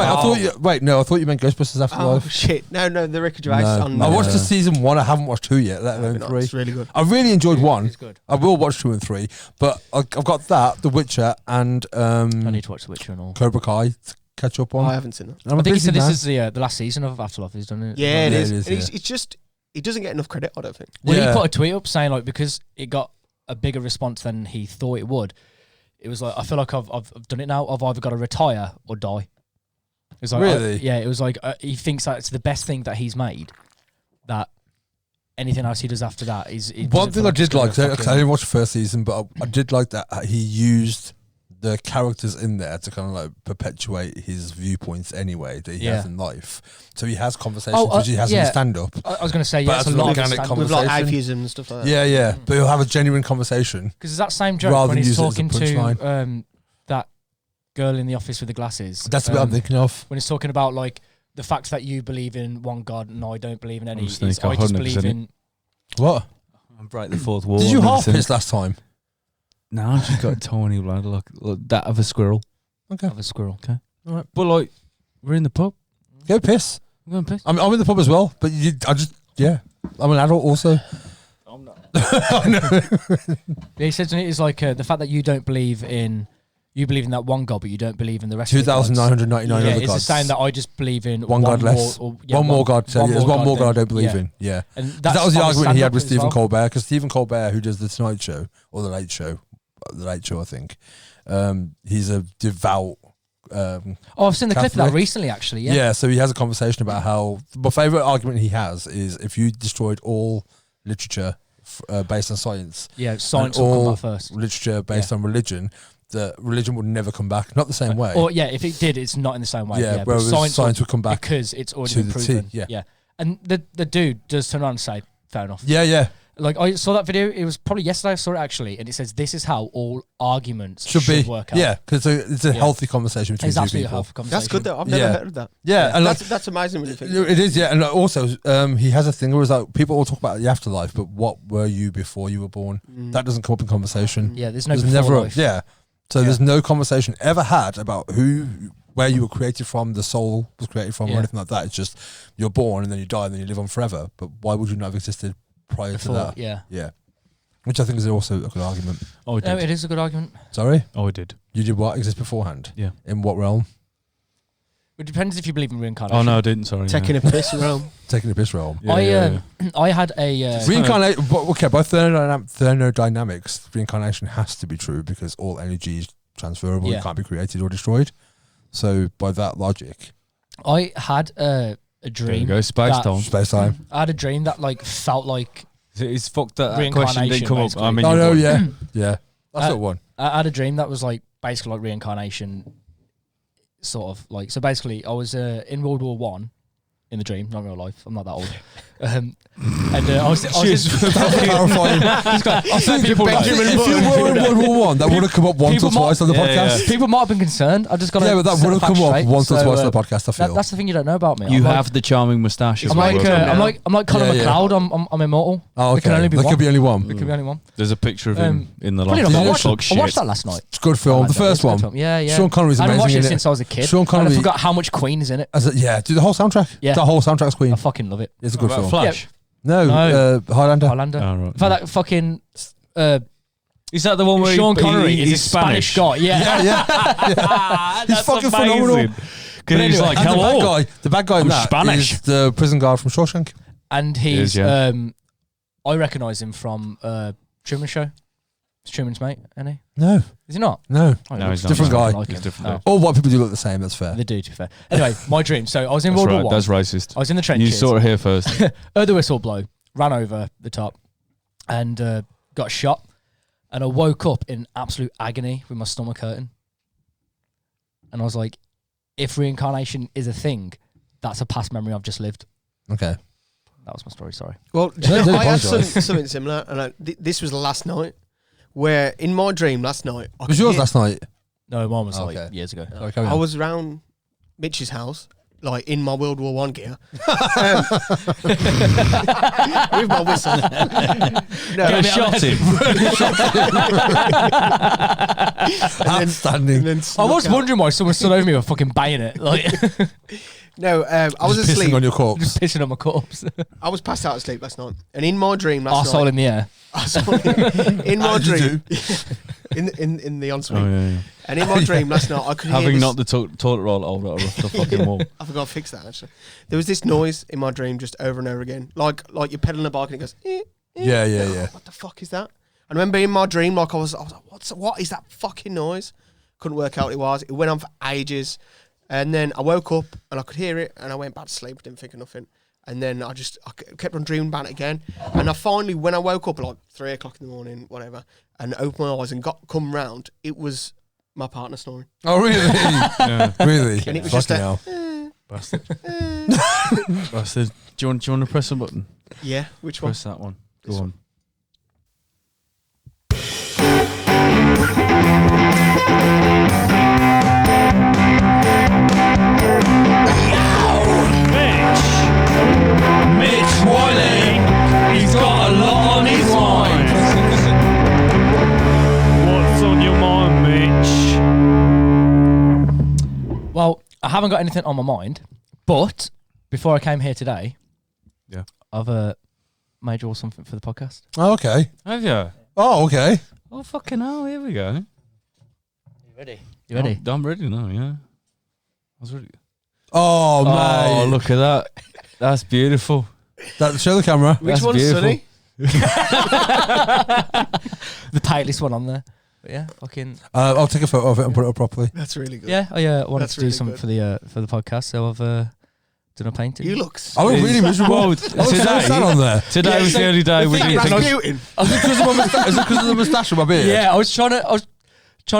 wait, I thought you meant Ghostbusters Oh Afterlife. shit! No, the Ricky Gervais. No. On, I watched the season 1. I haven't watched 2 yet, let alone 3. It's really good. I really enjoyed 1. It's good. I will watch 2 and 3, but I've got that, The Witcher, and I need to watch The Witcher and all. Cobra Kai to catch up on. I haven't seen that. I'm I think he busy said now. this is the last season of Afterlife. He's done it. Yeah, it Yeah, is. it is, And yeah. It's just he doesn't get enough credit. I don't think. Well, Yeah. he put a tweet up saying like because it got a bigger response than he thought it would. It was like I feel like I've done it now. I've either got to retire or die. It was like, Really? yeah, it was like he thinks that it's the best thing that he's made. That anything else he does after that is. One thing I did like, because I didn't watch the first season, but I did like that he used the characters in there to kind of like perpetuate his viewpoints anyway that he has in life. So he has conversations which he has in stand up. I was going to say, But yeah, it's as a an lot of organic stand-up. With like Conversation. atheism and stuff like that. Yeah. But he'll have a genuine conversation. Because it's that same joke Rather when than he's use it as a talking to punchline. that girl in the office with the glasses. That's what I'm thinking of. When he's talking about like the fact that you believe in one God and I don't believe in any. just think is I just 100% believe in. What? I'm break the fourth wall. Did you I've never half seen it. piss last time? No, I just got a tiny blood. Look, that of a squirrel. Okay. Of a squirrel. Okay. All right. But like, we're in the pub. Go piss. I'm going to piss. I'm in the pub as well, but I'm an adult also. I'm not. I know. Yeah, he said to me, it's like the fact that you don't believe in. You believe in that one God, but you don't believe in the rest of the gods. 2,999 Yeah, other it's gods. the saying that I just believe in One God less. More, one more God. So there's one more God I don't believe yeah. in. Yeah. And That was the argument he had with stand-up as Stephen well. Colbert, because Stephen Colbert, who does the Tonight Show, or the Late Show, I think, he's a devout. Oh, I've seen the clip of that Catholic. recently, actually. Yeah. Yeah, so he has a conversation about how my favourite argument he has is if you destroyed all literature based on science, Yeah, science and will come all back first. literature based on religion, that religion would never come back. Not the same way. Or yeah, if it did, it's not in the same way. Yeah, but whereas science would come back because it's already to been the T, proven. yeah. And the dude does turn around and say, "Fair enough." Yeah. Like I saw that video. It was probably yesterday. I saw it actually, and it says this is how all arguments Should be. work out. Yeah, because it's a healthy conversation between It's two absolutely a people. healthy conversation. That's good though. I've never Yeah. heard of that. Yeah, and like, That's amazing when you think. it is, yeah. And like, also, he has a thing where it's like people all talk about the afterlife, but what were you before you were born? That doesn't come up in conversation. Yeah, there's no There's before never, life. yeah. So there's no conversation ever had about where you were created from, the soul was created from, or Yeah. anything like that. It's just you're born and then you die and then you live on forever. But why would you not have existed prior Before, to that? yeah. Yeah. Which I think is also a good argument. Oh, I No, did. it is a good argument. Sorry? Oh, I did. You did what? Exist beforehand? Yeah. In what realm? It depends if you believe in reincarnation. Oh, no, I didn't. Sorry. Taking a piss around. Taking a piss realm. Yeah. I had a Reincarnation. Okay, by thermodynamics, reincarnation has to be true because all energy is transferable. Yeah. It can't be created or destroyed. So by that logic, I had a There you dream. go. Space that- time. space time. I had a dream that like felt like It's fucked that question Reincarnation, didn't come up. basically. I mean, Oh you no, won. yeah, yeah. That's Uh, not one. I had a dream that was like basically like reincarnation, sort of like. So basically, I was in World War One in the dream, not real life. I'm not that old. And I was Clarifying. I think People if you like- were in World War One, that would have come up once or People might- twice on the Yeah, podcast. yeah. people might have been concerned. I just got Yeah, but that would have come up once or twice on the podcast. I feel. That's the thing you don't know about me. You I'm have the charming moustache. Like, as I'm well. like I'm like Colin Yeah, yeah. McLeod. I'm immortal. Oh, There okay. can only be There one. could be only one. There could be only one. There's a picture of him in the Funny loft. enough, I Did you watched, I watched that last night. It's a good film. The first one. Yeah. Sean Connery's I haven't watched amazing it in since I was a kid. Sean And Connery- I forgot how much Queen is in it. Yeah, do the whole soundtrack. Yeah. The whole soundtrack's Queen. I fucking love it. It's a good film. Flash. No, No. Highlander. Highlander. Oh, right. In fact, that fucking Is that the one where Sean Connery is he's a Spanish guy. Yeah. Yeah. He's fucking phenomenal. Because he's anyway, like, And hello. the bad guy in I'm that Spanish. is the prison guard from Shawshank. And He is, he's yeah. I recognise him from Truman Show. It's Truman's mate, isn't he? No, Is he not? no. Oh, No, looks he's not. Different guy. like He's him. different No. guy. All white people do look the same. That's fair. They do, to be fair. Anyway, my dream. So I was in That's World War right. One. That's racist. I was in the You trenches. saw it here first. Heard the whistle blow, ran over the top, and got shot. And I woke up in absolute agony with my stomach hurting. And I was like, if reincarnation is a thing, that's a past memory I've just lived. Okay. That was my story, sorry. Well, Don't I had apologise. something similar, and this was last night, where in my dream last night, Was yours last night? No, mine was Okay. like years ago. Sorry, carry I on. was around Mitch's house, like in my World War One gear, with my whistle. No, Get shot him. Outstanding. I was wondering why someone stood over me with a fucking bayonet. Like, No, I was Just asleep. pissing on your corpse. just pissing on my corpse. I was passed out asleep last night, and in my dream last Arsehole night, in the air. in my As you dream, in the ensuite, Oh, yeah. and in my dream last night, I could hear Having this, not the toilet roll over off the fucking wall. I forgot to fix that actually. There was this noise in my dream just over and over again, like you're pedaling a bike and it goes. Yeah. What the fuck is that? I remember in my dream, like I was like, what is that fucking noise? Couldn't work out what it was. It went on for ages, and then I woke up and I could hear it, and I went back to sleep. Didn't think of nothing, and then I kept on dreaming about it again. And I finally, when I woke up at like 3 o'clock in the morning, whatever, and opened my eyes and come round, it was my partner snoring. Oh, really? Really? And it was Fucking just hell. Bastard. Bastard. Do you want to press a button? Yeah, which one? Press that one. Go This on. Mitch Wiley, he's got a lot on his mind. What's on your mind, Mitch? Well, I haven't got anything on my mind, but before I came here today, Yeah. I've made you all something for the podcast. Oh, okay. Have you? Oh, okay. Oh, fucking hell. Here we go. You ready? You ready? I'm ready now, yeah. I was ready. Oh, Oh, mate. look at that. That's beautiful. Show the camera. Which That's one's beautiful. Sonny? The tightest one on there. But yeah, fucking I'll take a photo of it and put it up properly. That's really good. yeah. I wanted That's to do really something good. for the podcast, so I've done a painting. You look. I look really miserable. Well, I look so sad on there. Today was the only day we didn't think. Rasputin. Is it because of the moustache on my beard? Yeah, I was trying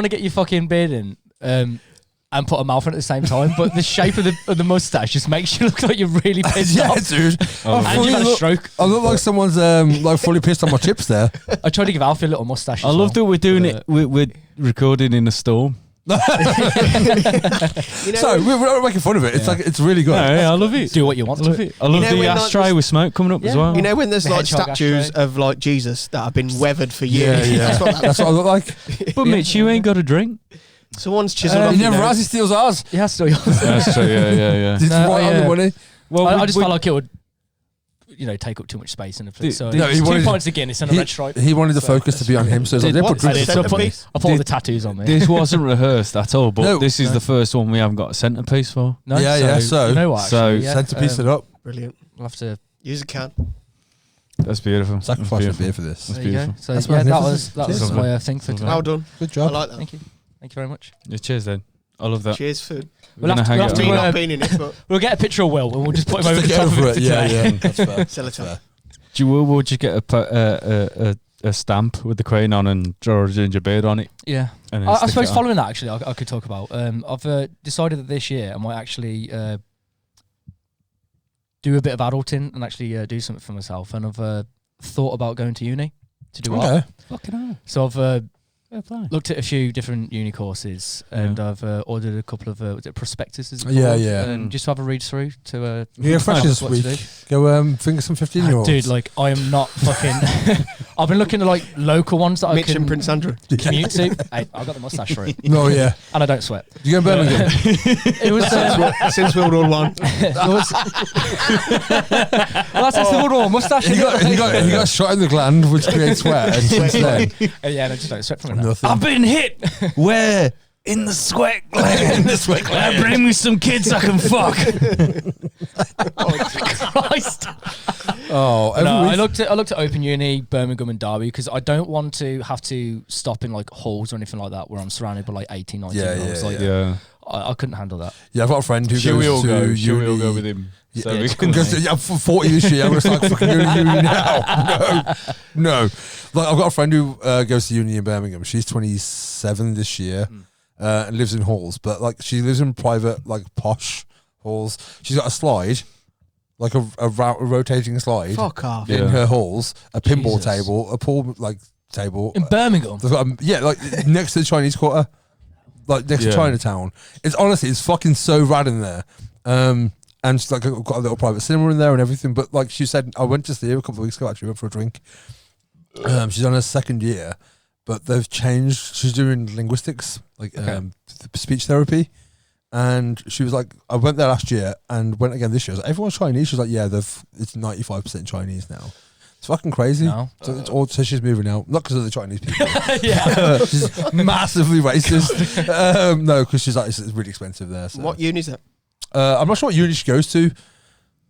to get your fucking beard in, and put a mouth on at the same time, but the shape of the mustache just makes you look like you're really pissed Yeah, off. dude. Oh, And you've had a look, stroke. I look like someone's like fully pissed on my chips there. I tried to give Alfie a little mustache. I as love that well. we're doing it. We're recording in a storm. You know, So we're not making fun of it. It's like it's really good. No, yeah, I love it. Do what you want I to love it. it. I love know the when, like, ashtray this- with smoke coming up as Yeah. well. you know when there's The like hedgehog statues ashtray. of like Jesus that have been weathered for years. Yeah. That's what that That's what I look like. But Mitch, you ain't got a drink. Someone's chiseled off He your never nose. has. He steals ours. Yeah, still yours. That's true. Yeah. It's No, right on the money. Well, I just felt like it would, take up too much space in the place. So No, he it's wanted- 2 points again. It's on a red stripe. He wanted the focus to be on him, so he's like, Did- "They put what- drinks." did- So I put centerpiece? all the tattoos on me. this wasn't rehearsed at all. But No. this is the first one we haven't got a centerpiece for. No, Yeah, so- you know what? so Actually, yeah, Centerpiece it up. Brilliant. I'll have to. Use a can. That's beautiful. Sacrifice That's a beer beautiful. for this. That's There you go. beautiful. So That's yeah, that magnificent. was Cheers. my thing for today. Well done. Good I job. like that. Thank you very much. Yeah, cheers, then. I love that. Cheers for We're gonna hang we'll it have on to, me that. not being in it, but We'll get a picture of Will and we'll just put him over Stick the it top of over it it. Yeah, today. yeah. That's fair. sell it Fair. We'll just get a stamp with the crane on and draw a ginger beard on it. Yeah. And then I stick suppose it on. following that, actually, I could talk about. I've decided that this year I might actually do a bit of adulting and actually do something for myself. And I've thought about going to uni to do art. Okay. Fucking hell. So I've Fair play. looked at a few different uni courses and I've ordered a couple of was it prospectuses. Yeah, yeah. Just to have a read through to. Yeah, fresh know this what to week. do. Go finger some 15-year-olds. Dude, like I am not fucking. I've been looking at like local ones that Mitch I can and Prince Andrew. commute to. Hey, I've got the mustache for it, Oh yeah. and I don't sweat. You go in Birmingham. It was. Since World War One. it was well, that's the World War mustache. he got shot in the gland, which creates sweat, and since then Yeah, no, just don't sweat from it. Now. nothing. I've been hit. Where? In the sweat gland. In the sweat gland. Bring me some kids I can fuck. Christ. Oh, every No, week. I looked at Open Uni, Birmingham and Derby because I don't want to have to stop in like halls or anything like that where I'm surrounded by like 18, 19 Yeah, year olds. yeah, Like, Yeah. I couldn't handle that. Yeah, I've got a friend who Should we all goes go? to Should we all uni. go with him? So Yeah, we it's can cool. Because I'm 40 this year. I'm going to start fucking uni now. No. Like, I've got a friend who goes to uni in Birmingham. She's 27 this year and lives in halls. But, like, she lives in private, like, posh halls. She's got a slide, like a rotating slide Fuck off. in Yeah. her halls, a pinball Jesus. table, a pool, like, table. In Birmingham. They've got yeah, like, next to the Chinese Quarter. Like, next to Yeah. Chinatown. It's honestly, it's fucking so rad in there. And she's like got a little private cinema in there and everything. But like she said, I went to see her a couple of weeks ago. Actually, went for a drink. She's on her second year, but they've changed. She's doing linguistics, like speech therapy. And she was like, I went there last year and went again this year. I was like, everyone's Chinese. She was like, yeah, it's 95% Chinese now. It's fucking crazy. No. So she's moving out, not because of the Chinese people. Yeah. She's massively racist. No, because she's like, it's really expensive there. So. What uni is that? I'm not sure what uni she goes to.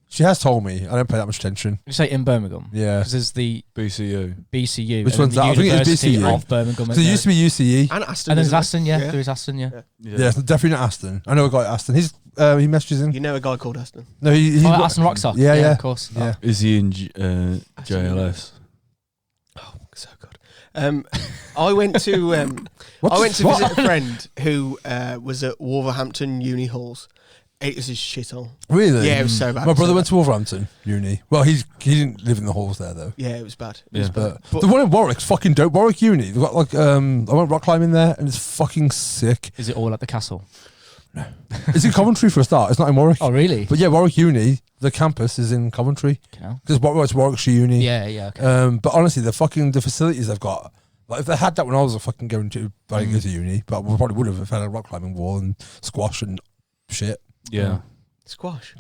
She has told me. I don't pay that much attention. You say in Birmingham? Yeah. Because there's the BCU. BCU. Which and one's then that? the I think it's University BCU. of Birmingham. So there used to be UCE. And Aston. And there's isn't Aston, there? yeah. There is Aston, yeah. Yeah, it's definitely not Aston. I know a guy at Aston. He messages in. You know a guy called Aston. No, he Aston Rockstar. Yeah. Of course. Yeah. Is he in JLS? Oh, so good. I went to visit a friend who was at Wolverhampton Uni Halls. It was his shithole. Really? Yeah, it was so bad. My brother so went to Wolverhampton Uni. Well, he didn't live in the halls there though. Yeah, it was bad. But the one in Warwick's fucking dope. Warwick Uni. They've got like I went rock climbing there and it's fucking sick. Is it all at the castle? It's in Coventry for a start. It's not in Warwick. Oh, really? But yeah, Warwick Uni, the campus is in Coventry. Okay. Because it's Warwickshire Uni. Yeah, okay. But honestly, the facilities they've got. Like if they had that when I was fucking going to uni, but we probably would have if I had a rock climbing wall and squash and shit. Yeah. Squash.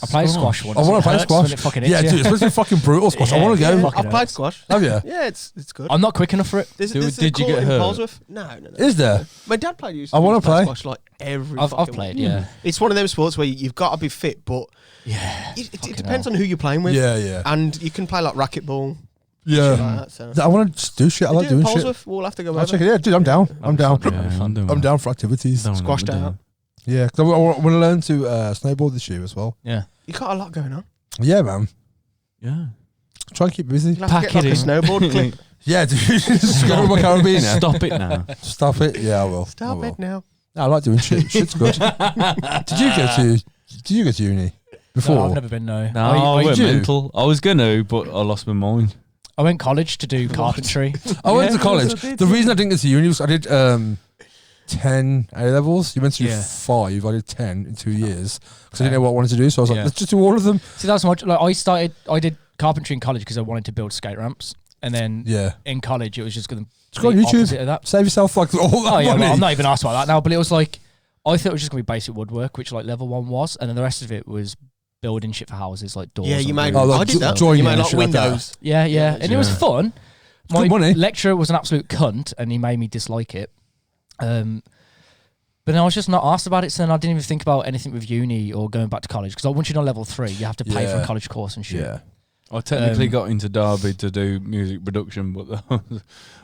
I played squash once. I want to play It hurts squash. when it fucking hits Yeah, you. dude, it's supposed to be fucking brutal squash. I want to go. fucking I've played hurts. squash. Have you? Yeah, it's good. I'm not quick enough for it. There's Did a you court get in hurt? Polesworth? No. Is there? My dad played. Used I wanna play. squash like every. I've fucking played, week. yeah. It's one of them sports where you've got to be fit, but Yeah. it Fucking depends hell. on who you're playing with. Yeah. And you can play like racquetball. Yeah. Shit like that, so. I want to just do shit. I like doing shit. Polesworth, we'll have to go I'll over. check it. Yeah, dude, I'm down. I'm down. Yeah, I'm doing I'm down for activities. Squash down. Yeah, because I want to learn to snowboard this year as well. Yeah. You got a lot going on. Yeah, man. Yeah. Try and keep busy. You'll have to get like a snowboard clip. Yeah, dude. Just go with my carabiner. Stop it now. Stop it. Yeah, I will. Stop it now. I like doing shit. Shit's good. Did you go to uni before? No, I've never been, no. No, I went did you? mental. I was going to, but I lost my mind. I went college to do carpentry. I went to Yeah, college. I did, The reason I didn't go to uni was I did 10 A levels. You went through Yeah. 5. I did 10 in 2 years because I didn't know what I wanted to do. So I was like, Yeah. let's just do all of them. See, that's much. Like I did carpentry in college because I wanted to build skate ramps, and then Yeah. in college it was just going to Just go on YouTube. opposite of that. Save yourself like all that Oh yeah, money. well, I'm not even asked about that now. But it was like I thought it was just going to be basic woodwork, which like level 1 was, and then the rest of it was building shit for houses, like doors. Yeah, you and made. roofs. like I did that. joining You made and like shit like that. windows. Yeah, and it was Yeah. fun. My good money. lecturer was an absolute cunt, and he made me dislike it. But then I was just not asked about it, so then I didn't even think about anything with uni or going back to college because once you're on level 3, you have to pay for a Yeah. college course and shit. Yeah. I technically got into Derby to do music production, but I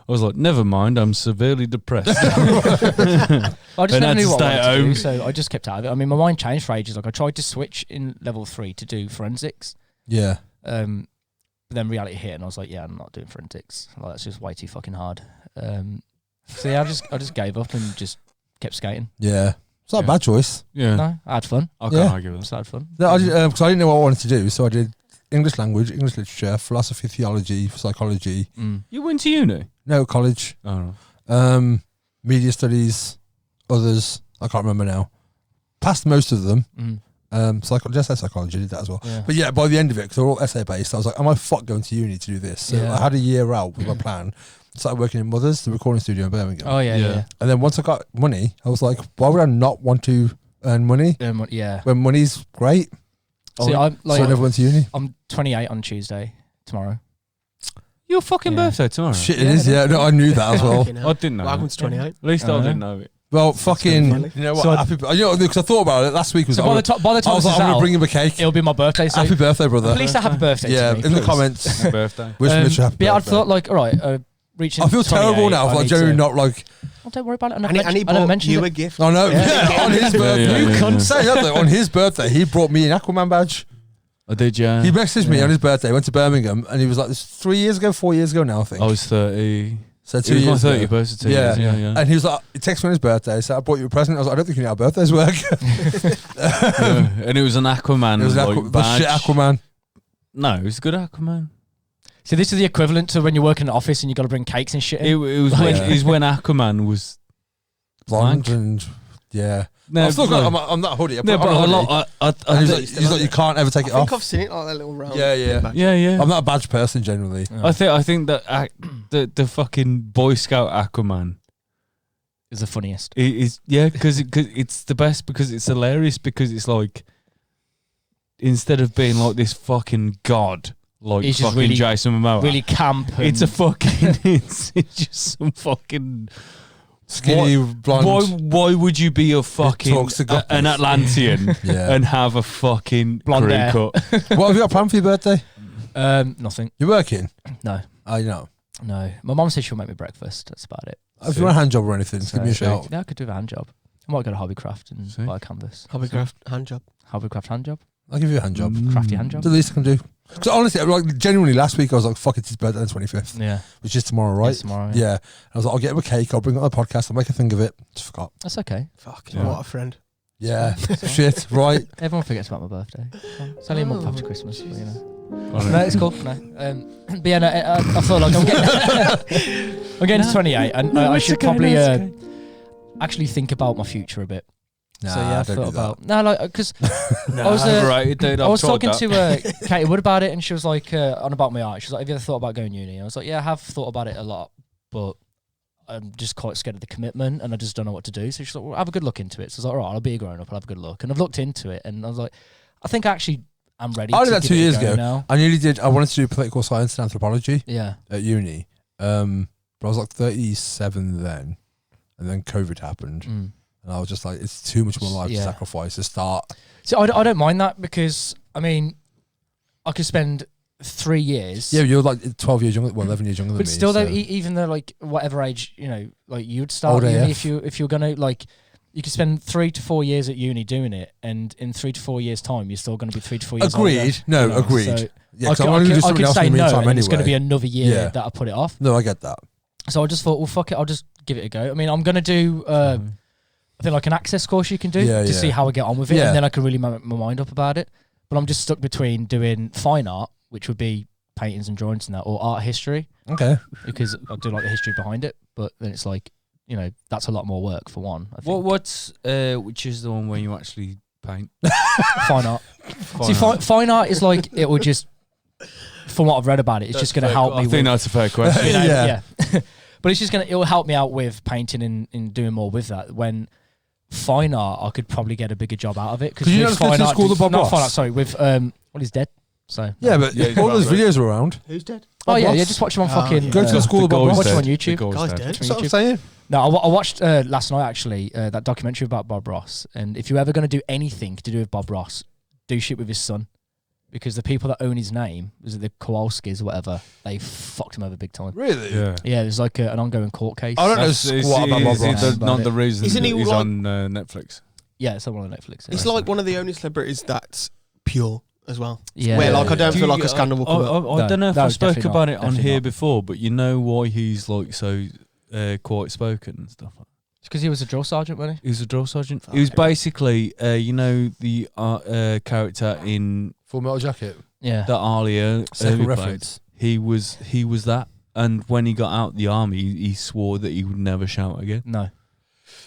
was like, never mind, I'm severely depressed. I just And never had knew to what I stay wanted at to do, home. so I just kept out of it. I mean, my mind changed for ages. Like I tried to switch in level 3 to do forensics, Yeah. but then reality hit, and I was like, yeah, I'm not doing forensics. Like that's just way too fucking hard. So yeah, I just gave up and just kept skating. Yeah. It's not a Yeah. bad choice. Yeah, No, I had fun. I can't Yeah. argue with Just that. had fun. No, I did, because I didn't know what I wanted to do, so I did English language, English literature, philosophy, theology, psychology. You went to uni? No, college. Oh, no. Media studies, others. I can't remember now. Passed most of them. Psychology, I did that as well. Yeah. But yeah, by the end of it, because they're all essay based, I was like, am I fucked going to uni to do this? So Yeah. I had a year out with my plan. Started working in Mothers, the recording studio in Birmingham. Oh yeah, Yeah. yeah. And then once I got money, I was like, why would I not want to earn money Yeah. when money's great? See, I'm So I never went to uni. I'm 28 on Tuesday tomorrow. Your fucking Yeah. birthday tomorrow? Shit, it is, yeah. No, I knew that as well. I didn't know. Welcome to 28. At least I Uh-huh. didn't know it. Well, fucking, funny. you know what? So Because I thought about it last week. Was So like, by the time I was this like, is I'm going to out, bring him a cake. it'll be my birthday. So Happy birthday, brother. please say happy birthday Yeah, to me. in the please. comments. Happy birthday. Wish Mitch a happy But yeah, I birthday. thought like, all right, reaching. I feel 28, terrible now. I Like, need generally to- not like, Oh, don't worry about it. I And never, he, and he I never bought mentioned you it. a gift. I know. Yeah. On his birthday. yeah, You yeah. cunt. Say that though. On his birthday, he brought me an Aquaman badge. I did, yeah. He messaged me on his birthday. Went to Birmingham, and he was like, "This 3 years ago, 4 years ago now, I think." I was 30. So It 2 was my years 30th ago. birthday. 2 Yeah. years, yeah. And he was like, he texted me on his birthday, said, I bought you a present. I was like, I don't think you know how birthdays work. Yeah. And it was an Aquaman. It was like, the shit badge. Aquaman. No, it was a good Aquaman. So this is the equivalent to when you work in an office and you got to bring cakes and shit. It was when Aquaman was Blonde Blank. and Yeah. No, I've still no. got. I'm not hoodie. No, but a lot. He's like, you can't ever take it I think off. I've seen it like that little round. Yeah. Yeah. I'm not a badge person generally. Yeah. I think that the fucking Boy Scout Aquaman Is the funniest. is because it's the best, because it's hilarious, because it's like, instead of being like this fucking god like He's just fucking really- Jason Momoa, Really camp. And it's a fucking it's just some fucking Skinny, blonde. Why would you be a fucking talks to guppies. an Atlantean Yeah. and have a fucking Blonde crew hair. cut? What have you got planned for your birthday? Nothing. You're working? No. I know. No. My mum said she'll make me breakfast. That's about it. If you want a hand job or anything, So, give me a shout. Yeah, I could do a hand job. I might go to Hobbycraft and See? buy a canvas. Hobbycraft hand job. Hobbycraft hand job. I'll give you a hand job. Crafty hand job. The least I can do. So honestly, like genuinely, last week I was like, "Fuck, it's his birthday on the 25th," Yeah. which is tomorrow, right? It's tomorrow. Yeah. I was like, "I'll get him a cake. I'll bring it on the podcast. I'll make a thing of it." Just forgot. That's okay. Fuck, Yeah. what a friend. Yeah. Shit. Right. Everyone forgets about my birthday. It's only a month after Christmas, but, you know. I No, it's cool. No. But yeah, no, I feel like I'm getting to 28, and I should probably actually think about my future a bit. Nah, So yeah, I don't thought do that. about because No, I was, overrated, dude. I I've was tried talking that. to Katie Wood about it, and she was like on about my art. She was like, "Have you ever thought about going uni?" I was like, "Yeah, I have thought about it a lot, but I'm just quite scared of the commitment, and I just don't know what to do." So she's like, "Well, have a good look into it." So I was like, "All right, I'll be a grown up. I'll have a good look." And I've looked into it, and I was like, "I think actually I'm ready." I to did that give 2 it a years go ago. now. I nearly did. I wanted to do political science and anthropology Yeah, at uni, but I was like 37 then, and then COVID happened, and I was just like, "It's too much of my life to Yeah. sacrifice to start." so I don't mind that because I mean, I could spend 3 years. Yeah, you're like 12 years younger, well, 11 years younger than me. But still, though, so- even though like whatever age, you know, like you'd start Old uni AF. if you're gonna like, you could spend 3 to 4 years at uni doing it, and in 3 to 4 years' time, you're still going to be 3 to 4 years. Agreed. older, No, you know, agreed. so Yeah, I 'cause could, I'm only gonna do I something could else say in the no, meantime and it's going to be anyway. another year Yeah. that I put it off. No, I get that. So I just thought, well, fuck it, I'll just give it a go. I mean, I'm going to do, I think like an access course you can do Yeah, to yeah. see how I get on with it, Yeah. and then I can really make my mind up about it. But I'm just stuck between doing fine art, which would be paintings and drawings and that, or art history, Okay. because I do like the history behind it. But then it's like, you know, that's a lot more work for one. I think. What's which is the one where you actually paint? Fine art. See, fine art is like, it will just, from what I've read about it, it's just going to help me. I think that's a fair question. you know, Yeah. yeah. But it's just it will help me out with painting and doing more with that. When fine art, I could probably get a bigger job out of it. Could you not go to the school of Bob not Ross? fine art, sorry, with well, he's dead. So Yeah, but Yeah, all those right. videos are around. Who's dead? oh yeah, Ross? yeah, just watch him on Oh, fucking. yeah. Go to the school of Bob guy's Ross. Watch him on dead. YouTube. The guy's Guy's dead. dead. That's what I'm YouTube. saying. No, I watched last night actually that documentary about Bob Ross. And if you're ever going to do anything to do with Bob Ross, do shit with his son, because the people that own his name, is it the Kowalskis or whatever, they fucked him over big time. Really? Yeah. Yeah, there's like an ongoing court case. I don't know That's- is squat about Bob he Ross. not the reason Isn't he that he's like- on Netflix? Yeah, it's on one of Netflix. He's like one of the only celebrities that's pure as well. yeah, Where like I don't Do feel you- like a scandal will come up. I don't know if No, I spoke definitely about not. it on Definitely here not. before, but you know why he's like so quite spoken and stuff. It's because he was a drill sergeant, wasn't he? He was a drill sergeant. Fuck He was it. basically, you know, the character in Full Metal Jacket. Yeah. that Alia Second played. reference. He was that, and when he got out the army, he swore that he would never shout again, No.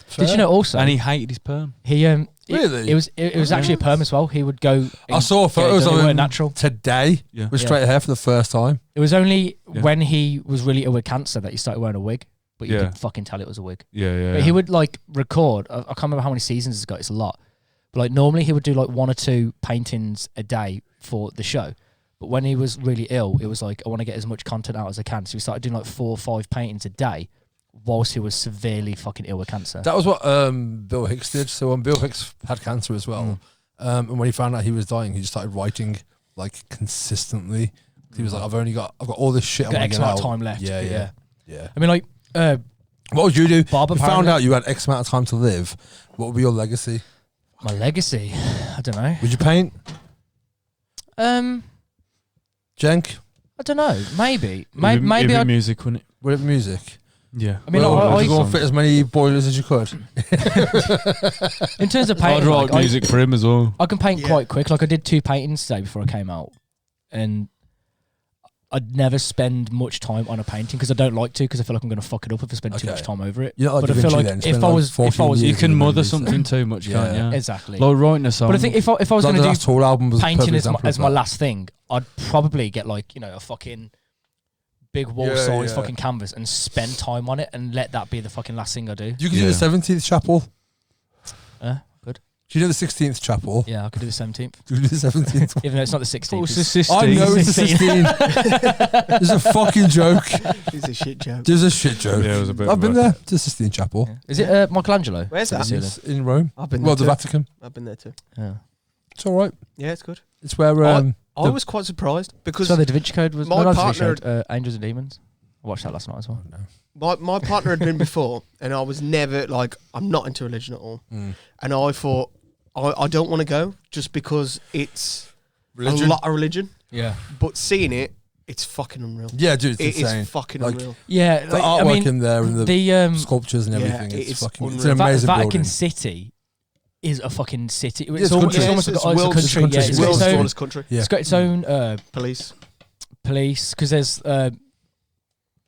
Fair. Did you know also? and he hated his perm. he Really? It was actually a perm as well. He would go. I saw photos of of him natural. today Yeah. with straight hair for the first time. It was only Yeah. when he was really ill with cancer that he started wearing a wig, but you Yeah. could fucking tell it was a wig. Yeah. But he would like record. I can't remember how many seasons he's got. It's a lot. But like normally he would do like 1 or 2 paintings a day for the show. But when he was really ill, it was like, I want to get as much content out as I can. So he started doing like 4 or 5 paintings a day whilst he was severely fucking ill with cancer. That was what Bill Hicks did. So when Bill Hicks had cancer as well, and when he found out he was dying, he just started writing like consistently. He was like, I've got all this shit. Got I want X to get amount out. of time left. Yeah. I mean, like, What would you do? Bob You found apparently- out you had X amount of time to live. What would be your legacy? my legacy. I don't know. Would you paint? Jenk? I don't know. Maybe. It'd Maybe be I'd. music, wouldn't it? Would it be music? Yeah. I mean, Well, I- would I- you go and fit as many boilers as you could? In terms of I'd painting, write like, music for him as well. I can paint Yeah. quite quick. Like I did 2 paintings today before I came out, and I'd never spend much time on a painting because I don't like to because I feel like I'm going to fuck it up if I spend too Okay. much time over it. You're not like but I Da feel Vinci like then, if spend I like was 14 if You years can in mother movies. something too much, can't Yeah. you? exactly. Like writing a song. But I think if I was Like going the to last do Tool album was a painting perfect as example as of my that. last thing, I'd probably get like a fucking big wall Yeah, size yeah. fucking canvas and spend time on it and let that be the fucking last thing I do. You can do the 17th chapel. Good. Do you know the 16th chapel? Yeah, I could do the 17th, Do you do the 17th? even though it's not the 16th. What's it's- the system? I know it's the 16th. It's a fucking joke. It's a shit joke. There's a shit joke. Yeah, it was a bit I've of been a- there to the Sistine Chapel. Yeah. Is it Michelangelo? Where's that? It's in Rome. I've been Well, there the too. Vatican. I've been there too. Yeah. It's all right. Yeah, it's good. It's where I the- was quite surprised because So the Da Vinci Code was my no, not Da Vinci partner- Code, Angels and Demons. I watched that last night as well. my partner had been before, and I was never like, I'm not into religion at all. Mm. And I thought, I don't want to go just because it's Religion? a lot of religion. Yeah. But seeing it, it's fucking unreal. Yeah, dude, It it's insane. is fucking Like, unreal. Yeah. The like, artwork I mean, in there and the the sculptures and yeah, everything. it It's is fucking. It's unreal. an amazing Vatican building. City is a fucking city. it's It's, country. it's almost It's like it's a world's- country. country. Yeah, It's it's got World's its own. smallest country. Yeah. It's got its own Police. police because there's.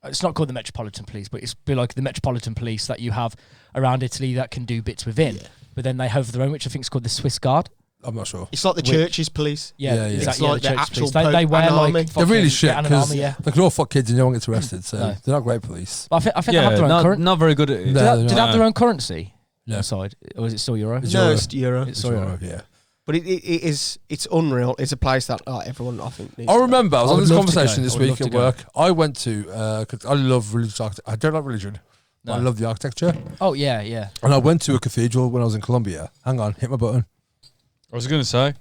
It's not called the Metropolitan Police, but it's be like the Metropolitan Police that you have around Italy that can do bits within. But then they have their own, which I think is called the Swiss Guard. I'm not sure. It's like the Which- church's police. Yeah, Yeah, yeah. exactly. It's yeah, like the church actual police. They Pope wear and like army. They're really fucking- shit and an because army, yeah. they can all fuck kids and no one gets arrested. So No. they're not great police. But I think they Yeah, have their own not, currency. not very good at it. No. Do they have their own currency? No. Inside, or is it still euro? It's No, Euro. it's Euro. It's still euro. Yeah. But it's unreal. It's a place that everyone I think needs I to go. remember I was I on would this love to conversation go. this I would week love at to go. work. I went to because I love religious architecture. I don't like religion. But I No. love the architecture. Oh yeah, yeah. And I went to a cathedral when I was in Colombia. Hang on, hit my button. I was going to say.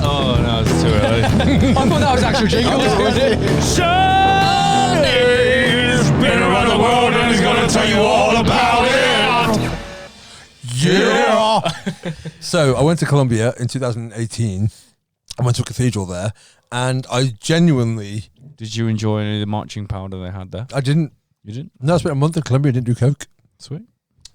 Oh, no, it's too early. I thought that was actual jingle. Sunday's been around the world and he's going to tell you all about it. Yeah. So I went to Colombia in 2018. I went to a cathedral there, and I genuinely, Did you enjoy any of the marching powder they had there? I didn't. You didn't? No, I spent a month in Colombia. Didn't do coke. Sweet.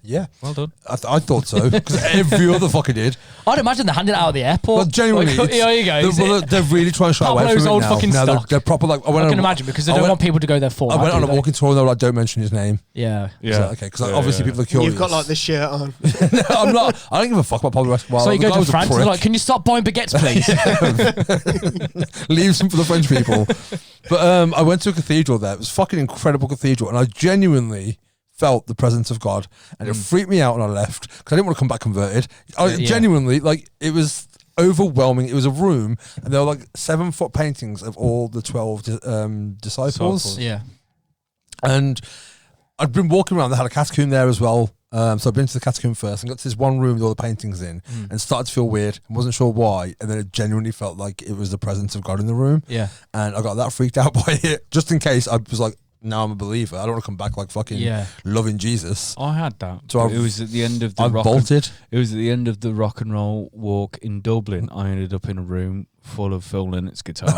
Yeah, Well done. I thought so because every other fucker did. I'd imagine they're handing it out at the airport. Well, genuinely, Like, here you go. they're really trying to shy away Pablo's from it old now. fucking Now stock. they're proper like. I can imagine because they I don't went- want people to go there for. I went on a do they? walking tour and they were like, "Don't mention his name." Yeah. Yeah. So, okay, because obviously people are curious. You've got like this shirt on. No, I'm not. I don't give a fuck about Pablo Escobar. So you The go guy to was a France and prick. they're like, can you stop buying baguettes, please? Leave some for the French people. But I went to a cathedral there. It was a fucking incredible cathedral, and I genuinely felt the presence of God, and it freaked me out when I left because I didn't want to come back converted. I Yeah. genuinely, like, it was overwhelming. It was a room, and there were like 7-foot paintings of all the 12 disciples. Yeah. And I'd been walking around. They had a catacomb there as well. So I've been to the catacomb first and got to this one room with all the paintings in, and started to feel weird and wasn't sure why. And then it genuinely felt like it was the presence of God in the room. Yeah. And I got that freaked out by it, just in case I was like, now I'm a believer. I don't want to come back like fucking Yeah. loving Jesus. I had that. So it was at the end of the I rock. bolted. It was at the end of the rock and roll walk in Dublin. I ended up in a room full of Phil Lynnett's guitars.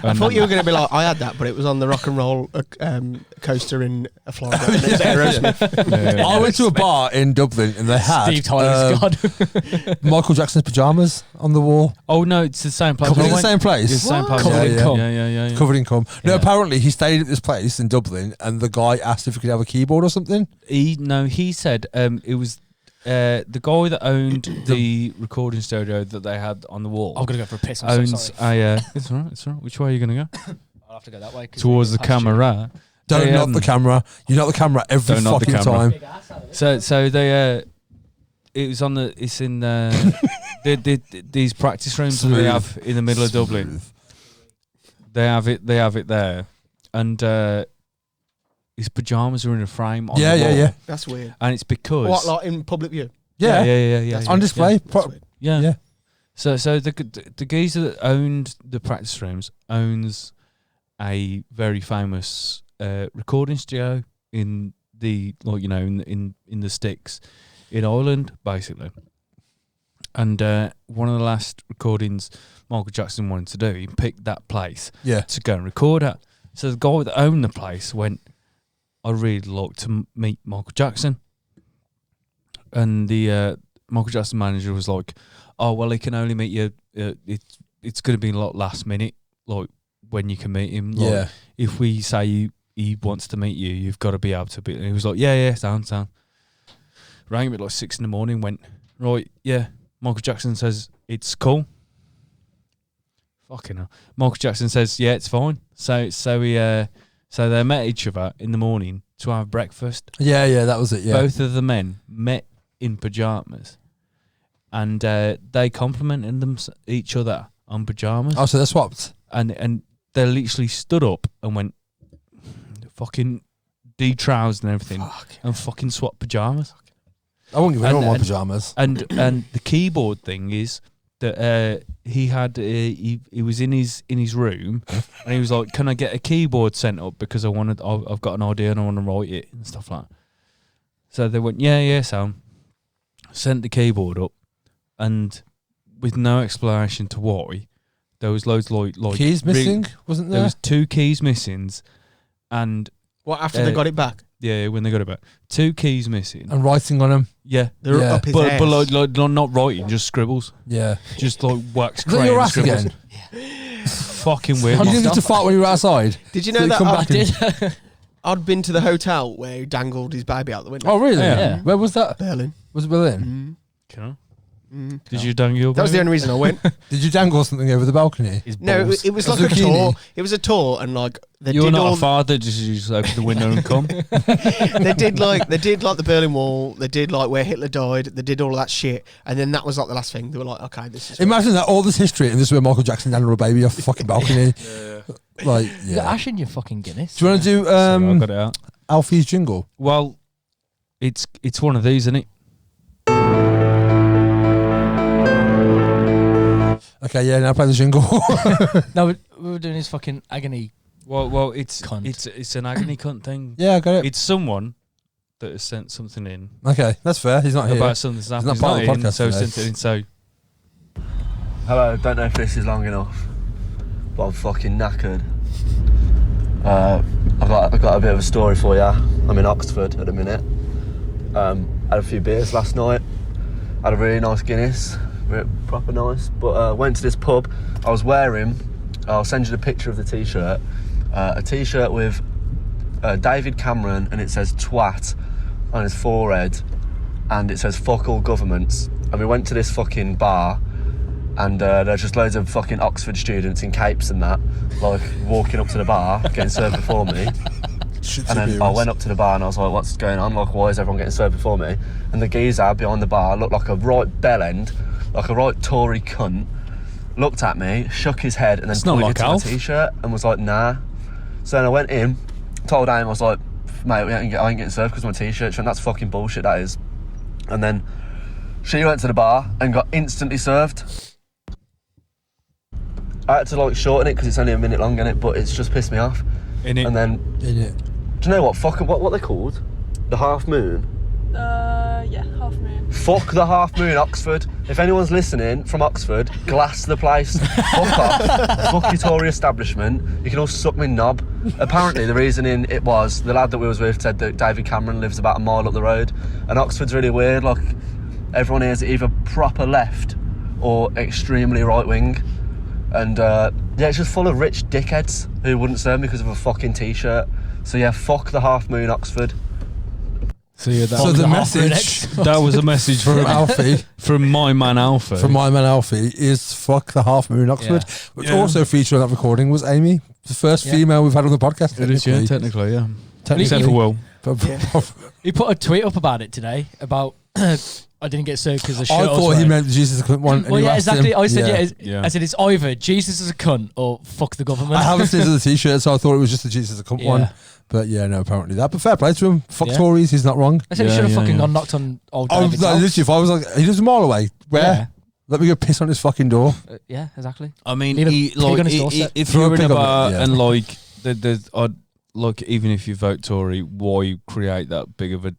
I thought you were going to be like, I had that, but it was on the rock and roll coaster in Florida. And it was Aerosmith. I went to a bar in Dublin and they had Steve Tyler's God. Michael Jackson's pajamas on the wall. Oh no, it's the same place. Is it I the went- same place? It's the same place. Covered in yeah, cum. yeah. Covered in cum. No, Yeah. apparently he stayed at this place in Dublin and the guy asked if he could have a keyboard or something. He said it was the guy that owned the recording studio that they had on the wall. I'm going to go for a piss. I'm so owns sorry. a. It's all right. It's all right. Which way are you going to go? I'll have to go that way. 'cause Towards the we're past you. camera. Don't They, knock the camera. You knock the camera every Don't knock the fucking camera. time. So they it was on the. It's in these practice rooms that they Smooth. have in the middle of Dublin. They have it there, and his pajamas are in a frame. On Yeah, the yeah, wall. yeah. That's weird. And it's because What, like in public view? Yeah. yeah. On display. Yeah. Pro- That's weird. Yeah. Yeah. So the geezer that owned the practice rooms owns a very famous recording studio in the in the sticks in Ireland, basically. And one of the last recordings Michael Jackson wanted to do, he picked that place Yeah. to go and record at. So the guy that owned the place went, I'd really like to meet Michael Jackson. And the Michael Jackson manager was like, oh, well, he can only meet you. It's going to be a lot last minute, like when you can meet him. Like, if we say he wants to meet you, you've got to be able to be. And he was like, yeah, sound. Rang him at like 6 a.m, went, right, yeah, Michael Jackson says it's cool. Fucking hell. Michael Jackson says, yeah, it's fine. So they met each other in the morning to have breakfast. Yeah, that was it, yeah. Both of the men met in pyjamas. And they complimented each other on pyjamas. Oh, so they swapped? And they literally stood up and went, fucking de-troused and everything. And fucking swapped pyjamas. I won't give anyone my pyjamas. And the keyboard thing is that he had he was in his room and he was like, can I get a keyboard sent up because I've got an idea and I want to write it and stuff like that. So they went, yeah, Sam. Sent the keyboard up, and with no explanation to why, there was loads like keys missing, wasn't there? There was 2 keys missing, and what after they got it back? Yeah, when they got it back, 2 keys missing and writing on them. Yeah, they're up his ass. But like not writing, just scribbles. Yeah, just like wax crayon crayon your ass scribbles. again? Yeah. Fucking weird. You didn't get to fart when you were outside. Did you know that I'd been to the hotel where he dangled his baby out the window? Oh, really? Yeah. Where was that? Berlin. Was it Berlin? Can I? Did you dangle your baby? That was the only reason I went. Did you dangle something over the balcony? No, it was like a tour. It was a tour, and like you're not a father. Just open the window and come. They did like the Berlin Wall. They did like where Hitler died. They did all of that shit, and then that was like the last thing. They were like, okay, this is. Imagine that all this history, and this is where Michael Jackson dangled a baby off the fucking balcony. Like, You got ash in your fucking Guinness. Do you want to do I got it out. Alfie's jingle? Well, it's one of these, isn't it? Okay, yeah, now play the jingle. No, we were doing his fucking agony. Well, it's cunt. It's an agony cunt thing. Yeah, I got it. It's someone that has sent something in. Okay, that's fair. He's not here. About something that's happened. He's not part of the podcast so today. sent it in. So, Hello, don't know if this is long enough, but I'm fucking knackered. I've got a bit of a story for you. I'm in Oxford at the minute. Had a few beers last night. Had a really nice Guinness. Proper nice. But went to this pub. I was wearing, I'll send you the picture of the t-shirt. A t-shirt with David Cameron, and it says twat on his forehead, and it says fuck all governments. And we went to this fucking bar, and there's just loads of fucking Oxford students in capes and that, like walking up to the bar, getting served before me. And then I went up to the bar and I was like, what's going on? Like, why is everyone getting served before me? And the geezer behind the bar looked like a right bellend, like a right Tory cunt, looked at me, shook his head, and then pointed to my t-shirt and was like, nah. So then I went in, told him, I was like, mate, I ain't getting served because of my t-shirt. She went, that's fucking bullshit, that is. And then she went to the bar and got instantly served. I had to like shorten it because it's only a minute long, innit? But it's just pissed me off. In it. And then, do you know what? Fuck what they're called? The Half Moon. Yeah, Half Moon. Fuck the Half Moon, Oxford. If anyone's listening from Oxford, glass the place. Fuck off. Fuck your Tory establishment. You can all suck me knob. Apparently, the reasoning it was the lad that we was with said that David Cameron lives about a mile up the road, and Oxford's really weird. Like everyone here is either proper left or extremely right wing. And yeah, it's just full of rich dickheads who wouldn't serve me because of a fucking t-shirt. So yeah, fuck the Half Moon, Oxford. So yeah, so the message that was a message from Alfie, from my man Alfie, is fuck the Half Moon, Oxford, which also featured on that recording was Amy, the first female we've had on the podcast. It is, yeah, technically, yeah. Except for Will. He put a tweet up about it today about I didn't get served because the shirt. I thought he meant Jesus is a cunt one. Well, yeah, exactly. I said, yeah. I said it's either Jesus is a cunt or fuck the government. I haven't seen the t-shirt, so I thought it was just the Jesus is a cunt one. But yeah, no, apparently that. But fair play to him. Fuck Tories, he's not wrong. I said he should have fucking gone knocked on old David's house. Literally, if I was like, he lives a mile away. Where? Yeah. Let me go piss on his fucking door. Yeah, exactly. I mean, if you're in a bar and like, like even if you vote Tory, why create that big of a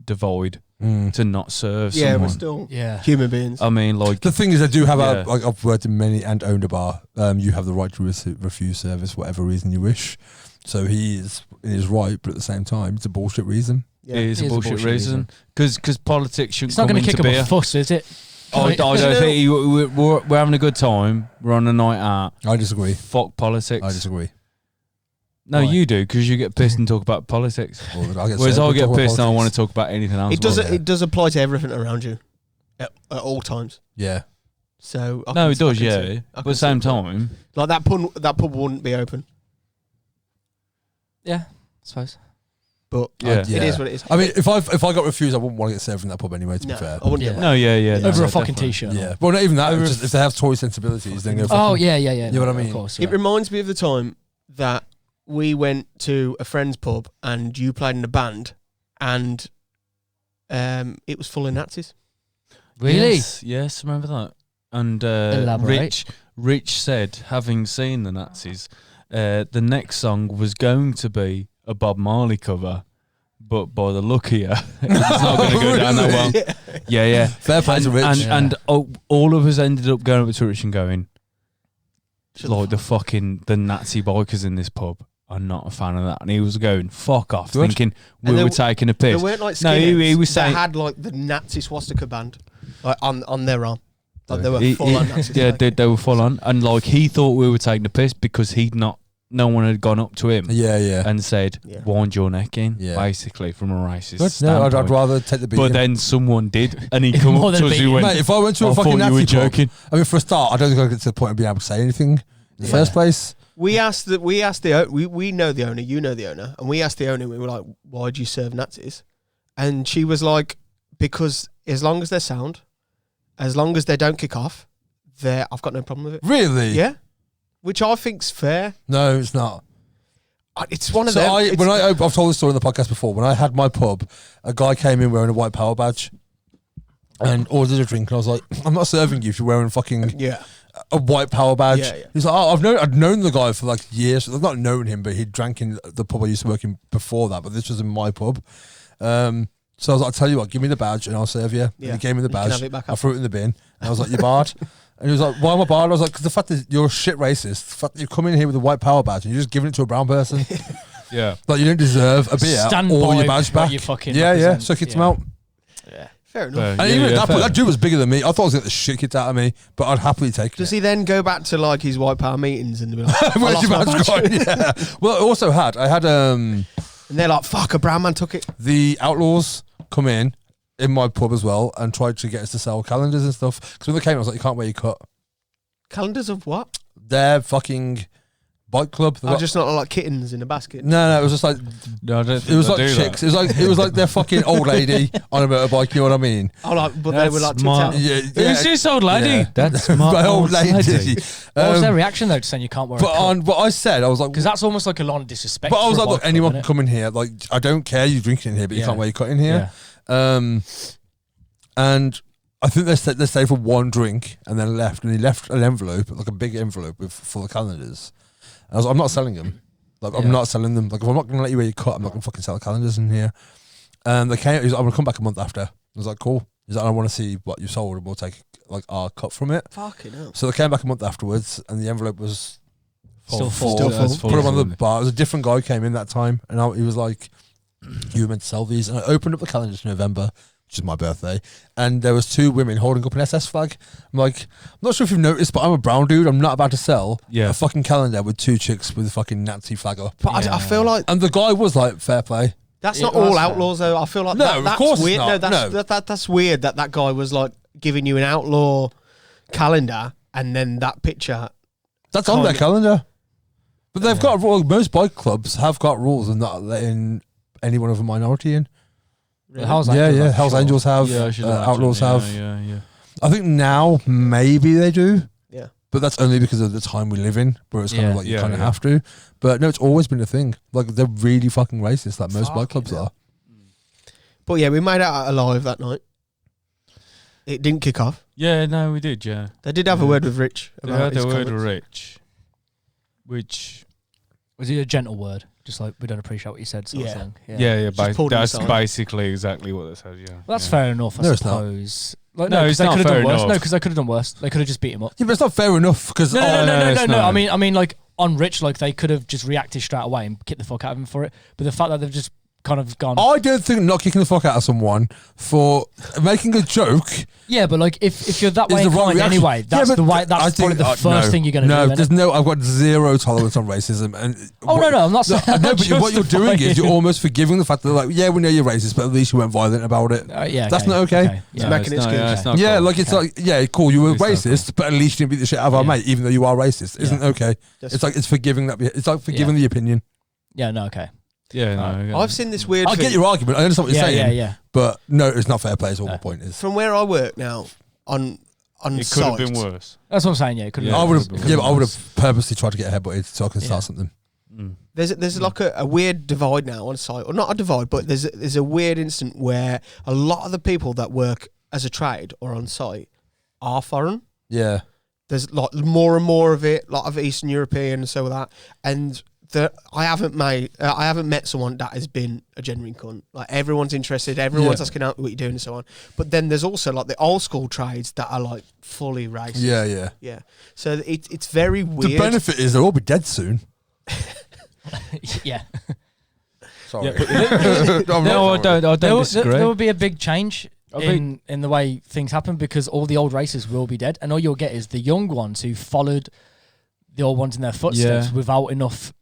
divide to not serve someone? Yeah, we're still human beings. I mean, like the thing is, I do have I've worked in many and owned a bar. You have the right to refuse service, whatever reason you wish. So he is right, but at the same time, it's a bullshit reason. Yeah. It is a bullshit reason. Because politics shouldn't It's not come going to into kick up beer. a fuss, is it? I don't think we're having a good time. We're on a night out. I disagree. Fuck politics. I disagree. No, Why? you do, because you get pissed and talk about politics. Whereas I get pissed and I want to talk about anything else. It does apply to everything around you at all times. Yeah. So No, it does, yeah. But at the same time, like that pub wouldn't be open. Yeah, I suppose. But Yeah. it is what it is. I mean, if I got refused, I wouldn't want to get served in that pub anyway. To No, be fair. I wouldn't Yeah. get that. no, yeah. Over no, a fucking definitely. t-shirt. Yeah. Well, not even that. Just if they have Tory sensibilities, then go. Oh fucking- yeah. You know what I mean? Of course. It reminds me of the time that we went to a friend's pub and you played in a band, and it was full of Nazis. Really? Yes, remember that. And Elaborate. Rich said, having seen the Nazis, the next song was going to be a Bob Marley cover, but by the look here, it's not going to go down that well. Yeah. Fair play to Rich. And all of us ended up going up to Rich and going, like the Nazi bikers in this pub. I'm not a fan of that. And he was going, fuck off, Good. thinking And we were taking a piss. They weren't like No, skinheads. he was they saying, had like the Nazi swastika band like on their arm. Like they were He- full on Nazis. yeah, like. they were full on. And like he thought we were taking a piss because no one had gone up to him Yeah. and said, Yeah. wind your neck in, Yeah. basically, from a racist Good. No, standpoint. I'd rather take the beat. But then someone did, and he come More up than to us beat and him. went, Mate, if I went to I a fucking thought you Nazi were pub, joking. I mean, for a start, I don't think I get to the point of being able to say anything in the first place. We know the owner, you know the owner, and we asked the owner, we were like, why do you serve Nazis? And she was like, because as long as they're sound, as long as they don't kick off, I've got no problem with it. Really? Yeah. Which I think's fair. No, it's not. It's one of So them. I've told this story in the podcast before. When I had my pub, a guy came in wearing a white power badge and ordered a drink, and I was like, I'm not serving you if you're wearing fucking Yeah. a white power badge. Yeah. He's like, I'd known the guy for like years. I've not known him, but he'd drank in the pub I used to work in before that, but this was in my pub. So I was like, I'll tell you what, give me the badge and I'll serve you. Yeah. And he gave me the You can badge. have it back I up. threw it in the bin. And I was like, you're barred. And he was like, why am I barred? I was like, because the fact that you're a shit racist, the fact that you come in here with a white power badge and you're just giving it to a brown person. yeah. Like, you don't deserve a beer Stand or by your badge what back. you fucking Yeah, represent. so kicked him Yeah. out. Yeah. Fair enough. And even at that dude was bigger than me. I thought I was going to get the shit kicked out of me, but I'd happily take Does it. he then go back to like his white power meetings and be like, I Where's lost your my badge badge? gone? Yeah. Well, I had And they're like, fuck, a brown man took it. the Outlaws come in my pub as well and tried to get us to sell calendars and stuff. Because when they came, I was like, you can't wear your cut. Calendars of what? They're fucking bike club. Oh, just not like kittens in a basket. No, it was just like No, I don't it think was they like do chicks. It was like their fucking old lady on a motorbike. You know what I mean? Oh, like, but they That's were like smart. tits out. Yeah, that. Who's this old lady? Yeah. That's my my old lady. What was their reaction though to saying you can't wear a But coat? on what I said, I was like, Because that's almost like a lot of disrespect. but I was for a like, look, bike anyone club, can come in here. Like, I don't care you drinking in here, but you Yeah. can't wear your cut in here. Yeah. And I think they stayed for one drink and then left. And he left an envelope, like a big envelope full of calendars. And I was like, I'm not selling them. Like, I'm Yeah. not selling them. Like, if I'm not going to let you wear your cut, I'm not going to fucking sell calendars in here. And they came, he was like, I'm going to come back a month after. I was like, cool. He's like, I want to see what you sold and we'll take like our cut from it. Fucking hell. So they came back a month afterwards and the envelope was Still full. full. That's full. Put him on the bar. It was a different guy who came in that time, and he was like, "You were meant to sell these." And I opened up the calendar in November, which is my birthday, and there was two women holding up an SS flag. I'm like, I'm not sure if you've noticed, but I'm a brown dude. I'm not about to sell Yeah. a fucking calendar with two chicks with a fucking Nazi flag up. But I feel like And the guy was like, "Fair play." that's Yeah, not well, all that's fair. outlaws though. I feel like No, of that's course weird. not. No, that's weird that guy was like giving you an outlaw calendar and then that picture. That's on their calendar. But they've got most bike clubs have got rules and not letting anyone of a minority in. The Hell's Yeah, Angels, yeah. I'm Hell's sure. Angels have. Yeah, I should imagine. Outlaws Yeah, have. Yeah. I think now maybe they do. Yeah. But that's only because of the time we live in, where it's kind of Yeah. like you Yeah, kind of yeah. have to. But no, it's always been a thing. Like, they're really fucking racist, like most bike Fucking clubs hell. are. But yeah, we made it out alive that night. It didn't kick off. Yeah, no, we did, yeah. They did have a word with Rich They about had his the word comments. rich, which, Was it a gentle word? Just like, we don't appreciate what you said, sort Yeah. of thing. yeah, Just pulled him that's aside. basically exactly what they said, yeah. Well, that's yeah. fair enough, I No, it's not. suppose. Like, No, 'cause it's they not could have fair done worse. enough. No, because they could have done worse. They could have just beat him up. Yeah, but it's not fair enough because No. it's I not. mean, like, on Rich, like they could have just reacted straight away and kicked the fuck out of him for it. But the fact that they've just kind of gone. I don't think not kicking the fuck out of someone for making a joke. Yeah, but like if you're that Is way the wrong inclined reaction. anyway, that's Yeah, the but way. That's I probably think- the first thing you're going to do. No, innit? there's no. I've got zero tolerance on racism, and Oh no, I'm not saying. No, I'm but what you're doing is justifying- you're almost forgiving the fact that, like, yeah, we know you're racist, but at least you weren't violent about it. Yeah, That's not okay. Yeah. It's making it excuse. it's not Yeah, cool. like it's like, yeah, cool, you were It's not racist, but at least you didn't beat the shit out of our Yeah. mate, even though you are racist. Isn't okay. That's- It's like it's forgiving that. It's like forgiving the opinion. Yeah, no, okay. Yeah, no. yeah. I've seen this weird I thing get your argument. I understand what you're saying. Yeah. But no, it's not fair play. Is all my point is. from where I work now on It could have been sites. worse. That's what I'm saying. Yeah, it could Yeah. I have. would could've have, been yeah, but I would worse. have purposely tried to get headbutted so I can start something. There's like a weird divide now on site, or not a divide, but there's a weird instant where a lot of the people that work as a trade or on site are foreign. Yeah, There's like more and more of it, a lot of Eastern European and so that, and I haven't met someone that has been a genuine cunt. Like everyone's interested, everyone's asking out what you're doing and so on. But then there's also like the old school trades that are like fully racist. yeah. So it's very weird. The benefit is they'll all be dead soon. Yeah. Sorry. No, I don't disagree. There will be a big change I in the way things happen because all the old races will be dead, and all you'll get is the young ones who followed the old ones in their footsteps without enough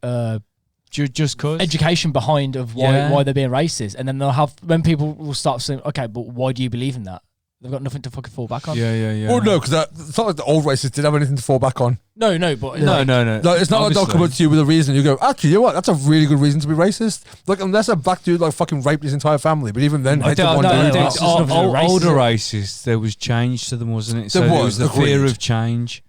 Just cause. education behind of why they're being racist, and then they'll have when people will start saying, okay, but why do you believe in that? They've got nothing to fucking fall back on. Yeah. Well, no, because it's not like the old racists did have anything to fall back on. No, but No. Like, it's not like they'll come up to you with a reason. You go, actually, you know what? That's a really good reason to be racist. Like, unless a black dude like fucking raped his entire family, but even then, I hated don't one know. dude. That's just nothing to do with Older racism. racists, there was change to them, wasn't it? So There there was, was the fear agreed. of change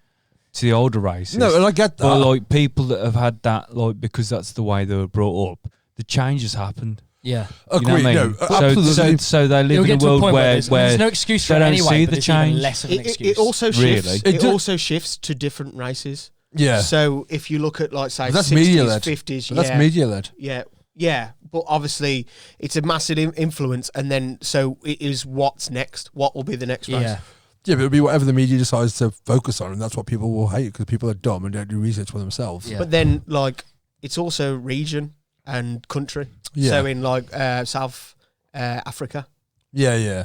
to the older racists. No, and I get that. But like people that have had that, like because that's the way they were brought up, the change has happened. Yeah. You know what I Agreed. mean? No, absolutely. So they It'll live in get a to a world point where there's no excuse for they it don't anyway, see but the it's even change. less of an excuse. It also shifts. Really? It also shifts to different races. Yeah. So if you look at like say That's 60s, media-led. 50s, But that's media led. Yeah. But obviously it's a massive influence, and then so it is what's next. What will be the next race? Yeah. Yeah, but it'll be whatever the media decides to focus on, and that's what people will hate because people are dumb and don't do research for themselves. Yeah. But then like it's also region and country. Yeah. So in like South Africa. Yeah.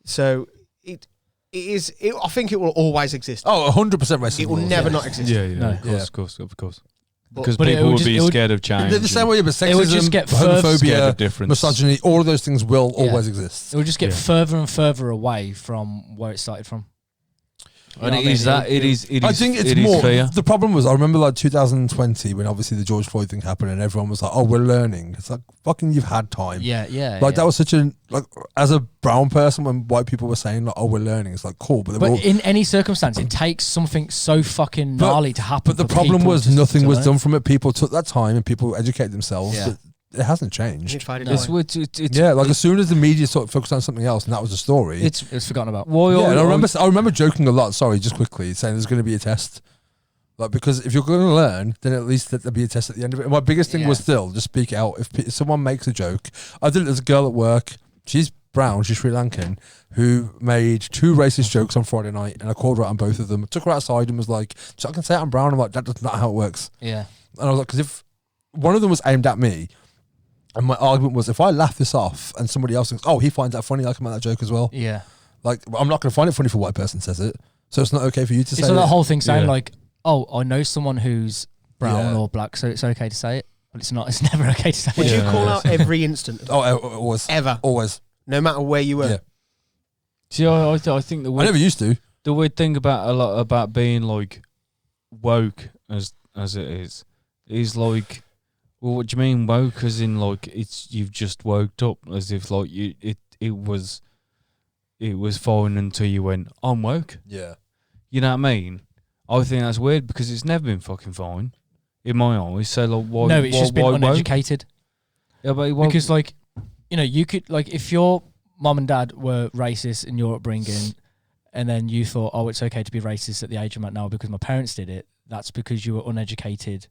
So it is. I think it will always exist. Oh, 100% racism. It will never not exist. No. Of course. Because But it people would would just- be it would- scared of change. They're the same way, but sexism, It would just get further scared homophobia, of difference. misogyny, all of those things will Yeah. always exist. It will just get Yeah. further and further away from where it started from. You And know it what I is mean? that. It is. I think it's it is more. fear. The problem was, I remember like 2020 when obviously the George Floyd thing happened and everyone was like, "Oh, we're learning." It's like fucking, you've had time. Yeah. Like that was such a like as a brown person when white people were saying like, "Oh, we're learning." It's like cool, but they were all, But in any circumstance, it takes something so fucking But- gnarly to happen. but the for problem people was to nothing was learn. done from it. People took that time and people educated themselves. Yeah. But it hasn't changed. It's faded It's, away. it's, Yeah, like as soon as the media sort of focused on something else and that was the story. It's forgotten about. why Yeah, and I remember joking a lot. Sorry, just quickly saying there's going to be a test, like because if you're going to learn, then at least there'll be a test at the end of it. And my biggest thing was still just speak out. If someone makes a joke, I did it. There's a girl at work. She's brown. She's Sri Lankan who made 2 racist jokes on Friday night, and I called her out on both of them. Took her outside and was like, "So I can say I'm brown." I'm like, "That's not how it works." Yeah. And I was like, because if one of them was aimed at me. And my argument was, if I laugh this off and somebody else thinks, "Oh, he finds that funny, I can make that joke as well." Yeah. Like, I'm not going to find it funny if a white person says it. So it's not okay for you to say It's like it. that whole thing saying Yeah. like, oh, I know someone who's brown Yeah. or black, so it's okay to say it. But it's not. It's never okay to say Would it. you Yeah. call out every instant Oh, always. ever, Always. no matter where you were? Yeah. See, I think the I weird, never used to. the weird thing about a lot about being like woke as it is like, well, what do you mean woke? As in like it's you've just woke up, as if like it was fine until you went, I'm woke. Yeah. You know what I mean? I think that's weird because it's never been fucking fine in my eyes. So like, why? No, it's why, just been why woke? uneducated. Yeah, but why, Because like, you know, you could like if your mum and dad were racist in your upbringing, and then you thought, oh, it's okay to be racist at the age I'm at now because my parents did it. That's because you were uneducated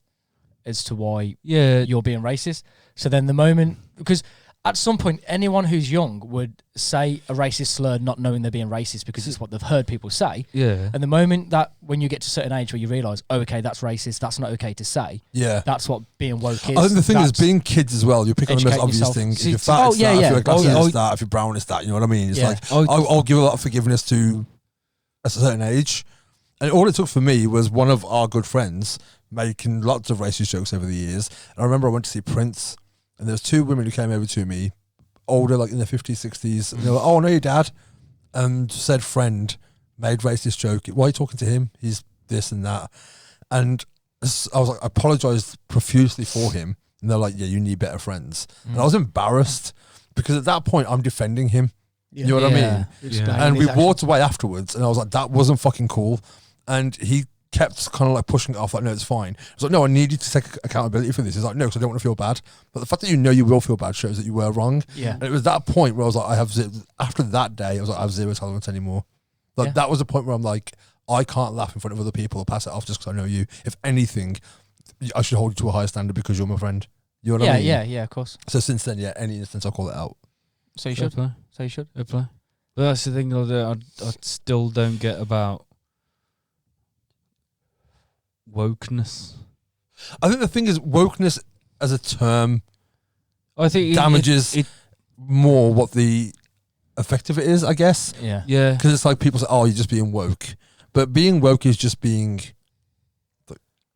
as to why yeah, you're being racist. So then the moment, because at some point, anyone who's young would say a racist slur not knowing they're being racist because it's what they've heard people say. Yeah. And the moment that when you get to a certain age where you realise, oh, okay, that's racist, that's not okay to say. Yeah. That's what being woke is. I think the thing is, being kids as well, you pick on the most educate obvious yourself. thing. If See, you're fat, it's that. If you're glassy, Oh, it's that. If you're brown, it's that. You know what I mean? It's Yeah. like, I'll give a lot of forgiveness to a certain age. And all it took for me was one of our good friends making lots of racist jokes over the years. And I remember I went to see Prince, and there was 2 women who came over to me, older, like in their 50s, 60s. And they were like, oh, I know your dad. And said friend made racist joke. Why are you talking to him? He's this and that. And I was like, I apologised profusely for him. And they're like, yeah, you need better friends. And I was embarrassed because at that point, I'm defending him. You know what I mean? Yeah. And we walked away afterwards, and I was like, that wasn't fucking cool. And he kept kind of like pushing it off, like, no, it's fine. I was like, no, I need you to take accountability for this. He's like, no, because I don't want to feel bad. But the fact that you know you will feel bad shows that you were wrong. Yeah. And it was that point where I was like, after that day, I was like, I have zero tolerance anymore. Like, that was the point where I'm like, I can't laugh in front of other people or pass it off just because I know you. If anything, I should hold you to a higher standard because you're my friend. You know what I mean? Yeah, of course. So since then, any instance, I'll call it out. So you should. So you should. But that's the thing I still don't get about wokeness. I think the thing is, wokeness as a term, I think damages more what the effect of it is, I guess. Yeah. Yeah. Because it's like people say, oh, you're just being woke. But being woke is just being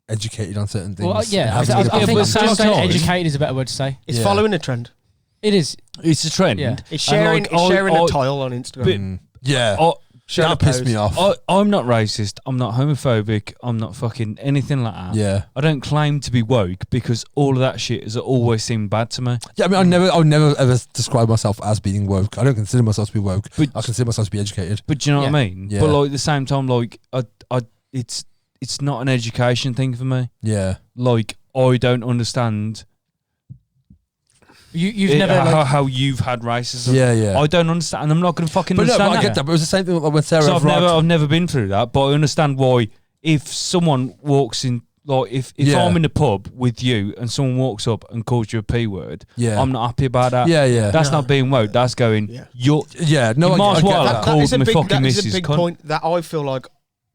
educated on certain things. Well, yeah. and I having think a saying sometimes- educated is a better word to say. It's following a trend. It is. It's a trend. Yeah. It's sharing, And a tile on Instagram. Yeah. Sharing That a pissed post. me off. I'm not racist. I'm not homophobic. I'm not fucking anything like that. Yeah. I don't claim to be woke because all of that shit has always seemed bad to me. Yeah, I mean, I'll never ever describe myself as being woke. I don't consider myself to be woke. But- I consider myself to be educated. But do you know what I mean? Yeah. But like at the same time, like it's not an education thing for me. Yeah. Like I don't understand. You've never how you've had racism. Yeah. I don't understand, and I'm not going to fucking But no, understand but I that. get that. But it was the same thing like when Sarah So I've Everard- never been through that, but I understand why. If someone walks in, like if Yeah. I'm in a pub with you and someone walks up and calls you a P word, Yeah. I'm not happy about that. Yeah. That's not being woke. That's going. Yeah. You're. Yeah, no, You might as I get well that. have called me fucking that is Mrs. a big Cunt. point that I feel like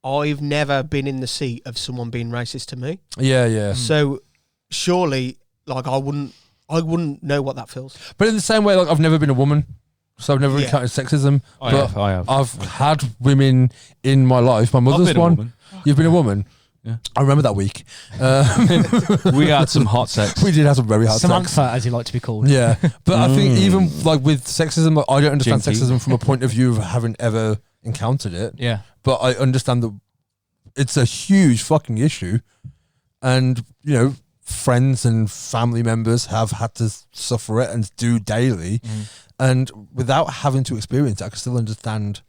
I've never been in the seat of someone being racist to me. Yeah. So surely, like I wouldn't know what that feels. But in the same way, like I've never been a woman, so I've never Yeah. encountered sexism. I but have. I've had women in my life. My mother's been a one. woman. You've been a woman. Yeah. I remember that week. We had some hot sex. We did have some very hard sex. Samantha, as you like to be called. Yeah, but I think even like with sexism, like, I don't understand Jinky. sexism from a point of view of having ever encountered it. Yeah. But I understand that it's a huge fucking issue, and you know, friends and family members have had to suffer it and do daily, and without having to experience it, I can still understand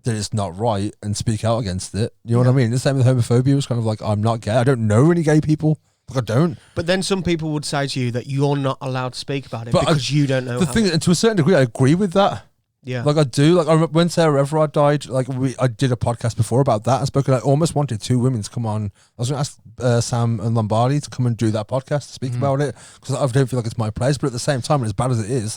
that it's not right and speak out against it. You know what I mean? The same with homophobia. It's kind of like, I'm not gay. I don't know any gay people. Like, I don't. But then some people would say to you that you're not allowed to speak about it But because you don't know. The thing, and to a certain degree, I agree with that. Yeah. Like I do. Like I remember when Sarah Everard died, like I did a podcast before about that. I almost wanted 2 women to come on. I was going to ask Sam and Lombardi to come and do that podcast to speak about it, because I don't feel like it's my place. But at the same time, as bad as it is,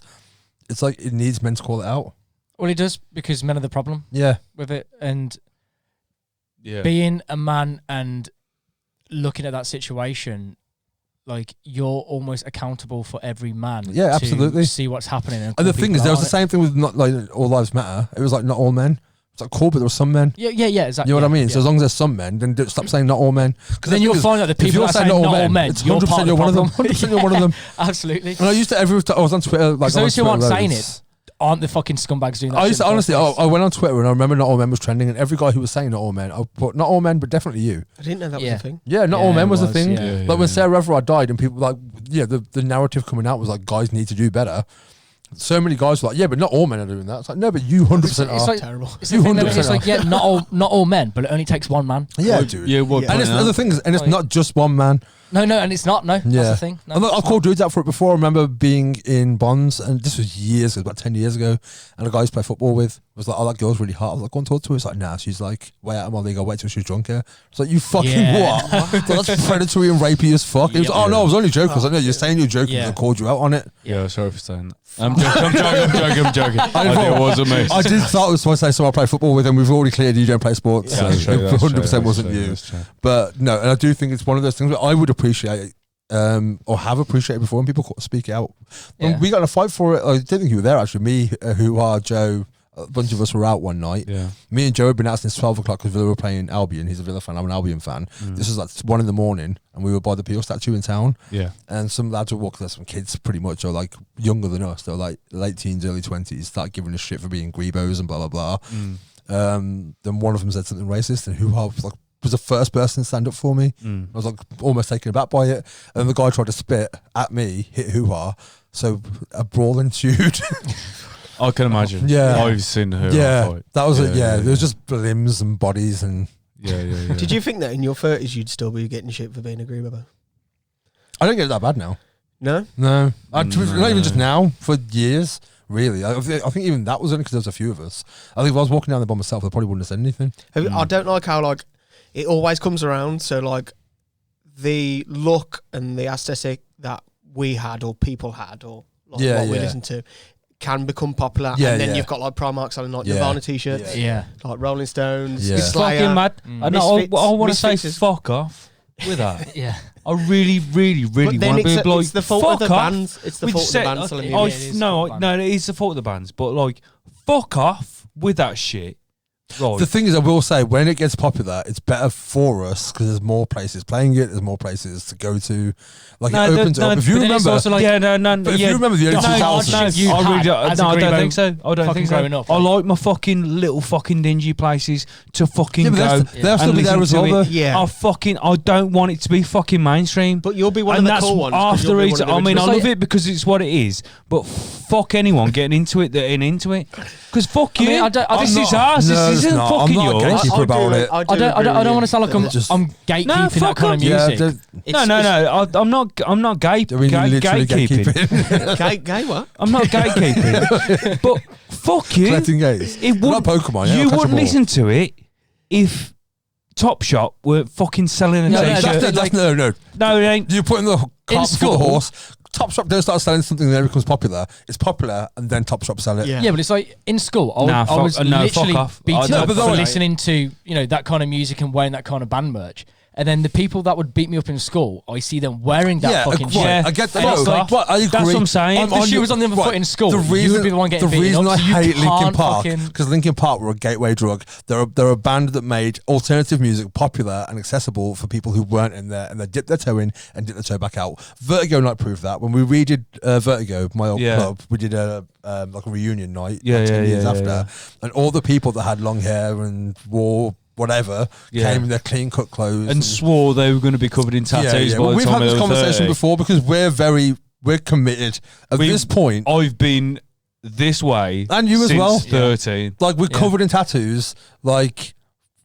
it's like it needs men to call it out. Well, he does, because men are the problem Yeah. with it. And Yeah. being a man and looking at that situation, like you're almost accountable for every man. Yeah, absolutely. To see what's happening. And the thing is, there was the same thing with not like All Lives Matter. It was like not all men. It's like cool, but there were some men. Yeah, exactly. You know what I mean? Yeah. So as long as there's some men, then stop saying not all men. Because then you'll find that the people that say not all men, it's you're 100% part of you're the one of them. problem. 100% you're one of them. Absolutely. And I used to I was on Twitter, like Those who aren't saying loads. it aren't the fucking scumbags doing that. I used shit to in the first honestly, place. I went on Twitter and I remember not all men was trending, and every guy who was saying not all men, I put not all men, but definitely you. I didn't know that was Yeah. a thing. Yeah, not Yeah, all men it was a was, thing. yeah. Like when Sarah Everard died, and people like, the narrative coming out was like, guys need to do better. So many guys were like, yeah, but not all men are doing that. It's like, no, but you 100% It's are. like, Terrible. it's the thing that 100% it's like, not all men, but it only takes one man. Yeah, dude. Yeah, what? Yeah. And it's point other out. things, and it's Like- not just one man. No, and it's not. No, that's the thing. No, I've called dudes out for it before. I remember being in Bonds, and this was years ago, about 10 years ago, and a guy I used to play football with was like, oh, that girl's really hot. I was like, go and talk to her. It's like, nah, she's like, way out of my league. I'll wait till she's drunk here. It's like, you fucking what? Like, that's predatory and rapey as fuck. He was like, oh, no, I was only joking. I was like, no, you're saying you're joking. I called you out on it. Yeah, sorry for saying that. I'm joking. It wasn't me. I did start with someone say someone I play football with, and we've already cleared you don't play sports. Yeah, so it 100% wasn't you. But no, and I do think it's one of those things that I would appreciate or have appreciated before when people speak out. And we got in a fight for it. I didn't think you were there actually. Me, Joe, a bunch of us were out one night. Yeah. Me and Joe had been out since 12 o'clock because Villa were playing Albion. He's a Villa fan. I'm an Albion fan. This was like 1 a.m, and we were by the Peel statue in town. Yeah. And some lads were walking there, some kids pretty much, or like younger than us. They were like late teens, early 20s, start giving us shit for being greebos and blah, blah, blah. Then one of them said something racist, and who was the first person to stand up for me. I was like almost taken aback by it. And then the guy tried to spit at me, hit hoo-ha. So a brawl ensued. I can imagine. Yeah. I've seen her fight. That was it. Yeah, there was just limbs and bodies and. Yeah. Did you think that in your 30s you'd still be getting shit for being a greebo? I don't get it that bad now. No? No. Not even just now, for years, really. I think even that was only because there was a few of us. I think if I was walking down there by myself, I probably wouldn't have said anything. I don't like how, like, it always comes around. So, like, the look and the aesthetic that we had or people had or like what we listened to can become popular, and then you've got like Primark selling like Nirvana t-shirts, like Rolling Stones, it's Slayer, fucking mad. I want to say Misfits. Fuck off with that. Yeah. I really want to be like, it's the fault of the bands. It's the fault of the bands selling music. No, it is the fault of the bands, but like, fuck off with that shit. Right. The thing is, I will say, when it gets popular, it's better for us because there's more places playing it. There's more places to go to. Like it opens up. If you remember, if you remember the early 2000s, I don't think so. I don't think so. I like my fucking little fucking dingy places to fucking go. They'll still be there as well. Yeah. I don't want it to be fucking mainstream. But you'll be one of the cool ones. After it, I mean, I love it because it's what it is. But fuck anyone getting into it that ain't into it. Because fuck you. This is ours. This isn't fucking yours. Gatekeeper about it. I don't want to sound like I'm gatekeeping that kind of music. No. I'm not gatekeeping. Gay what? I'm not gatekeeping. But fuck you. Collecting gays. Not Pokemon. You wouldn't listen to it if Topshop were fucking selling a t-shirt. No, it ain't. You're putting the cart before the horse. Topshop don't start selling something and then it becomes popular. It's popular and then Topshop sell it. Yeah, but it's like in school, I was literally beaten up for listening to that kind of music and wearing that kind of band merch. And then the people that would beat me up in school, I see them wearing that fucking shit. I get that. I agree. That's what I'm saying. If the shoe was on the other foot in school, you would be the one getting beaten up. The reason I hate Linkin Park, because Linkin Park were a gateway drug. They're a band that made alternative music popular and accessible for people who weren't in there, and they dipped their toe in and dipped their toe back out. Vertigo night proved that. When we redid Vertigo, my old club, we did a reunion night 10 years after, and all the people that had long hair and wore whatever came in their clean cut clothes and swore they were going to be covered in tattoos. By we've had this conversation before because we're committed at this point. I've been this way and you as since well 13. Like we're covered in tattoos, like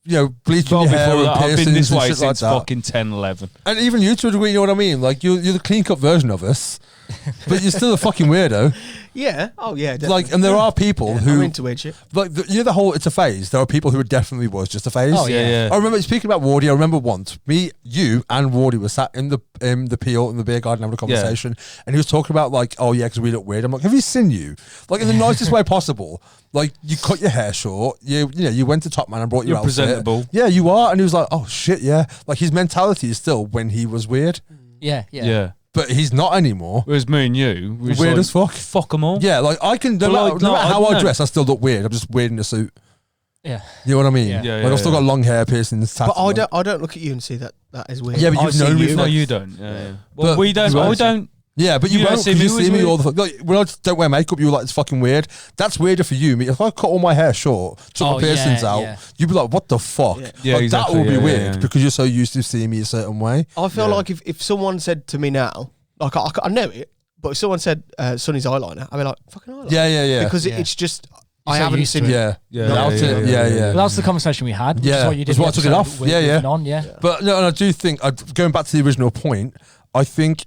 bleaching your hair and piercings. I've been this way and shit since like fucking 10, 11. And even you to a degree, you know what I mean? Like you're the clean cut version of us, but you're still a fucking weirdo. Yeah. Oh yeah. Definitely. Like, and there are people who I'm into weird shit. Like the whole it's a phase. There are people who it definitely was just a phase. Oh yeah. I remember speaking about Wardy. I remember once you and Wardy were sat in the Peel in the beer garden having a conversation, and he was talking about like, oh yeah, because we look weird. I'm like, have you seen you? Like in the nicest way possible. Like you cut your hair short. You went to Top Man and brought your outfit. Presentable. Yeah, you are. And he was like, oh shit, yeah. Like his mentality is still when he was weird. Yeah. But he's not anymore. Whereas me and you, weird as fuck. Fuck them all. Yeah, like I can. No matter how I dress, I still look weird. I'm just weird in a suit. Yeah. You know what I mean? Yeah. Like I've still got long hair, piercings, tattoos. But I don't look at you and see that is weird. Yeah, but you've known me. No, you don't. Yeah. Well, we don't. I don't. Yeah, but you won't see me all the fuck. Like, when I don't wear makeup, you're like, it's fucking weird. That's weirder for you. If I cut all my hair short, took my piercings out, you'd be like, what the fuck? Yeah, like, exactly. That would be weird because you're so used to seeing me a certain way. I feel like if someone said to me now, like I know it, but if someone said Sonny's eyeliner, I'd be like, fucking eyeliner. Yeah. Because it's just, I haven't used seen to it. it. Yeah, Yeah, Well, that was the conversation we had. Which Yeah, is what you did. that's why I took it off. Yeah. On, yeah. But no, and I do think, going back to the original point, I think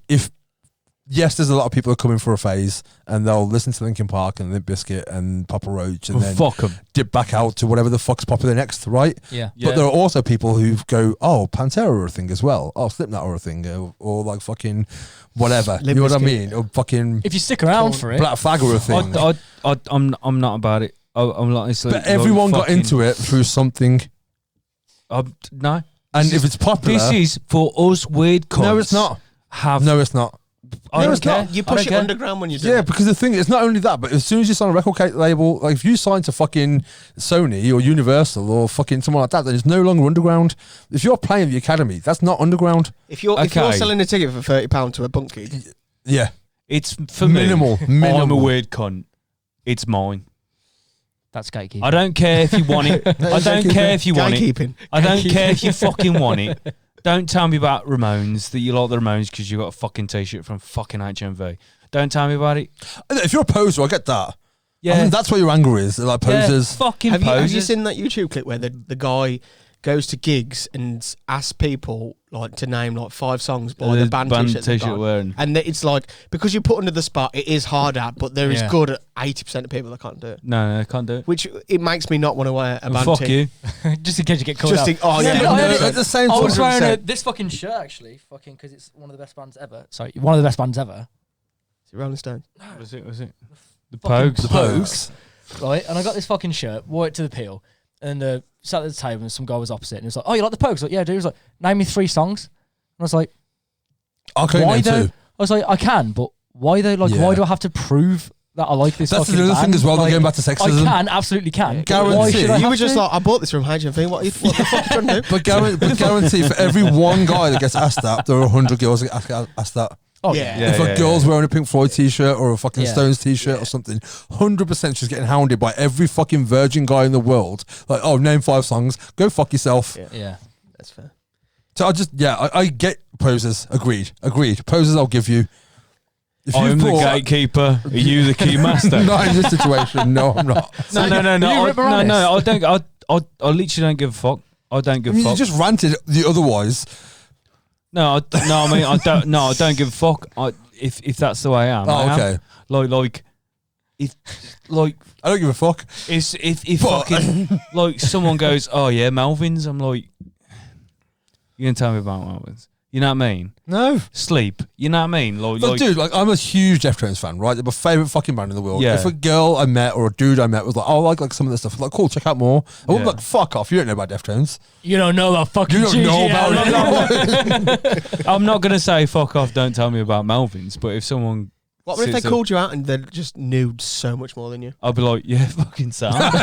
yes, there's a lot of people who are coming for a phase and they'll listen to Linkin Park and Limp Bizkit and Papa Roach and then fuck 'em. dip back out to whatever the fuck's popular next, right? Yeah. But there are also people who go, oh, Pantera are a thing as well. Oh, Slipknot are a thing. Or like fucking whatever. You know what I mean? Or fucking If you stick around for it. Black Flag are a thing. I'm not about it. I'm like, it's like, But everyone got fucking- into it through something. No. And if it's popular... This is for us weird cunts. No, it's not. No, it's not. I don't it's care. not. You I don't push it care. underground when you do Yeah, it. because the thing is, not only that, but as soon as you sign a record label, like if you sign to fucking Sony or Universal or fucking someone like that, then it's no longer underground. If you're playing the Academy, that's not underground. If you're Okay. selling a ticket for £30 to a punk gig, Yeah. It's for Minimal. me. I'm a Minimal. weird cunt. It's mine. That's gatekeeping. I don't care if you want it. I don't care if you want it. gatekeeping. I don't care if you fucking want it. Don't tell me about Ramones, that you like the Ramones because you got a fucking t-shirt from fucking HMV. Don't tell me about it. If you're a poser, I get that. Yeah. I mean, that's where your anger is. Like posers. Yeah, fucking Have posers. you seen that YouTube clip where the guy goes to gigs and asks people like to name like 5 songs by the band t-shirt they've got? wearing. And it's like, because you're put under the spot, it is hard at, but there is Yeah. good at 80% of people that can't do it. No, I can't do it. Which it makes me not want to wear a band Fuck tee. you. Just in case you get called Just out. think, oh Yeah, yeah, but I No, had it- at the same I time, was wearing 100%. this fucking shirt actually, fucking because it's one of the best bands ever. Sorry, one of the best bands ever. Is it Rolling Stones? Was it? The Fucking Pogues. the Pogues. Right, and I got this fucking shirt, wore it to the peel, and sat at the table, and some guy was opposite, and he was like, "Oh, you like the Pogues?" I was like, yeah, dude. He was like, "Name me 3 songs." And I was like, Okay, "Why no, though?" too. I was like, "I can, but why though? Like, Yeah. why do I have to prove that I like this?" That's fucking the other thing band? as well. Like, Going back to I sexism. can, absolutely can. but Guarantee. Why should I You have were just to? like, I bought this from HMV. What the fuck are you trying to do? But guarantee for every one guy that gets asked that, there are 100 girls that get asked that. Oh Yeah. yeah. If a girl's wearing a Pink Floyd t-shirt or a fucking Yeah. Stones t-shirt or something, 100% she's getting hounded by every fucking virgin guy in the world. Like, oh, name 5 songs. Go fuck yourself. Yeah. Yeah. That's fair. So I get posers. Agreed. Posers I'll give you. If I'm the brought- gatekeeper. Are you the key master? Not in this situation. No, I'm not. No. You Rick Moranis? I don't. I literally don't give a fuck. I don't give I a mean, you fuck. just ranted the otherwise. No, I mean, I don't. No, I don't give a fuck. If that's the way I am. I Oh, am. okay. Like, I don't give a fuck. if But- fucking like someone goes, oh yeah, Melvins. I'm like, you gonna tell me about Melvins? You know what I mean? No. Sleep. You know what I mean? But dude, like, I'm a huge Deftones fan, right? They're my favourite fucking band in the world. Yeah. If a girl I met or a dude I met was like, oh, I like some of this stuff, I'm like, cool, check out more. I wouldn't be Yeah. like, fuck off, you don't know about Deftones. You don't know about fucking. You don't know GGL. about it. I'm not gonna say fuck off. Don't tell me about Melvins. But if someone, What if they sits up- called you out and they just knew so much more than you? I'll be like, yeah, fucking sound,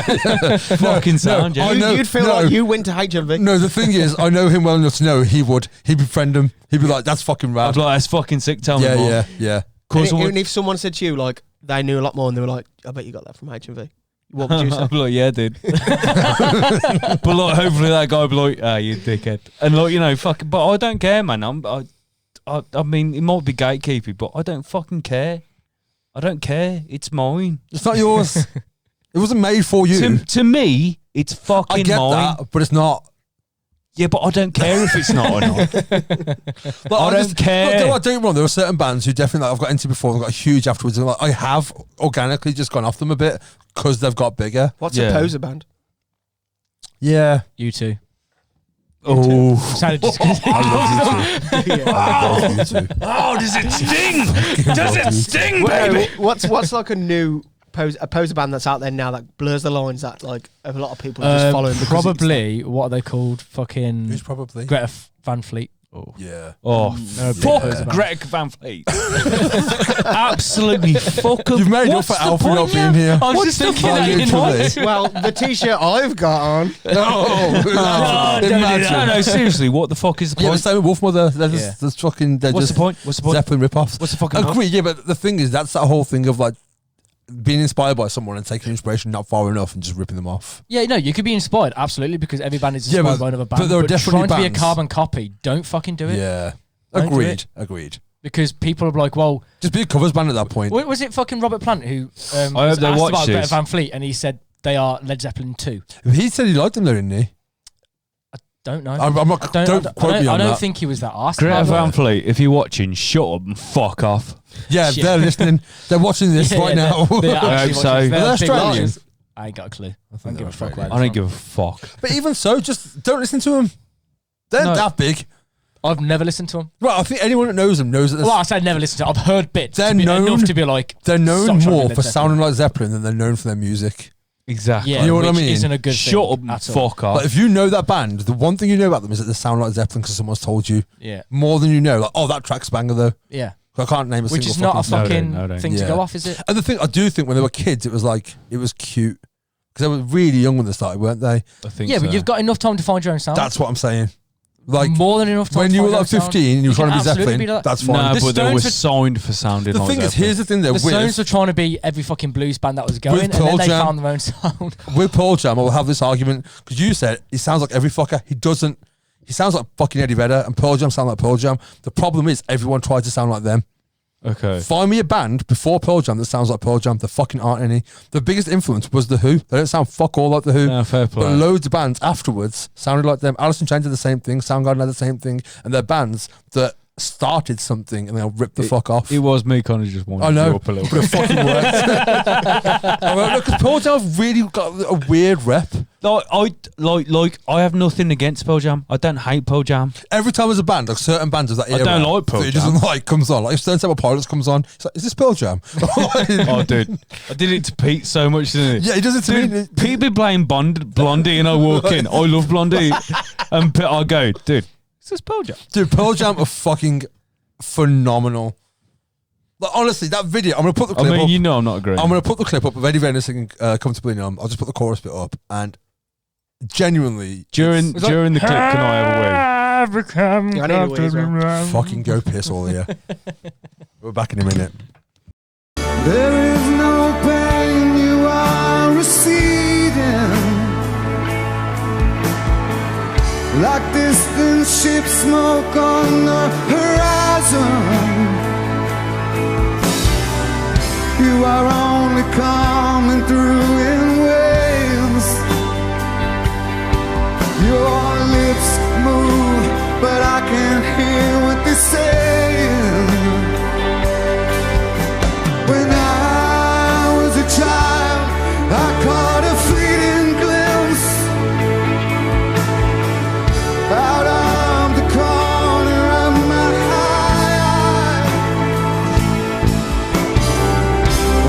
fucking sound. I Yeah. know- You'd feel no. like you went to HMV. No, the thing is, I know him well enough to know he'd befriend him. He'd be like, that's fucking I'd rad. be like, that's fucking sick. Tell me Yeah, more. yeah. And, Cause and if someone said to you, like, they knew a lot more and they were like, I bet you got that from HMV. What would you say? I'd be like, yeah, dude. But like, hopefully that guy will be like, ah, you dickhead. And like, you know, fucking. But I don't care, man. I mean, it might be gatekeeping, but I don't fucking care. I don't care. It's mine. It's not yours. It wasn't made for you. To me, it's fucking I get mine. that, but it's not. Yeah, but I don't care if it's not or not. Like, I don't care. Don't get me wrong. There are certain bands who definitely I've got into before and got huge afterwards. And like, I have organically just gone off them a bit because they've got bigger. What's Yeah. a poser band? Yeah. You too. Oh, Sounded just I love you too. I love you too. oh, does it sting? Does it sting, baby? What's like a new poser band that's out there now that blurs the lines that like a lot of people are just following? because it's probably what are they called? Fucking Who's probably? Greta Van Fleet. Oh. Yeah. Oh, They're a big fuck poser band. Greg Van Fleet. Absolutely fuck him. You've made up What's for the Alfie point, not yeah? being here. I was What's just the thinking fuck that you in literally? mind. Well, the t-shirt I've got on. No, Don't do imagine. that. No, seriously, what the fuck is the Yeah, point? but same with Wolf Mother. They're Yeah. just, there's fucking, they're What's just the point? What's the point? Zeppelin rip-offs. What's the fucking point? Agree, yeah, but the thing is, that's that whole thing of like being inspired by someone and taking inspiration not far enough and just ripping them off. Yeah, no, you could be inspired, absolutely, because every band is Yeah, inspired but- by another but band. there are definitely trying to be a bands- carbon copy, don't fucking do it. Yeah. Don't do Agreed. it. Agreed. because people are like, well, Just be a covers band at that point. was it fucking Robert Plant who I hope was they asked watch about Greta this. Van Fleet and he said they are Led Zeppelin 2? He said he liked them though, didn't he? Don't know. I'm not. Don't quote me on I don't that. think he was that asked. Greta about Van it. Fleet, if you're watching, shut up and fuck off. Yeah, Shit. they're listening. They're watching this right now. They are I actually hope so. watching. But They're they're big Australian. watchers. I ain't got a clue. I don't give a fuck. Australian. I don't give a fuck. But even so, just don't listen to them. They're No. that big. I've never listened to him. Right, I think anyone that knows them knows that Well, I said never listened to him. I've heard bits. They're to be known- enough to be like. they're known stop trying to more be for Led Zeppelin. sounding like Zeppelin than they're known for their music. Exactly. Yeah, You know what I which mean? Isn't a good Shut up thing and at all. fuck off. Like, if you know that band, the one thing you know about them is that they sound like Zeppelin because someone's told you. Yeah, More than you know. Like, oh, that track's banger though. yeah. I can't name a Which single is not a fucking song. fucking No, thing to Yeah. go off, is it? And the thing, I do think when they were kids, it was cute. Because they were really young when they started, weren't they? I think Yeah, so. but you've got enough time to find your own sound. That's what I'm saying. Like, more than enough time. when to you were find your like own sound. 15 and you were trying to be absolutely Zeppelin, be like- that's No, fine. The but they were Stones were- signed for sounding The like thing is, Zeppelin. here's the thing they're The Stones were with. trying to be every fucking blues band that was going, and Pearl then they Jam. found their own sound. With Pearl Jam, I will have this argument because you said he sounds like every fucker. He doesn't. He sounds like fucking Eddie Vedder, and Pearl Jam sound like Pearl Jam. The problem is everyone tries to sound like them. Okay. Find me a band before Pearl Jam that sounds like Pearl Jam. There fucking aren't any. The biggest influence was The Who. They don't sound fuck all like The Who. No, fair But play. loads of bands afterwards sounded like them. Alice in Chains did the same thing. Soundgarden had the same thing. And they're bands that started something and they'll rip the fuck off. It was me kind of just wanting I know, you up a little but it bit. fucking worked. Because Pearl Jam have really got a weird rep. I have nothing against Pearl Jam. I don't hate Pearl Jam. Every time there's a band, like certain bands of that era, don't like Pearl that he Jam. doesn't like comes on. Like if Stone Temple Pilots comes on, he's like, "Is this Pearl Jam?" Oh, dude, I did it to Pete so much, didn't it? Yeah, he does it to me. Dude, Pete be playing Blondie, and I walk in. I love Blondie, and I go, dude, is this Pearl Jam? Dude, Pearl Jam are fucking phenomenal. Like honestly, that video, I'm gonna put the I clip mean, up. you know, I'm not agreeing. I'm gonna put the clip up of Eddie Vedder singing "Comfortably Numb." I'll just put the chorus bit up, and genuinely, during it's- the clip, can I have a wee? I need a wee as well. fucking go piss all of you. We're back in a minute. There is no pain, you are receding like distant ship smoke on the horizon. You are only coming through in waves. Your lips move, but I can't hear what they're saying. When I was a child, I caught a fleeting glimpse out of the corner of my eye.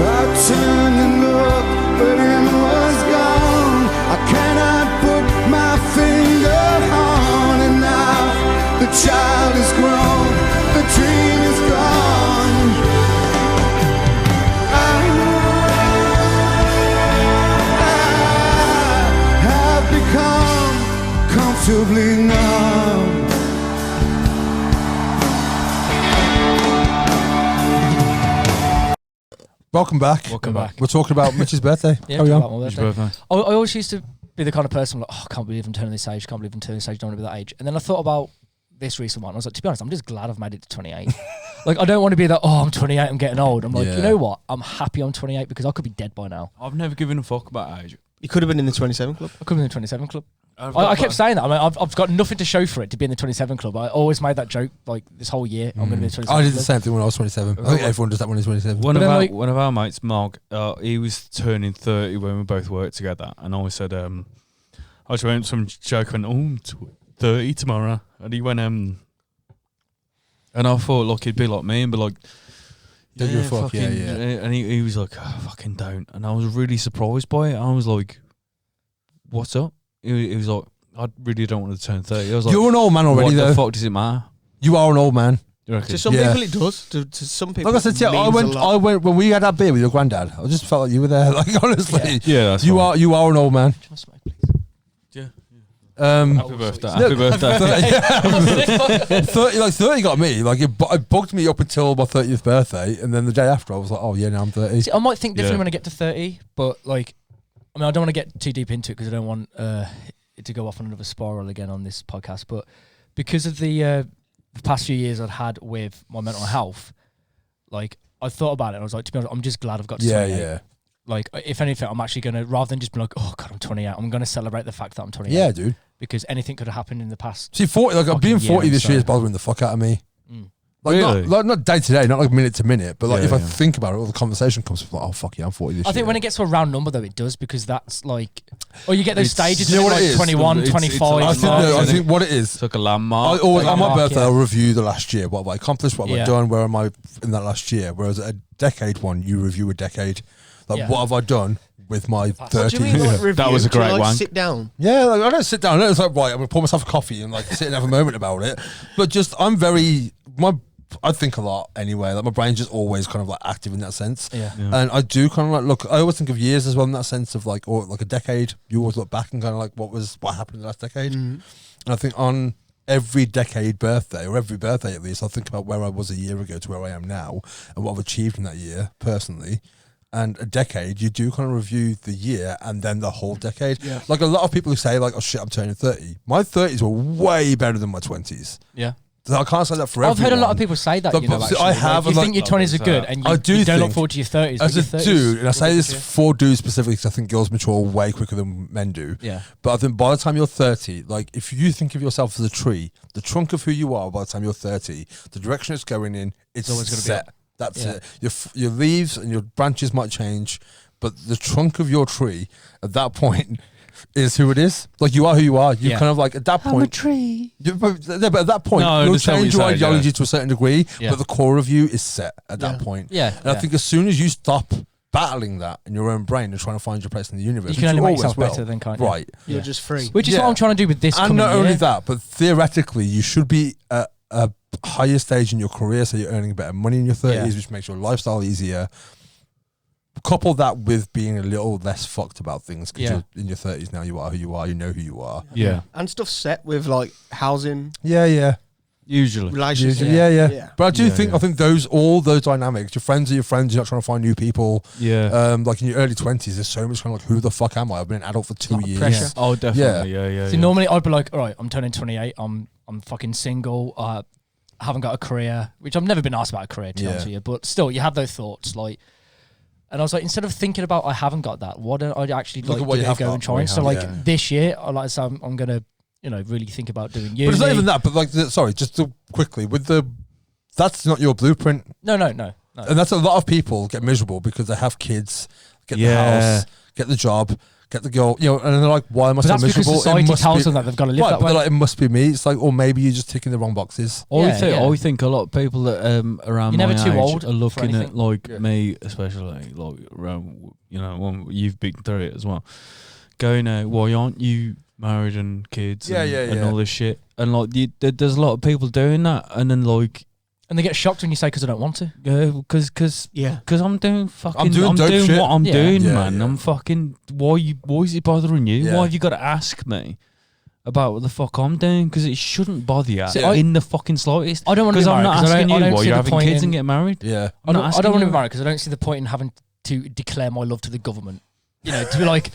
I turned and looked, but it was gone. I cannot put my finger on it now. The child is grown, the dream is gone. Have become comfortably numb. Welcome back. Welcome back. We're talking about Mitch's birthday. Yeah, Carry talk on. about my His birthday. birthday. I always used to be the kind of person like, oh, I can't believe I'm turning this age. Can't believe I'm turning this age. Don't want to be that age. And then I thought about this recent one. I was like, to be honest, I'm just glad I've made it to 28. Like, I don't want to be that. Oh, I'm 28. I'm getting old. I'm like, Yeah. you know what? I'm happy I'm 28 because I could be dead by now. I've never given a fuck about age. You could have been in the 27 club. I could be in the 27 club. I kept saying that. I mean, I've got nothing to show for it to be in the 27 club. I always made that joke like this whole year. I'm going to be in the 27 I did club. the same thing when I was 27. I think everyone does that when he's 27. One But of then, our like- one of our mates, Mark, he was turning 30 when we both worked together, and I said, I just went some joke and I'm 30 tomorrow, and he went and I thought like he'd be like me and be like, Don't give a fuck, yeah, fucking- yeah. and he was like, oh, fucking don't, and I was really surprised by it. I was like, what's up? He was like, I really don't want to turn 30. I was like, You're an old man already, what though. the fuck does it matter? You are an old man. You reckon? To some Yeah. people it does. To some people, Like I said, to you, it means a lot. I went when we had that beer with your granddad. I just felt like you were there. Like honestly, Yeah, that's you fine. are an old man. Do you want to smoke, please? Yeah. Um, Happy birthday. sweet. Happy birthday. 30 got me. Like it bugged me up until my 30th birthday, and then the day after, I was like, oh yeah, now I'm 30. See, I might think differently Yeah. when I get to 30, but like, I mean, I don't want to get too deep into it because I don't want it to go off on another spiral again on this podcast. But because of the the past few years I'd had with my mental health, like I thought about it and I was like, to be honest, I'm just glad I've got to 28. Yeah. Like, if anything, I'm actually going to, rather than just be like, oh God, I'm 28, I'm going to celebrate the fact that I'm 28. Yeah, dude. Because anything could have happened in the past. See, 40, like being 40 this year is bothering the fuck out of me. Like, Really? not day to day, not like minute to minute, but like Yeah, if I yeah. think about it, all the conversation comes from like, oh fuck yeah, I'm 40 this year. I think when it gets to a round number though, it does, because that's like, or you get those It's- stages you know of what it like is? 21, It's- it's 25. a I think, landmark, no, I isn't think what it is, It's like a landmark. on my Landmark, birthday, yeah. I'll review the last year. What have I accomplished? What have I Yeah. done? Where am I in that last year? Whereas a decade one, you review a decade. Like, Yeah. what have I done with my What do 30? you mean, like, review? That was a Do you, great like, wank. sit down. Yeah, like, I don't sit down. I don't, it's like, right, I'm going to pour myself a coffee and like sit and have a moment about it. But just, I think a lot anyway. Like my brain's just always kind of like active in that sense. Yeah. And I do kind of like look, I always think of years as well in that sense of like, or like a decade. You always look back and kind of like, what happened in the last decade? And I think on every decade birthday, or every birthday at least, I'll think about where I was a year ago to where I am now and what I've achieved in that year personally. And a decade, you do kind of review the year and then the whole decade. Yeah. Like a lot of people who say like, oh shit, I'm turning 30. My 30s were way better than my 20s. Yeah. So I can't say that for I've everyone. heard a lot of people say that, you know, But actually. I have, Like, you and, think like, your 20s are good and I you do don't look think, forward to your 30s. as but a your 30s dude, and I say this yeah. for dudes specifically because I think girls mature way quicker than men do. Yeah. But I think by the time you're 30, like if you think of yourself as a tree, the trunk of who you are by the time you're 30, the direction it's going in, it's always gonna be set. up. That's Yeah. it. Your leaves and your branches might change, but the trunk of your tree at that point is who it is. Like you are who you are. You Yeah. kind of like at that point. I'm a tree. But at that point, No, I you'll understand what change you're your saying, yeah. ideology to a certain degree, Yeah. but the core of you is set at Yeah. that point. Yeah. And I think as soon as you stop battling that in your own brain and trying to find your place in the universe, you can which only make always yourself will, better than can't you? right? You're Yeah. just free. Which is Yeah. what I'm trying to do with this And coming not year. only that, but theoretically, you should be at a higher stage in your career, so you're earning better money in your 30s, Yeah. which makes your lifestyle easier. Couple that with being a little less fucked about things because Yeah. you're in your 30s now. You are who you are. You know who you are. Yeah. And stuff set with like housing, Yeah. Usually. relationships. Yeah. Yeah. But I do Yeah, think yeah. I think all those dynamics. Your friends are your friends. You're not trying to find new people. Yeah. Like in your early 20s, there's so much kind of like, who the fuck am I? I've been an adult for 2 lot of years. pressure. Oh, definitely. Yeah. See, normally I'd be like, all right, I'm turning 28. I'm fucking single. I haven't got a career, which I've never been asked about a career, to be honest with you. But still, you have those thoughts, like. And I was like, instead of thinking about I haven't got that, what don't I actually Look like at what you gonna have go got, and try? what And you so have, like yeah. this year, I said, I'm gonna, really think about doing uni. But it's not even that. But like, sorry, just to quickly with that's not your blueprint, No. and that's a lot of people get miserable because they have kids, get the Yeah. house, get the job, get the girl, and they're like, why am I But so that's because miserable? It society must tells be- them that they've got to live Right, that but way. they're like, it must be me. It's like, or maybe you're just ticking the wrong boxes. I think a lot of people that around You're my never too age old are for looking at anything. like Yeah. me, especially like around when you've been through it as well. Going, why aren't you married and kids? Yeah, and yeah. all this shit. And like, there's a lot of people doing that, and then like, And they get shocked when you say because I don't want to. because Yeah. I'm doing fucking, I'm doing dope shit. what I'm Yeah. doing, Yeah, man. yeah. I'm fucking. Why is it bothering you? Yeah. Why have you got to ask me about what the fuck I'm doing? Because it shouldn't bother you See, in the fucking slightest. I don't want to be Because I'm married not 'cause I asking don't you why see you're the having point kids in- and getting married. Yeah. I don't asking want to you. be married because I don't see the point in having to declare my love to the government. To be like,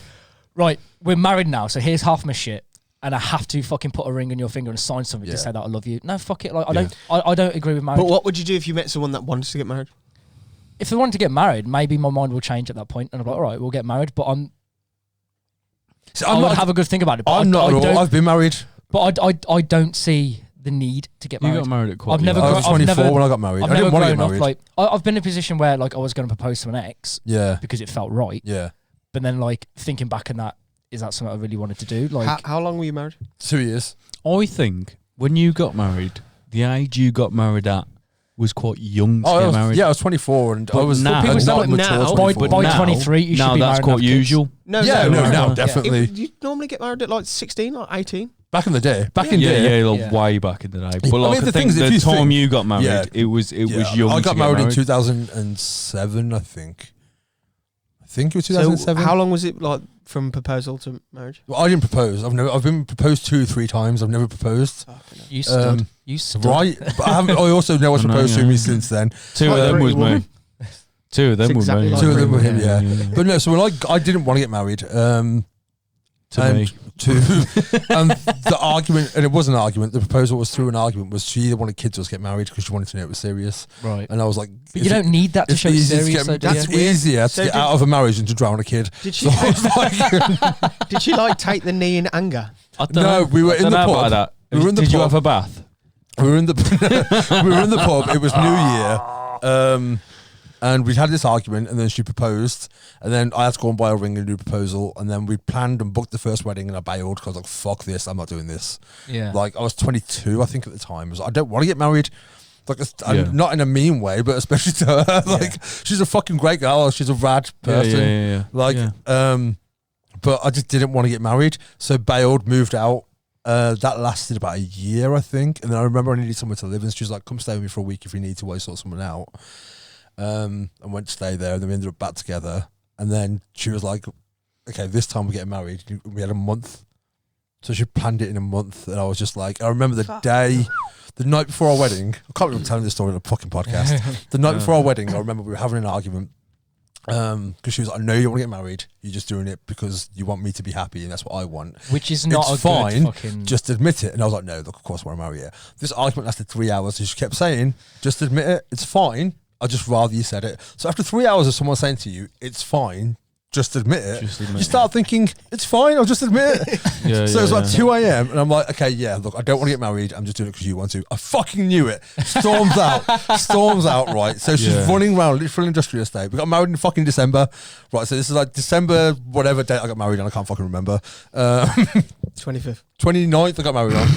right, we're married now, so here's half my shit, and I have to fucking put a ring on your finger and sign something Yeah. to say that I love you. No, fuck it. Like, Yeah. I don't agree with marriage. But what would you do if you met someone that wanted to get married? If they wanted to get married, maybe my mind will change at that point, and I'm like, all right, we'll get married. But See, I would have a good think about it. But I'm not I at don't- all. I've been married. But I don't see the need to get You married. got married at quite. I've never young. I got- was I've 24 never- when I got married. I've I never didn't want to get grown up. married. Like I've been in a position where like I was going to propose to an ex Yeah. because it felt right. Yeah. But then like thinking back on that, is that something I really wanted to do? Like How long were you married? 2 years. I think when you got married, the age you got married at was quite young to get married. I was 24 and I But was now- People not say like mature now, 24. by now- 23, you should now be that's married quite and have kids. usual. No, Yeah, no, no, now no. definitely. You normally get married at like 16 or 18. Back in the day. Back in Yeah, the day. like Yeah. way back in the day. But I like, mean, I the think thing is, if the you time think- you got married, Yeah. it was young. I to got get married in 2007, I think. I think it was So 2007. how long was it like from proposal to marriage? Well, I didn't propose. I've been proposed 2-3 times. I've never proposed. You stood. Um, You stood. Right, but I also know what's I know, proposed to yeah. me since then. Two of Like them Pretty was me. Woman. Two of them It's were exactly me. like Two of them were Pretty him, yeah. But no, so when I didn't want to get married. to me. And the argument, and it was an argument, the proposal was through an argument, was she either wanted kids or to get married because she wanted to know it was serious. Right. And I was like, But you don't need that to show it's serious. That's easier to get out of a marriage than to drown a kid. Did she? Did she like take the knee in anger? I don't know. We were in the pub. That. We were in the Did you pub. have a bath? We were in the pub. It was New Year. And we'd had this argument, and then she proposed, and then I had to go and buy a ring and do a proposal, and then we planned and booked the first wedding, and I bailed because I was like, fuck this, I'm not doing this. Yeah. Like, I was 22, I think, at the time. I was like, I don't want to get married. Like, not in a mean way, but especially to her. Like, she's a fucking great girl. She's a rad person. Yeah. Like, but I just didn't want to get married, so bailed, moved out. That lasted about a year, I think, and then I remember I needed somewhere to live, and she was like, come stay with me for a week if you need to while you sort someone out. And went to stay there, and then we ended up back together. And then she was like, okay, this time we're getting married. We had a month. So she planned it in a month. And I was just like, I remember the night before our wedding. I can't remember telling this story on a fucking podcast. The night before our wedding, I remember we were having an argument. Because she was like, I know you want to get married. You're just doing it because you want me to be happy, and that's what I want. Which is not it's a fine. Good fucking... Just admit it. And I was like, no, look, of course I want to marry you. This argument lasted 3 hours. And she kept saying, just admit it. It's fine. I'd just rather you said it. So after 3 hours of someone saying to you, it's fine, just admit it, you start thinking, it's fine, I'll just admit it. So it's like 2 a.m. and I'm like, okay, yeah, look, I don't want to get married. I'm just doing it because you want to. I fucking knew it. Storms out, right? So she's running around literally industrial estate. We got married in fucking December. Right, so this is like December, whatever date I got married on, I can't fucking remember. 25th. 29th I got married on.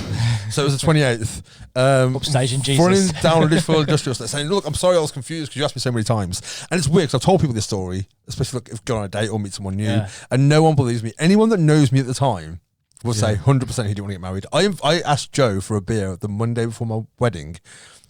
So it was the 28th. Upstaging Jesus. Running down Lichfield Industrial Estate saying, look, I'm sorry I was confused because you asked me so many times. And it's weird because I've told people this story, especially like, if going on a date or meet someone new, and no one believes me. Anyone that knows me at the time will say 100% he didn't want to get married. I asked Joe for a beer the Monday before my wedding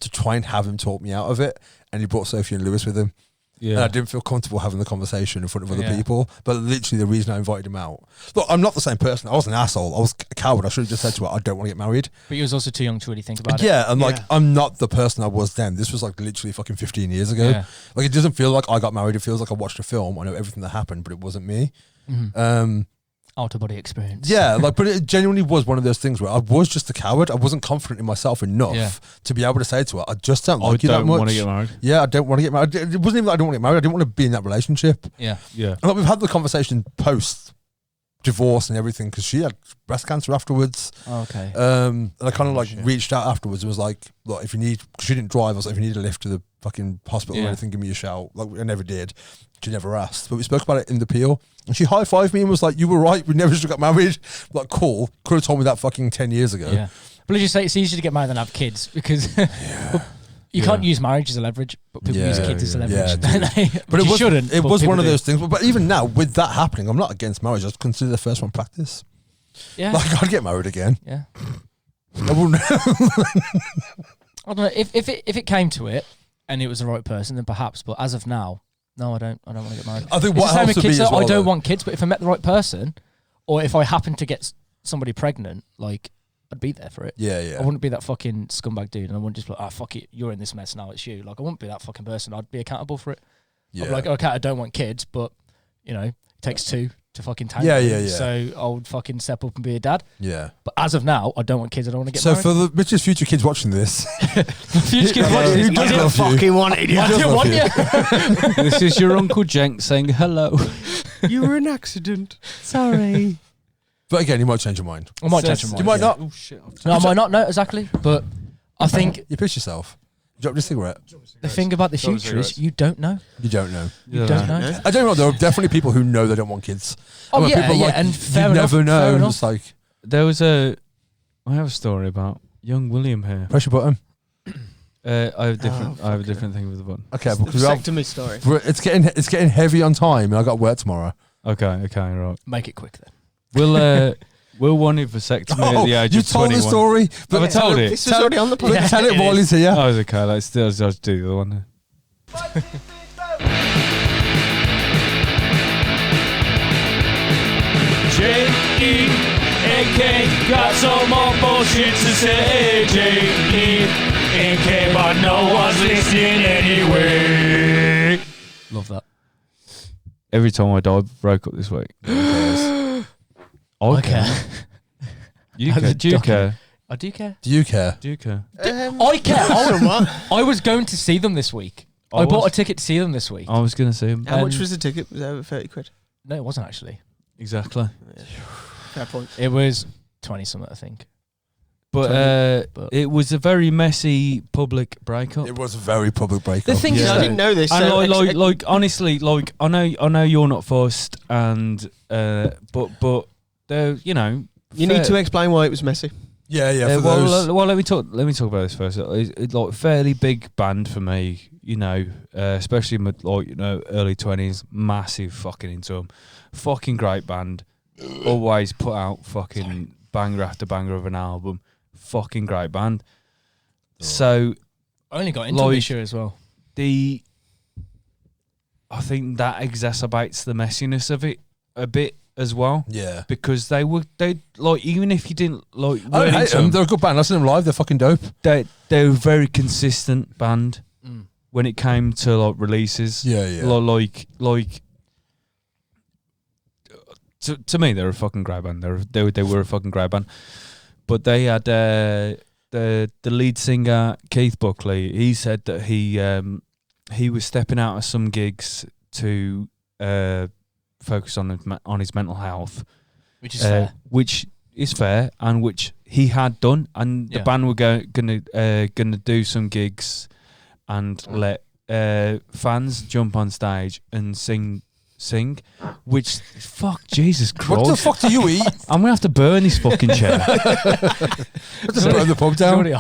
to try and have him talk me out of it. And he brought Sophie and Lewis with him. Yeah. And I didn't feel comfortable having the conversation in front of other people. But literally the reason I invited him out. Look, I'm not the same person. I was an asshole. I was a coward. I should have just said to her, I don't want to get married. But you was also too young to really think about it. Yeah, and like, I'm not the person I was then. This was like literally fucking 15 years ago. Yeah. Like, it doesn't feel like I got married. It feels like I watched a film. I know everything that happened, but it wasn't me. Outer body experience. Yeah, like, but it genuinely was one of those things where I was just a coward. I wasn't confident in myself enough to be able to say to her, I just don't like you that much. I don't want to get married. Yeah, I don't want to get married. It wasn't even that I don't want to get married. I didn't want to be in that relationship. Yeah. And like, we've had the conversation post divorce and everything because she had breast cancer afterwards. Oh, okay. And I kind of like reached out afterwards and was like, look, if you need, because she didn't drive, I was like, if you need a lift to the fucking hospital or anything, give me a shout. Like, I never did. She never asked, but we spoke about it in the peel, and she high-fived me and was like, you were right, we never should have got married. Like, cool, could have told me that fucking 10 years ago. Yeah. But as you say, it's easier to get married than have kids because you can't use marriage as a leverage, but people use kids as a leverage. But it shouldn't. It was one of do. those things. But even now, with that happening, I'm not against marriage. I just consider the first one practice. Yeah. Like, I'd get married again. Yeah. I wouldn't. I don't know. If it came to it and it was the right person, then perhaps. But as of now, no, I don't want to get married. I think it's what helps to be as well, I don't want kids, but if I met the right person, or if I happen to get somebody pregnant, like, I'd be there for it. Yeah. I wouldn't be that fucking scumbag dude, and I wouldn't just be like, fuck it, you're in this mess now, it's you. Like, I wouldn't be that fucking person. I'd be accountable for it. Yeah. I'd be like, okay, I don't want kids, but, you know, it takes two to fucking tango. Yeah. So I would fucking step up and be a dad. Yeah. But as of now, I don't want kids. I don't want to get married. So for Mitch's future kids watching this, future kids watching this, I didn't fucking want it. I didn't want you. This is your Uncle Jenk saying hello. You were an accident. Sorry. But again, you might change your mind. I might change my mind. You might not. Oh shit! No, I might not. No, exactly. But I think you piss yourself. You dropped your cigarette. The thing about the future is you don't know. You don't know. You don't know. I don't know. There are definitely people who know they don't want kids. Oh yeah, people like, and fair you enough. never know. Fair enough. It's like There was I have a story about young William here. Press your button. I have a different thing with the button. Okay, The because vasectomy story. it's getting heavy on time, and I got work tomorrow. Okay, right. Make it quick then. Will wanted vasectomy at the age you of 21. told the story, but Have I told it? This was already on the But podcast. tell it while he's here. Oh, okay. Let's do the other one. J-E-A-K, got some more bullshit to say. J-E-A-K, but no one's listening anyway. Love that. Every time I die, broke up this week. I care. You care. Do you care? I do care. Do you care? Do you care? I care. I was going to see them this week. I bought a ticket to see them this week. I was going to see him. How much was the ticket? Was it over 30 quid? No, it wasn't actually. Exactly. Fair point. It was 20 something, I think. But it was a very messy public breakup. It was a very public breakup. The thing is, I didn't know this. And so like honestly, like I know you're not fussed, and but there, you know, you need to explain why it was messy. Yeah. For those. Well, let me talk about this first. It's like a fairly big band for me, you know, especially in my, like, you know, early 20s. Massive fucking into them. Fucking great band. Always put out fucking banger after banger of an album. Fucking great band. So I only got into it this year as well. I think that exacerbates the messiness of it a bit as well. Yeah. Because they like, even if you didn't like, I hate them. They're a good band. I've seen them live. They're fucking dope. They're a very consistent band when it came to like releases. Yeah. Like to me, they're a fucking great band. They were a fucking great band. But they had the lead singer Keith Buckley. He said that he was stepping out of some gigs to focus on his mental health, which is fair. Which is fair, and which he had done. And the band were gonna do some gigs and let fans jump on stage and sing. Which, fuck, Jesus Christ. What the fuck do you eat? I'm going to have to burn this fucking chair. Just burn the pub down. They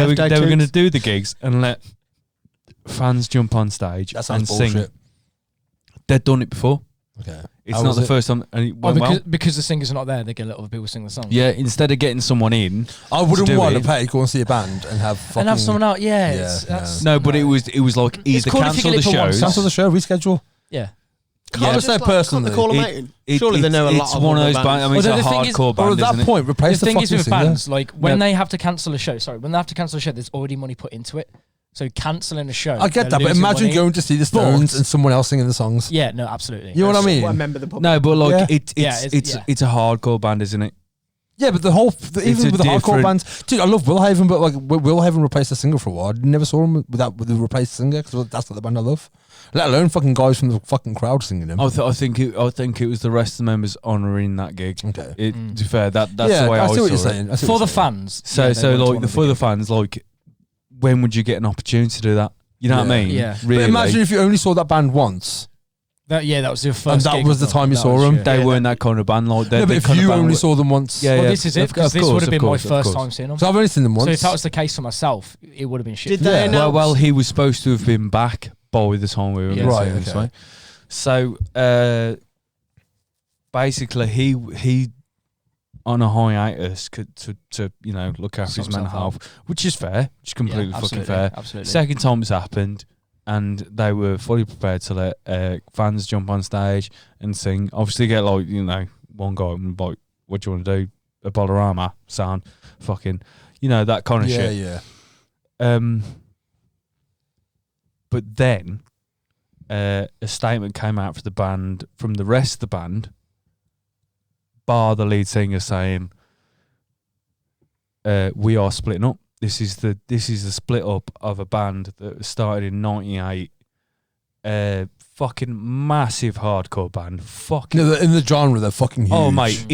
were going to do the gigs and let fans jump on stage and sing. Bullshit. They'd done it before. Okay. It's not the first time. And it went well. Because the singers are not there, they can let other people sing the song. Yeah, instead of getting someone in. I wouldn't want to pay, go and see a band and have fucking... And have someone out, No, but it was like either cancel the shows. Cancel the show, reschedule. Yeah. I would say personally. Call them out. Surely they know a lot of It's one of those bands. I mean, it's a hardcore band, at that point, replace the the thing is fucking with singer. bands, like when they have to cancel a show, there's already money put into it. So cancelling a show, I get that, but imagine going to see the Stones and someone else singing the songs. Yeah, no, absolutely. You know what I mean? I remember the public. No, but like Yeah. it's a hardcore band, isn't it? Yeah, but even with the hardcore bands, dude, I love Willhaven, but like Willhaven replaced the singer for a while. I never saw him with the replaced singer because that's not the band I love. Let alone fucking guys from the fucking crowd singing him. I think it was the rest of the members honouring that gig. Okay. To be fair, that's the way I see what you're saw saying. it. For the fans. So like for the fans, like when would you get an opportunity to do that? You know what I mean? Yeah. Really. But imagine if you only saw that band once. That was your first. And that gig was the time you that saw was them. your- They weren't that kind of band. Like No, but if you only saw them once. Yeah, Well, yeah, this is it, because this would have been my first time seeing them. So I've only seen them once. So if that was the case for myself, it would have been shit. Did they announce? Well, he was supposed to have been back by the time we were Yeah. going to Right, see him this okay. way. So basically, he on a hiatus to you know look after his mental health, which is fair, which is completely fucking fair. Absolutely. Second time it's happened, and they were fully prepared to let fans jump on stage and sing. Obviously, get like, you know, one guy and like, what do you want to do? A Bolorama sound, fucking, you know, that kind of shit. Yeah. But then a statement came out for the band from the rest of the band, bar the lead singer, saying, "We are splitting up. This is the split up of a band that started in '98. Fucking massive hardcore band. Fucking No, in the genre, they're fucking huge. oh mate,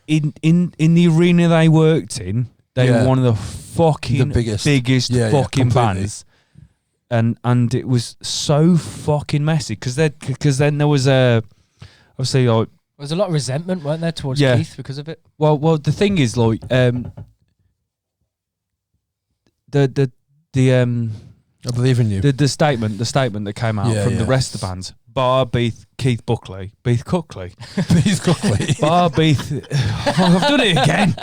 in the arena they worked in, they were one of the fucking biggest fucking completely. bands." And it was so fucking messy because then there was obviously like There was a lot of resentment, weren't there, towards Yeah. Keith because of it? well the thing is like the I believe in you. the statement that came out Yeah, from the yeah. rest of the bands, bar Keith Cookley, Please quickly. bar I've done it again.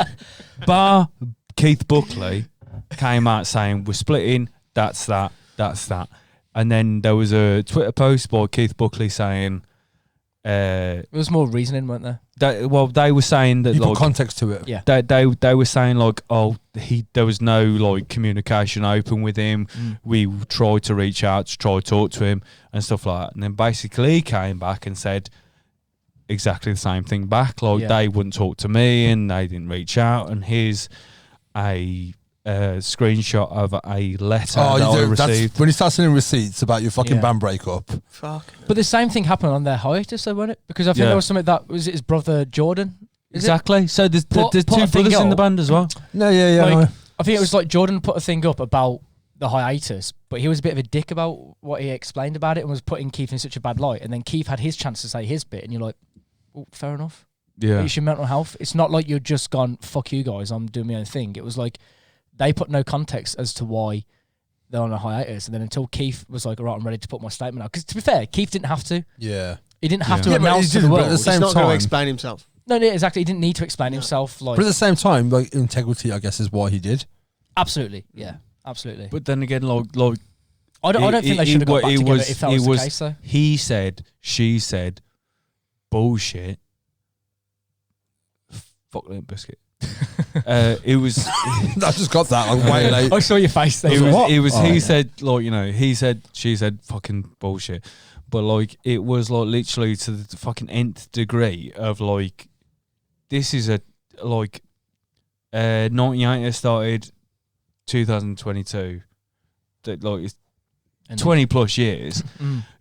Bar Keith Buckley came out saying we're splitting. That's that. And then there was a Twitter post by Keith Buckley saying, There was more reasoning, weren't there? they were saying that You put like context to it. Yeah. they were saying like, oh, there was no like communication open with him. We tried to reach out to try to talk to him and stuff like that. And then basically he came back and said, exactly the same thing back. Like they wouldn't talk to me and they didn't reach out. And here's a screenshot of a letter that I received. When you start sending receipts about your fucking band breakup. Fuck. But the same thing happened on their hiatus, though, wasn't it? Because I think there was something that was it his brother Jordan. Exactly. So there's two brothers in the band as well. No, yeah. Like, I think it was like Jordan put a thing up about the hiatus, but he was a bit of a dick about what he explained about it and was putting Keith in such a bad light. And then Keith had his chance to say his bit, and you're like, oh, fair enough. Yeah. It's your mental health. It's not like you're just gone, fuck you guys, I'm doing my own thing. It was like they put no context as to why they're on a hiatus. And then until Keith was like, all right, I'm ready to put my statement out. Because to be fair, Keith didn't have to. Yeah. He didn't have to announce to the world. He's not going to explain himself. No, exactly. He didn't need to explain himself. Like, but at the same time, like integrity, I guess, is why he did. Absolutely, yeah, absolutely. But then again, like I don't think they should have got back together if that was the case, though. He said, she said, bullshit. Fuck Limp Bizkit. It was. I just got that. Like, way late. I saw your face there. He said, like, you know, he said, she said, fucking bullshit. But like, it was like literally to the fucking nth degree of like, this is a like, 98 started, 2022. That like it's 20 plus years.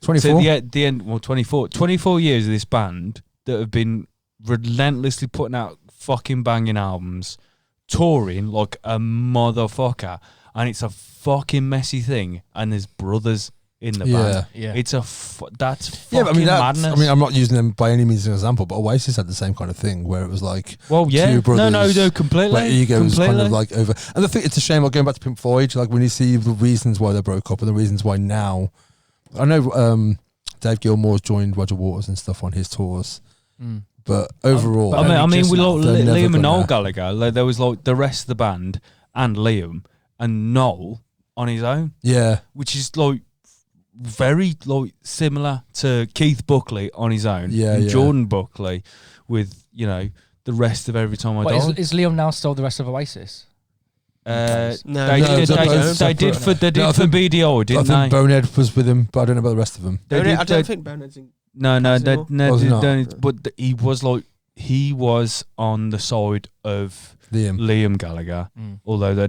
24. So the end. Well, 24 years of this band that have been relentlessly putting out fucking banging albums, touring like a motherfucker, and it's a fucking messy thing. And there's brothers in the band. Yeah. It's that's fucking but madness. I mean, I'm not using them by any means as an example, but Oasis had the same kind of thing where it was like, well, yeah, two brothers, no, completely. Where egos kind of like over. And I think it's a shame. Like going back to Pink Floyd, like when you see the reasons why they broke up and the reasons why now. I know Dave Gilmour's joined Roger Waters and stuff on his tours. But overall, I mean, we like Liam and Noel there. Gallagher. Like, there was like the rest of the band and Liam and Noel on his own. Yeah, which is like very like similar to Keith Buckley on his own. And Jordan Buckley with the rest of Every Time I Die. Is Liam now still the rest of Oasis? No, they did for BDO, didn't I think they? Bonehead was with him, but I don't know about the rest of them. I don't think Bonehead's in. No, not. but he was on the side of Liam Gallagher. Although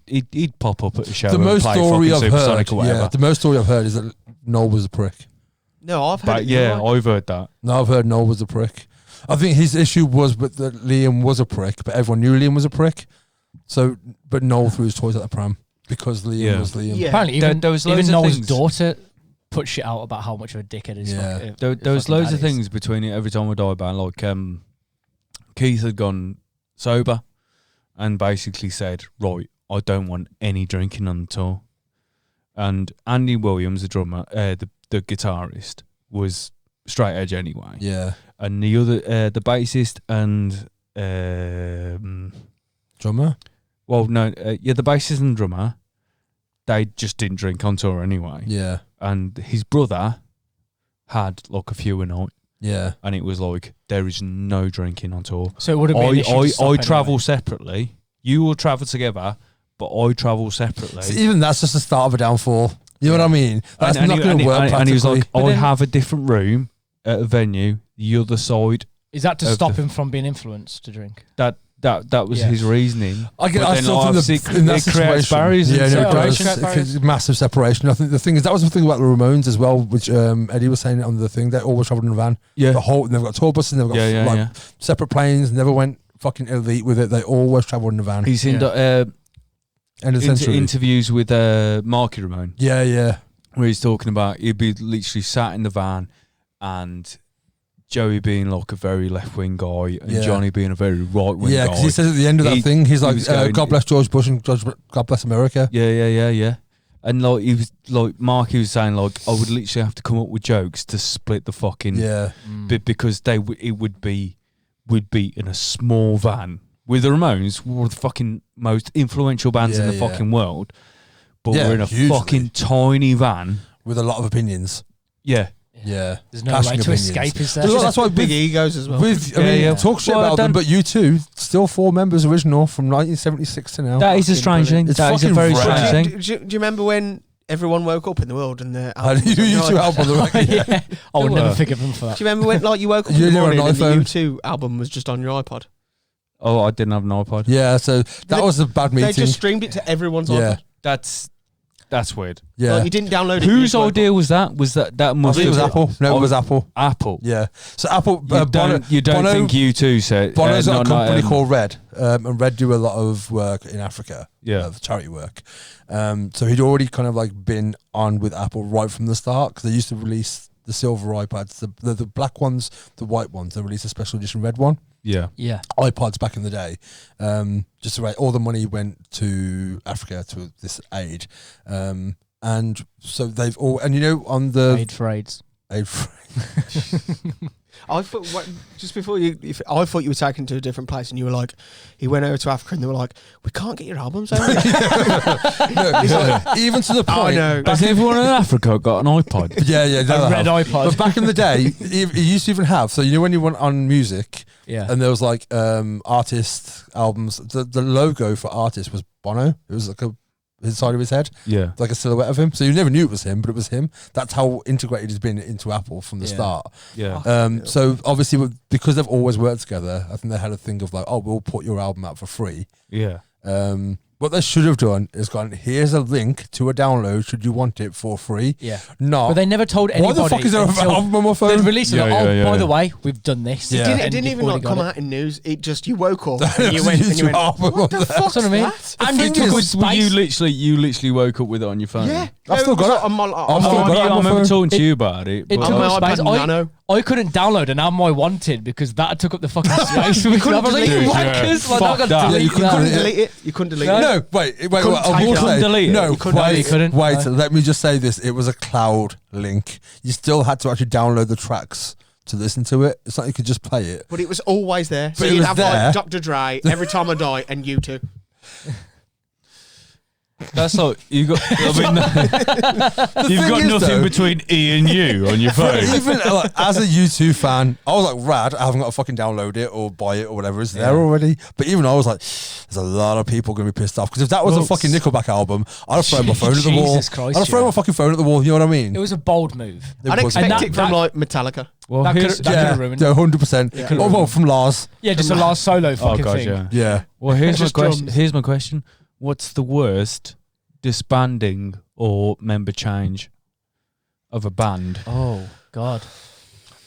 he'd pop up at a show. The most play story I've Supersonic heard, or whatever. the most story I've heard is that Noel was a prick. No, I've heard. I've heard that. No, I've heard Noel was a prick. I think his issue was that Liam was a prick, but everyone knew Liam was a prick. So, but Noel threw his toys at the pram because Liam was Liam. Yeah. Apparently, there was loads even of Noel's things. daughter put shit out about how much of a dickhead is. Yeah. There was loads of things between it Every Time I Die band. Like Keith had gone sober and basically said, right, I don't want any drinking on the tour. And Andy Williams, the drummer, the guitarist, was straight edge anyway. Yeah. And the other, the bassist and drummer. Well, no, the bassist and drummer, they just didn't drink on tour anyway. Yeah. And his brother had like a few a night. Yeah. And it was like, there is no drinking on tour. So it would have been an issue to stop I travel anyway. separately. You will travel together, but I travel separately. So even that's just the start of a downfall. You know what I mean? That's not going to work. And he was like, But I then- have a different room at a venue, the other side. Is that to of stop the- him from being influenced to drink? That was his reasoning. I But then still obviously think in that it creates situation, barriers. yeah, and no, it separation. does. It's massive separation. I think the thing is that was the thing about the Ramones as well, which Eddie was saying on the thing. They always travelled in a van. Yeah. They've got tour buses. They've got separate planes. Never went fucking elite with it. They always travelled in a van. He's in End of the century. interviews with Marky Ramone. Yeah. Where he's talking about he'd be literally sat in the van and Joey being like a very left-wing guy and Johnny being a very right-wing guy. Yeah, because he says at the end of that thing, he's like, was going- God bless George Bush and God bless America. Yeah. And like he was like Marky was saying like I would literally have to come up with jokes to split the fucking because it would be in a small van with the Ramones, one of the fucking most influential bands in the fucking world, but we're in a hugely. fucking tiny van With a lot of opinions. Yeah. Yeah. There's no Clashing way to opinions. escape, is there? Well, that's why Big egos as well. Talk shit about them, but you two, still 4 members original from 1976 to now. That is a strange thing. It's That is a fucking very rare. strange thing. Do you remember when everyone woke up in the world and the How album do you was on use your your iPod. album on the record? Yeah. I would never forgive them for that. Do you remember when like you woke up You in the knew on morning and the iPhone. U2 album was just on your iPod? Oh, I didn't have an iPod. Yeah, so that was a bad meeting. They just streamed it to everyone's Yeah. iPod. That's weird. Yeah. Like, you didn't download it. Whose you just idea was that? That I must think it was have Apple. No, it was Apple. Apple. Yeah. So Apple. You don't think U2 said Bono's got a company not, called Red, and Red do a lot of work in Africa. Yeah. Charity work. So he'd already kind of like been on with Apple right from the start because they used to release the silver iPads, the black ones, the white ones. They released a special edition red one. Yeah. Yeah. iPods back in the day. Just to all the money went to Africa to this aid. And so they've all, and you know, on the Aid for AIDS. aid for, I thought just before I thought you were taken to a different place, and you were like, he went over to Africa, and they were like, we can't get your albums over. no, it's like, even to the point. I know. Has everyone in Africa got an iPod? Yeah, no, A they red have. iPod. But back in the day, it used to even have. So you know when you went on music, Yeah. and there was like artist albums. The logo for artist was Bono. It was like his side of his head, Yeah. like a silhouette of him. So you never knew it was him, but it was him. That's how integrated he's been into Apple from the Yeah. start. Yeah. So obviously, because they've always worked together, I think they had a thing of like, oh, we'll put your album out for free. Yeah. What they should have done is gone, here's a link to a download should you want it for free. Yeah. No. But they never told anybody. Why the fuck is there an until album on my phone? They'd release it. Yeah, Like, yeah, oh, yeah, by yeah. the way, we've done this. Yeah. It And didn't you've even like already come got out in news. It just you woke up and you went, YouTube album what on the there. fuck's That's what I mean. that? And The you thing took is, up space. You literally woke up with it on your phone. Yeah, I've still got it. On my, I've still got it I on my remember phone. talking to you about it. It but- took on my up space. iPad Nano. I couldn't download an album I wanted because that took up the fucking space. I was like, delete you it. wankers! Like, Fuck I got that. to Yeah, you delete couldn't that. couldn't Yeah. delete it. You couldn't delete it. No, wait, Couldn't I will take it. say, Delete it. no, You couldn't wait, delete it. Couldn't. wait, No. let me just say this. It was a cloud link. You still had to actually download the tracks to listen to it. It's not you could just play it. But it was always there. So But it you'd was have there. like Dr. Dre, Every Time I Die, and U2. That's like you got. I mean, you've thing got is, nothing though- between E and U on your phone. Even like, as a U2 fan, I was like, rad, I haven't got to fucking download it or buy it or whatever. It's there already. But even I was like, there's a lot of people going to be pissed off. Because if that was a fucking Nickelback album, I'd have thrown my phone at the wall. Jesus Christ, I'd have thrown yeah. my fucking phone at the wall. You know what I mean? It was a bold move. It I'd was- expect And it from that- like Metallica. Well, That here's, could've- that yeah, could've ruined it. 100%. Yeah. Oh, well, from Lars. Yeah, just a last solo oh fucking god, thing. yeah. Yeah. Well, here's my Just question. drums. Here's my question. What's the worst disbanding or member change of a band? Oh God.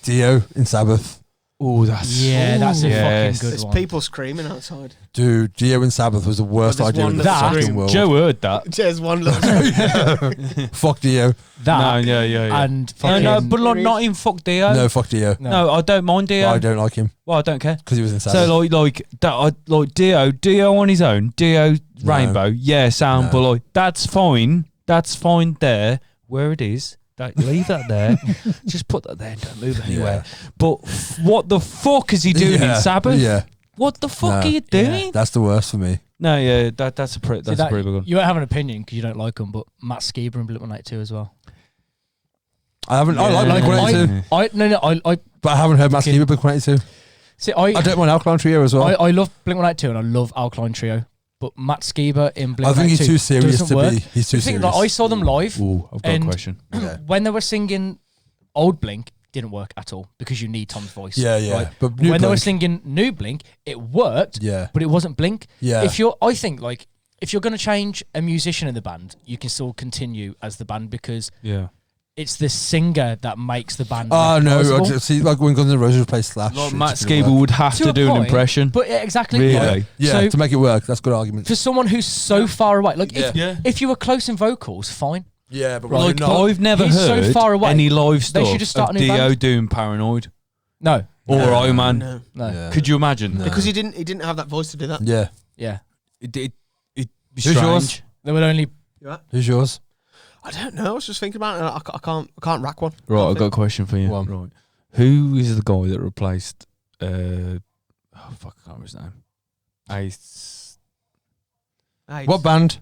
Dio in Sabbath. Oh, that's That's a yes. fucking good There's one. people screaming outside. Dude, Dio in Sabbath was the worst There's idea one in the little fucking scream. world. Joe heard that. There's one little. Fuck Dio. That No, yeah. and No, fucking no, but like, not in fuck Dio. No, fuck Dio. No, I don't mind Dio. I don't like him Well, I don't care. because he was in Sabbath. So like that, like Dio on his own, Dio Rainbow, yeah, sound, No. but like that's fine there where it is. Leave that there. Just put that there and don't move anywhere. But what the fuck is he doing in Sabbath? Yeah, What the fuck No. are you doing? that's the worst for me. No, yeah, that's a pretty See, that- pretty big one. You won't have an opinion because you don't like them, but Matt Skiba and Blink-182 as well. I haven't. I like Yeah. Blink-182, but I haven't heard Matt Fucking- Skiba Blink-182. See, I don't mind Alkaline Trio as well. I love Blink-182 and I love Alkaline Trio, but Matt Skiba in Blink-182 I think he's too serious doesn't to work. be. He's too The thing, serious. like, I saw them live Ooh, I've got a And- question. Yeah. when they were singing old Blink. Didn't work at all because you need Tom's voice. Yeah, yeah. right? But when new they were Blink- singing new Blink, it worked, Yeah, but it wasn't Blink. yeah. I think like if you're going to change a musician in the band, you can still continue as the band because Yeah. it's the singer that makes the band. Oh no! recognisable. I just see, like when Guns N' Roses replaced Slash. Like it Matt just didn't Skiba work. would have To to a do an point, impression. But yeah, exactly. Really? Yeah, So- to make it work. That's a good argument. For someone who's so far away, like Yeah. if you were close in vocals, fine. Yeah, but Right. Like, I've never He's so heard far away. any live They stuff should just start of a new Dio band. doing Paranoid No, or No. Iron Man. No. no, Yeah. Could you imagine? No. Because he didn't have that voice to do that. Yeah. yeah. It'd be Who's strange. yours? They would only. Who's yours? I don't know. I was just thinking about it. I can't rack one. Right, Can't I've got a question for you. Go on. Right, who is the guy that replaced? Oh fuck, I can't remember his name. Ace think. What band?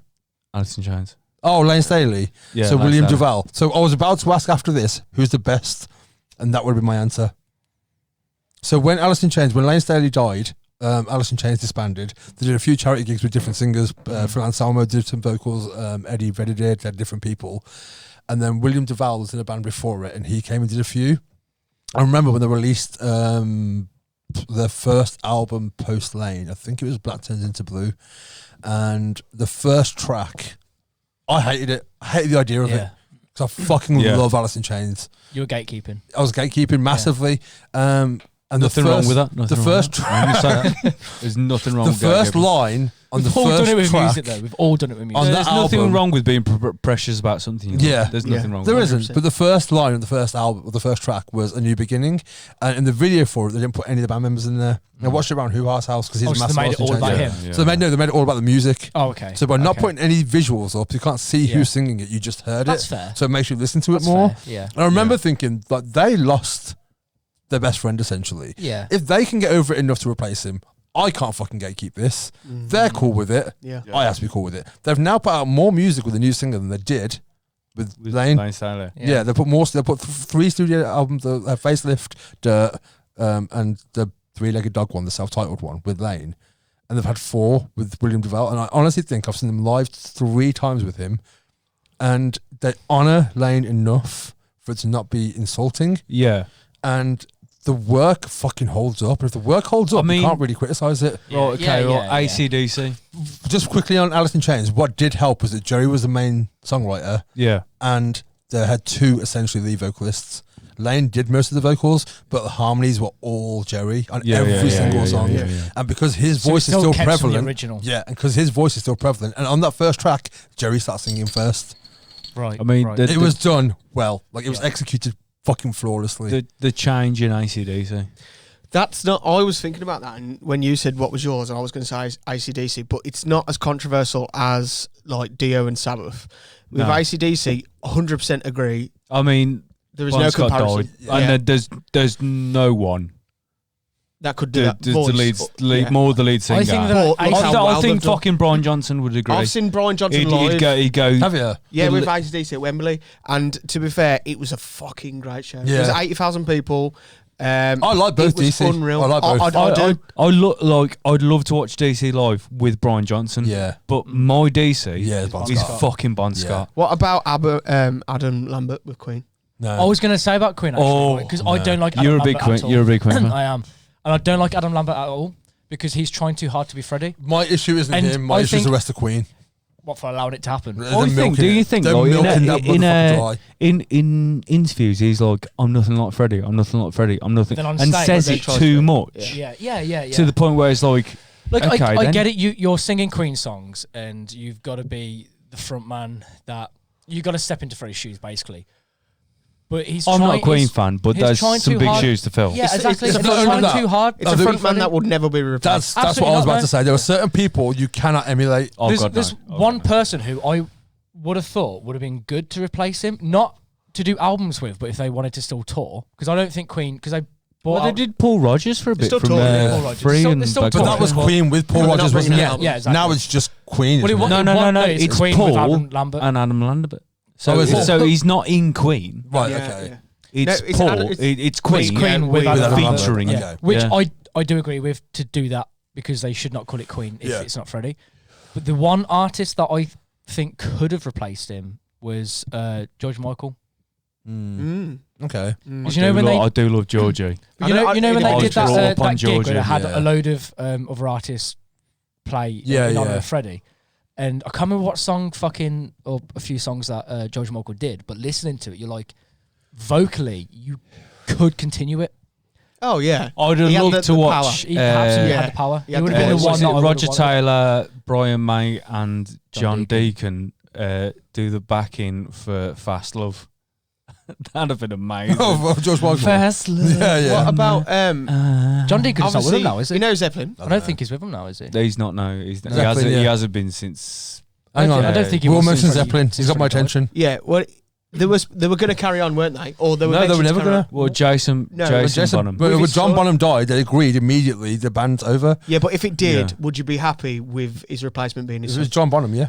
Alice in Chains. Oh, Lane Staley. Yeah, so that's William that. Duval. So I was about to ask after this, who's the best, and that would have been my answer. So when Alice in Chains, when Lane Staley died, Alice in Chains disbanded, they did a few charity gigs with different singers. Phil Anselmo did some vocals. Eddie Vedder did. They had different people. And then William Duval was in a band before it, and he came and did a few. I remember when they released their first album post Lane. I think it was Black Turns Into Blue. And the first track, I hated it. I hated the idea of it. Because I fucking love Alice in Chains. You were gatekeeping. I was gatekeeping massively. And nothing wrong with that. The first track. There's nothing wrong with the first line on the We've all first done it with track. music, though. We've all done it with music. On that There's nothing album- wrong with being precious about something. You Yeah. like. There's nothing wrong There with isn't, but the first line on the first album, or the first track, was A New Beginning, and in the video for it, they didn't put any of the band members in there. I watched it around Hoo Ha's house because he's a so massive they made it Alice in all about Chains. him. So they made it all about the music. Oh, okay. So by not Okay. putting any visuals up, you can't see Yeah. who's singing it. You just heard That's it. fair. So it makes you listen to That's it more. fair, yeah. And I remember thinking like they lost their best friend essentially. Yeah. If they can get over it enough to replace him, I can't fucking gatekeep this. They're cool with it. Yeah. I have to be cool with it. They've now put out more music with a new singer than they did with Lane. Lane Staley. Yeah, they put more. They put 3 studio albums: Facelift, Dirt, and the Three-Legged Dog one, the self-titled one with Lane. And they've had 4 with William Duval. And I honestly think I've seen them live 3 times with him, and they honour Lane enough for it to not be insulting. Yeah. And the work fucking holds up. And if the work holds up, you can't really criticise it. Yeah, Right, okay, well, yeah. AC/DC. Just quickly on Alice in Chains, what did help was that Jerry was the main songwriter, Yeah. and they had 2 essentially lead vocalists. Lane did most of the vocals, but the harmonies were all Jerry on every single song. yeah. And because his So voice it is still kept from the prevalent, original. yeah, and because his voice is still prevalent, and on that first track, Jerry starts singing first. Right. I mean, right. the- It was done well, like it was executed fucking flawlessly. The change in AC/DC. That's not. I was thinking about that, and when you said what was yours, I was going to say AC/DC, but it's not as controversial as like Dio and Sabbath. With No. AC/DC, 100% agree. I mean, There is Bon no Scott comparison. died, and there's no one. That could do The, that. the, Voice. lead, Yeah. more the lead singer. I think that But AC- look how well I think they've done. fucking Brian Johnson would agree. I've seen Brian Johnson live. He'd go. Have you? Yeah, the with li- AC/DC at Wembley, and to be fair, it was a fucking great show. Yeah. It was 80,000 people. I like both it was DC. Unreal. I like both. I'd love to watch DC live with Brian Johnson. Yeah. But my DC Yeah, it's Bon is Scott. fucking Bon Yeah. Scott. What about Adam Lambert with Queen? No. I was going to say about Queen actually, because I don't like Adam You're a Lambert big Queen. at all. You're a big Queen fan. I am. And I don't like Adam Lambert at all because he's trying too hard to be Freddie. My issue isn't And him. My I issue is think- the rest of Queen. What, for allowing it to happen? They're Do milking you it. think They're like, milking that motherfucker dry. in interviews he's like, I'm nothing like Freddie. I'm nothing like Freddie. I'm nothing, Then on and stage, says they it try too to- much Yeah. to the point where it's like, Like, okay, I then. get it. You're singing Queen songs, and you've got to be the front man. That you got to step into Freddie's shoes, basically. But he's. I'm not a Queen he's- fan, but he's there's trying some too big hard. shoes to fill. Yeah, It's- exactly. it's He's a front trying man too hard. It's a front man that would never be replaced. That's what I Absolutely was not, about no. to say. There are certain people you cannot emulate. Oh, There's, God, there's no. Oh, one God, no. person who I would have thought would have been good to replace him, not to do albums with, but if they wanted to still tour, because I don't think Queen, because they bought Well, they out- did Paul Rogers for a bit still from touring, Paul Rogers. Free Still- and they're still back But touring. that was Well, Queen with Paul they're not Rogers, wasn't bringing it? it out. Yeah, exactly. Now it's just Queen. Well, it isn't wa- it? No. It's It's Queen with Paul Adam Lambert. and Adam Lambert. So, Oh, is it? so he's not in Queen. Right, Yeah, okay. yeah. It's No, it's Paul. Adam- it's- It's Queen. It's Queen with with Adam Adam Lambert. featuring. Lambert, Yeah. okay. Which Yeah. I do agree with to do that because they should not call it Queen if Yeah. it's not Freddie. But the one artist that I think could have replaced him was George Michael. Okay. Because you know when I do love Georgie. you I know know- when I they did draw that upon that gig where Georgia, they had yeah. a load of other artists play Yeah, in honor yeah. of Freddie. And I can't remember what song or a few songs that George Michael did, but listening to it, you're like, vocally, you could continue it. Oh yeah. I'd He have had loved the to watch. He absolutely Yeah. had the power. He He had would the have been power. the one was that it I Roger would've wanted. Taylor, Brian May, and John John Deacon do the backing for Fast Love. That'd have been amazing. Oh, George Michael. Fast Love. Yeah, yeah. What about John Deacon's not with him now, is he? You know Zeppelin. I don't think he's with him now, is he? He's not. No, he Zeppelin, he yeah. hasn't been since. Hang on. I don't think he Will was mention since Zeppelin. Freddie- He's got my since Freddie attention. Yeah. Well, they were going to carry on, weren't they? Or they were. No, they were mentioned to never carry going on. to. Well, Jason Bonham. But With when his John son. Bonham died, they agreed immediately the band's over. Yeah, but if it did, Yeah. would you be happy with his replacement being his It was son? John Bonham, yeah?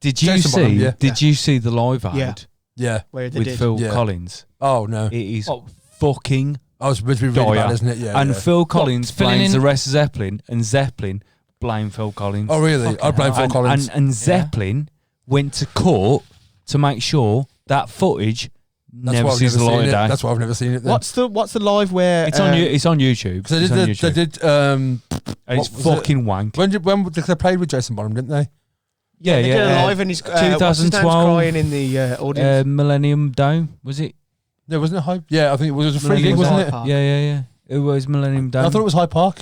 Did you Jason see? Bonham, yeah. Did you see the live ad Yeah. Yeah. Where they with did. Phil Yeah. Collins? Oh, no. It is Oh. fucking Oh, it's meant to be really bad, isn't it? Yeah. And yeah. Phil Collins filling blames in- the rest of Zeppelin, and Zeppelin blame Phil Collins. Oh, really? I blame Phil Collins. And Zeppelin went to court to make sure that footage never sees the light of day. That's why I've never seen it. Then. What's the live where It's on YouTube. Because It's on YouTube. they did. And it's what was fucking wank. When they played with Jason Bonham, didn't they? Yeah, they did a live and he's 2012 crying in the audience. Millennium Dome, was it? No, wasn't it Hyde? Yeah, I think it was a free gig, Millennium wasn't Hyde it? Park. Yeah. It was Millennium Dome. I thought it was Hyde Park.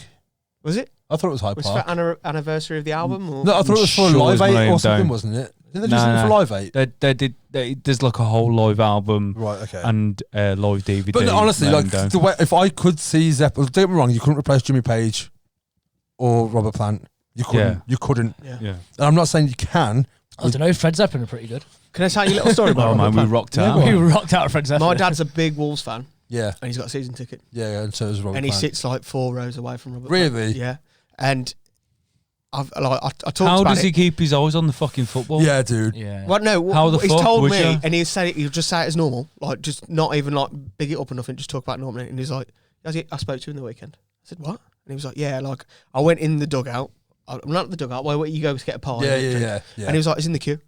Was it? I thought it was Hyde Was Park. it for anniversary of the album? Or? No, I thought it was for Sure it Live was 8 Millennium or something, Dome. wasn't it? Didn't they do something for Live 8? There's like a whole live album Right, okay. and live DVD. But no, honestly, like Millennium Dome. the way, if I could see Zeppelin, don't get me wrong, you couldn't replace Jimmy Page or Robert Plant. You couldn't. Yeah. You couldn't. Yeah. Yeah. And I'm not saying you can. I don't know. Fred Zeppelin are pretty good. Can I tell you a little story about Oh Robert man, we Plant? rocked Yeah, out. go on. We rocked out of Fred Zeppelin. My dad's a big Wolves fan, Yeah. and he's got a season ticket, Yeah, and so is Robert and he Plant. sits like 4 rows away from Robert. Really? Plant. Yeah, and I talked How about does it. he keep his eyes on the fucking football? Yeah, dude. Yeah. Well, no, How the he's fuck told would me, you? and he'll just say it as normal, like just not even like big it up or nothing, just talk about it normally. And he's like, I spoke to him the weekend. I said, what? And he was like, yeah, like I went in the dugout. I'm not at the dugout. Where you go to get a pie? Yeah, and a drink. yeah. And he was like, it's in the queue.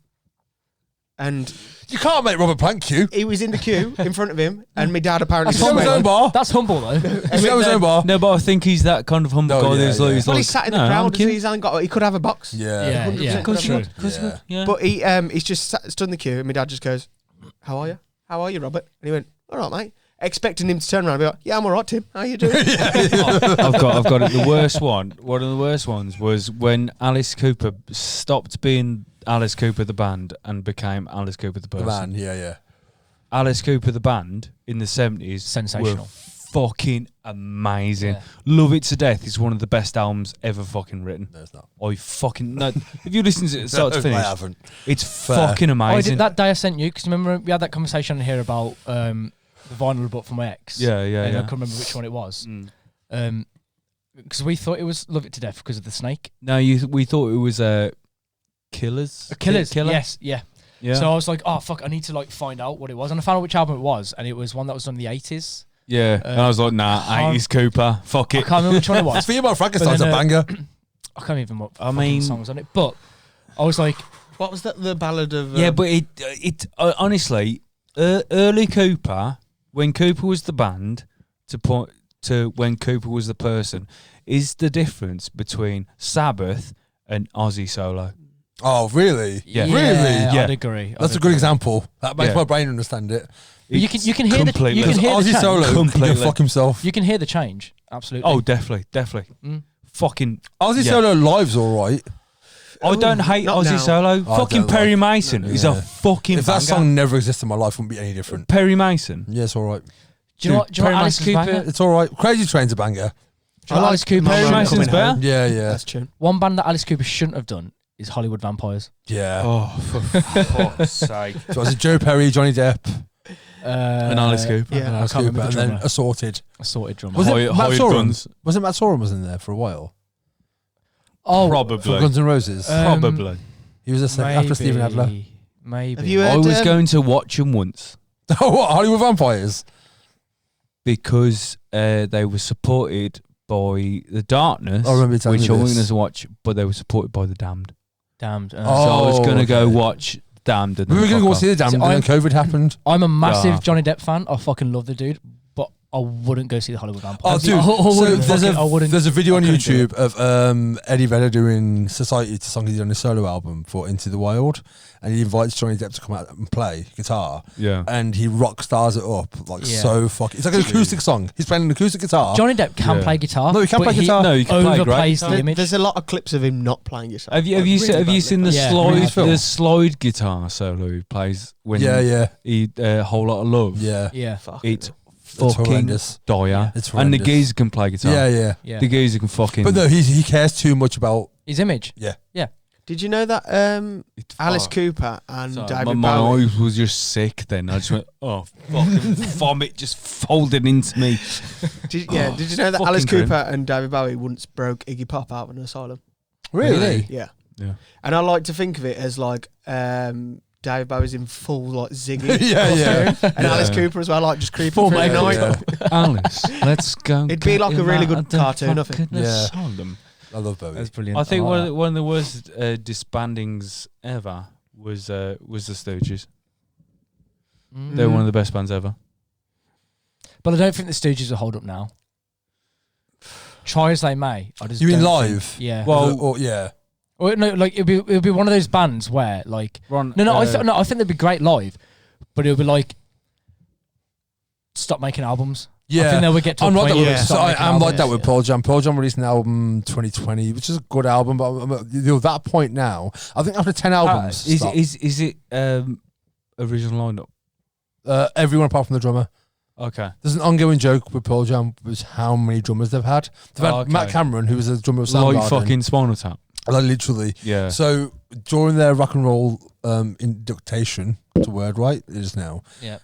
And You can't make Robert Plant queue. he was in the queue in front of him, and my dad apparently. He's got his own bar. That's humble though. He's got his own bar. No, but I think he's that kind of humble Oh, guy. yeah, There's like, yeah. he's Well, like, he's sat in no, the I'm crowd. cute. He's hasn't got. He could have a box. Yeah, yeah. Of course you Yeah. would. Of course you would. Yeah. But he's just stood in the queue, and my dad just goes, "How are you? How are you, Robert?" And he went, "All right, mate." Expecting him to turn around and be like, "Yeah, I'm all right, Tim. How you doing?" I've got it. The worst one. One of the worst ones was when Alice Cooper stopped being Alice Cooper the band and became Alice Cooper the The person. man, yeah. Alice Cooper the band in the 70s Sensational. were fucking amazing. Yeah. Love It to Death is one of the best albums ever fucking written. No, it's not. I fucking no. If you listen to it start to I finish, haven't. it's Fair. fucking I amazing. did that day I sent you because remember we had that conversation here about the vinyl I bought for my ex. Yeah, And I yeah. can't remember which one it was. Mm. Because we thought it was Love It to Death because of the snake. No, we thought it was Killers. Killers. Killer. Yes. Yeah. Yeah. So I was like, oh fuck, I need to like find out what it was, and I found out which album it was, and it was one that was done in the 80s. Yeah. And I was like, nah, can't- 80s Cooper. Fuck I it. can't remember which one it was. Female Frankenstein's But a then, banger. I can't even what I mean- songs on it, but I was like, What was that? The ballad of? Yeah, but it honestly, early Cooper, when Cooper was the band, to when Cooper was the person, is the difference between Sabbath and Ozzy solo. Oh, really? Yeah. Really? Yeah. I'd agree. That's a good example. That makes Yeah. my brain understand it. But you can hear completely. the you can Because hear the Ozzy change. Solo can Completely. go fuck himself. You can hear the change. Absolutely. Oh, definitely. Mm. Fucking. Ozzy Yeah. Solo live's all right. I don't hate not Ozzy now. Solo. I Fucking don't Perry like- Mason is Yeah. a fucking If that banger. song never existed in my life, it wouldn't be any different. Perry Mason. Yeah, it's all right. do you know what? Do you know Perry what Alice Mason's Cooper? banger. It's all right. Crazy Train's a banger. Do you know what Alice Cooper? Perry Mama, I'm Mason's coming better. home. Yeah, yeah. That's true. One band that Alice Cooper shouldn't have done is Hollywood Vampires. Yeah. Oh, for fuck's sake. So was it Joe Perry, Johnny Depp, And Alice Cooper. Yeah. I Alice can't Cooper, remember and the then drummer. Assorted. Assorted drummer. Was it Hired Matt Sorum? Guns. Wasn't Matt Sorum was in there for a while? Oh, For Probably. Guns N' Roses. Probably. He was a second after Stephen Adler. Maybe. Have you I heard, was going to watch them once Oh, what? Hollywood Vampires? because they were supported by the Darkness, I remember you telling which me I wasn't this. going to watch, but they were supported by the Damned. Damned. So I was Oh, going to go okay. watch Damned. And We were then going to go fuck see the Damned, See, and then COVID happened. I'm a massive Ah. Johnny Depp fan. I fucking love the dude, but I wouldn't go see the Hollywood Oh, Vampires. dude. I So wouldn't I wouldn't. there's a video on I couldn't do YouTube of Eddie Vedder doing Society. It's a song he did on his solo album for Into the Wild, and he invites Johnny Depp to come out and play guitar, Yeah. and he rock stars it up like Yeah. so fucking. It's like an acoustic song. He's playing an acoustic guitar. Johnny Depp can Yeah. play guitar. No, he can but play guitar. No, you can play great. overplays the image. There's a lot of clips of him not playing guitar. Have you seen the Yeah. slide guitar solo he plays when yeah, he Whole Lot of Love? yeah. yeah, It's It's fucking horrendous. dire. It's And the horrendous. geezer can play guitar. Yeah, yeah. yeah. The geezer can fucking. But no, he cares too much about. His image. Did you know that Alice Cooper and Sorry, David my Bowie? eyes was just sick then. I just went, oh, fucking vomit just folded into me. Did you know that fucking Alice grim. Cooper and David Bowie once broke Iggy Pop out of an asylum? Really? Yeah. Yeah. And I like to think of it as like David Dave Bowie's in full like Ziggy. And Alice Cooper as well, like just creeping Full through the makeup. night. Alice, let's go. It'd be like a really good cartoon of it. Yeah. Yeah. I love Bowie. That's brilliant. I think like one of the worst disbandings ever was the Stooges. that. They're one of the best bands ever. But I don't think the Stooges will hold up now. Try as they may. I just You mean don't live? think- yeah. Or yeah. Or, no, like it'll be one of those bands where like Ron, I think they'd be great live, but it'll be like stop making albums. Yeah. I think they would get to I'm a like point that where with, they so stop I making am like albums. that with Pearl Jam. Pearl Jam released an album 2020, which is a good album, but at that point now, I think after 10 albums, stop. is it original lineup? Everyone apart from the drummer. Okay. There's an ongoing joke with Pearl Jam was how many drummers they've had. They've had Okay. Matt Cameron, who was a drummer of Like Soundgarden. fucking Spinal Tap. Like literally. Yeah. So during their rock and roll induction, it's a word, right? It is now. Yeah.